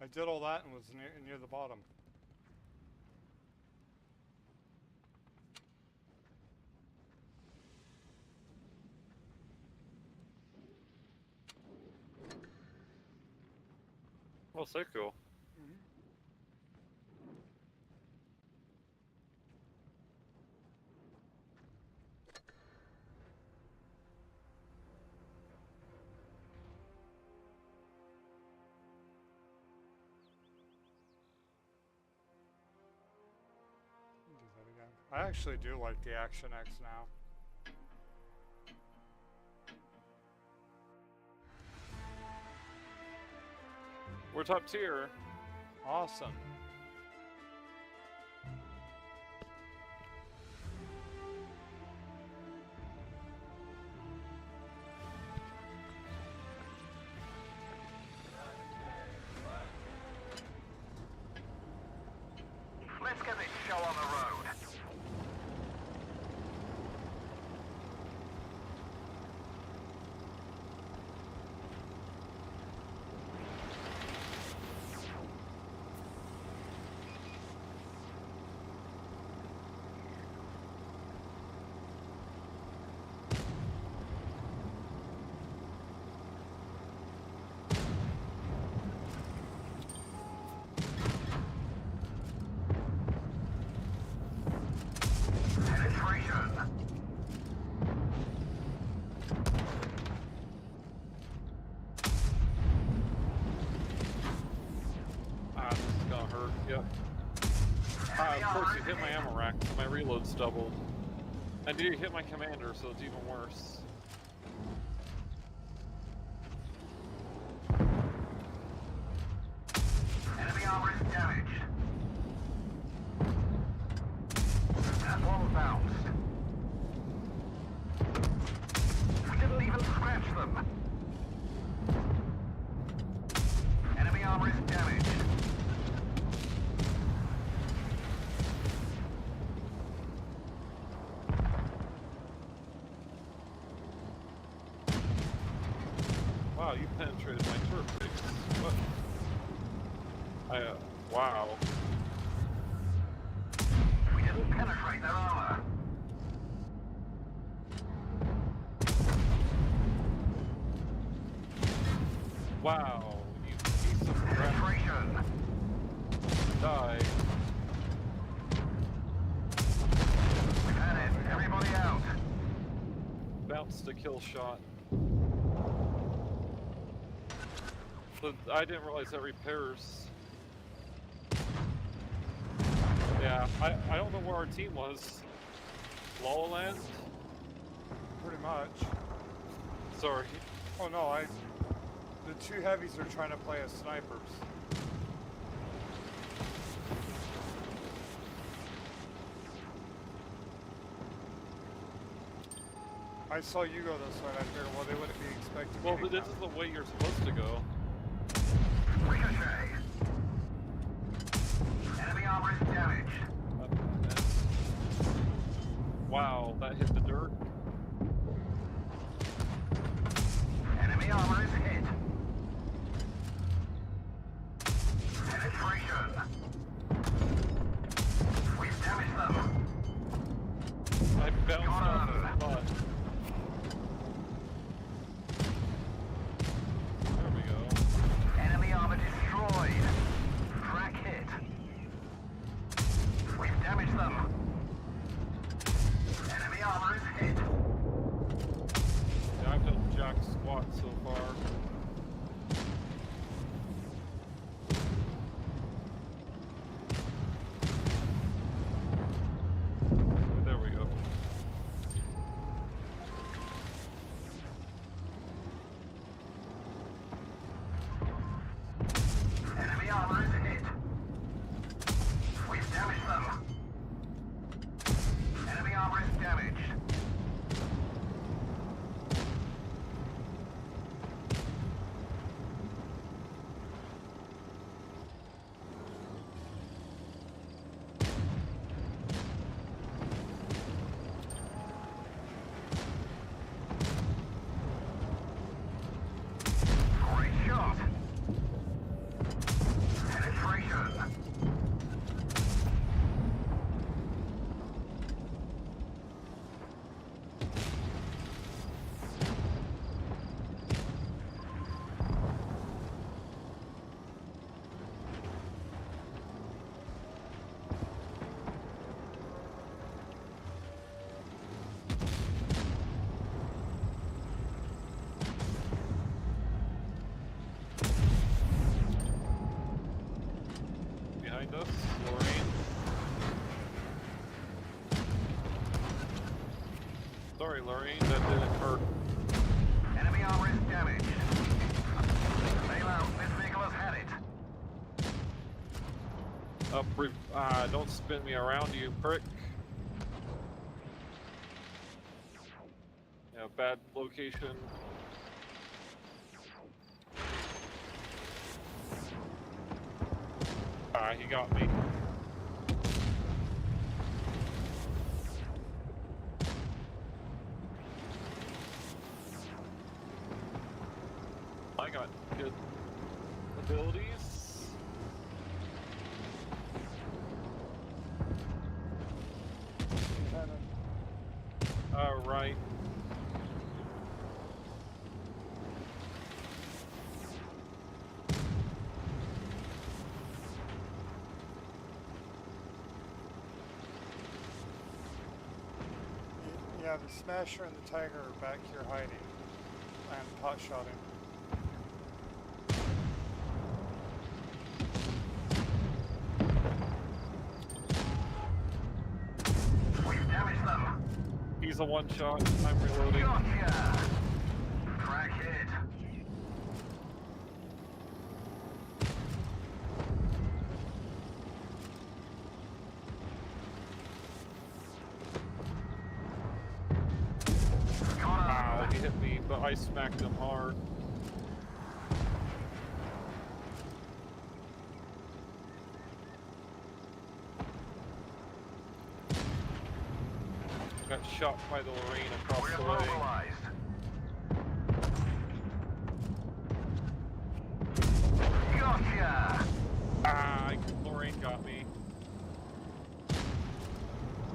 I did all that and was near the bottom. Oh, so cool. Do that again. I actually do like the Action X now. We're top tier. Awesome. Let's get this show on the road. Penetration. Ah, this is gonna hurt. Yep. Of course, you hit my ammo rack. My reload's doubled. And you hit my commander, so it's even worse. Enemy armor is damaged. That one bounced. We didn't even scratch them. Enemy armor is damaged. Wow, you penetrated my turret base. What? Wow. We didn't penetrate their armor. Wow, you piece of crap. Penetration. Die. We've had it. Everybody out. Bounce to kill shot. So I didn't realize that repairs. Yeah, I don't know where our team was. La La Land? Pretty much. Sorry. Oh no, the two heavies are trying to play as snipers. I saw you go this way, and I figured, well, they wouldn't be expecting Well, me to this come. is the way you're supposed to go. Ricochet. Enemy armor is damaged. Wow, that hit the dirt. Enemy armor is hit. Penetration. We've damaged them. I bounced off the spot. There we go. Enemy armor destroyed. Crack hit. We've damaged them. Enemy armor is hit. Yeah, I've done jack squat so far. There we go. Enemy armor is hit. We've damaged them. Enemy armor is damaged. Great shot. Penetration. Behind us, Lorraine. Sorry, Lorraine, that didn't hurt. Enemy armor is damaged. Bail out. This vehicle has had it. Don't spin me around, you prick. Yeah, bad location. He got me. I got good abilities. Alright. Yeah, the Smasher and the Tiger are back here hiding and pot-shotting. We've damaged them. He's a one-shot. I'm reloading. Gotcha. Crack hit. Wow, he hit me, but I smacked him hard. Got shot by the Lorraine across We're the way. mobilized.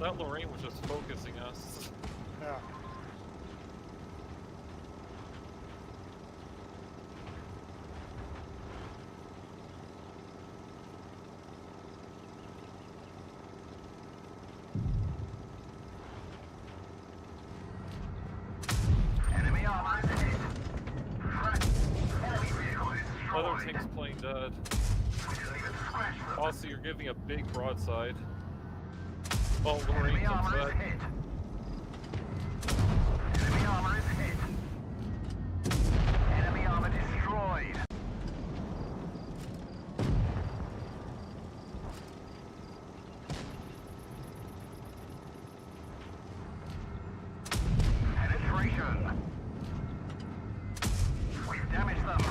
That Lorraine was just focusing us. Yeah. Enemy armor is hit. Threat. Enemy vehicle is Other destroyed. tanks playing dead. We didn't even scratch them. Also, you're giving a big broadside. Oh, Lorraine Enemy comes armor is back. hit. Enemy armor is hit. Enemy armor destroyed. Penetration. We've damaged them.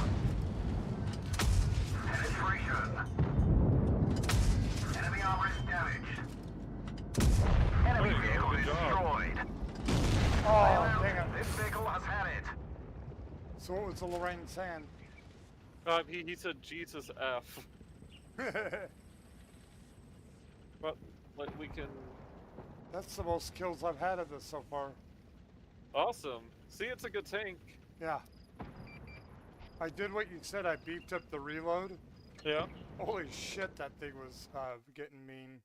Penetration. Enemy armor is damaged. Enemy There you go, vehicle good job. destroyed. Oh, dang it. This vehicle has had it. So what was the Lorraine saying? He said Jesus F. But like we can. That's the most kills I've had of this so far. Awesome. See, it's a good tank. Yeah. I did what you said. I beefed up the reload. Yeah. Holy shit, that thing was getting mean.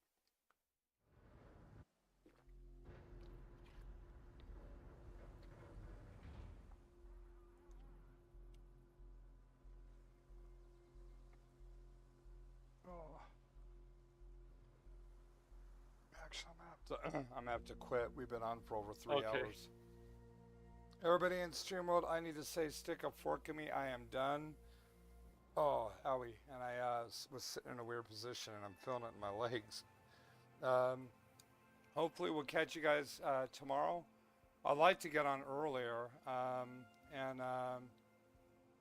Oh. Actually, I'm gonna have to quit. We've been on for over 3 Okay. hours. Everybody in stream world, I need to say, stick a fork in me. I am done. Oh, owie. And I was sitting in a weird position and I'm feeling it in my legs. Hopefully we'll catch you guys tomorrow. I'd like to get on earlier. And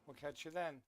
we'll catch you then.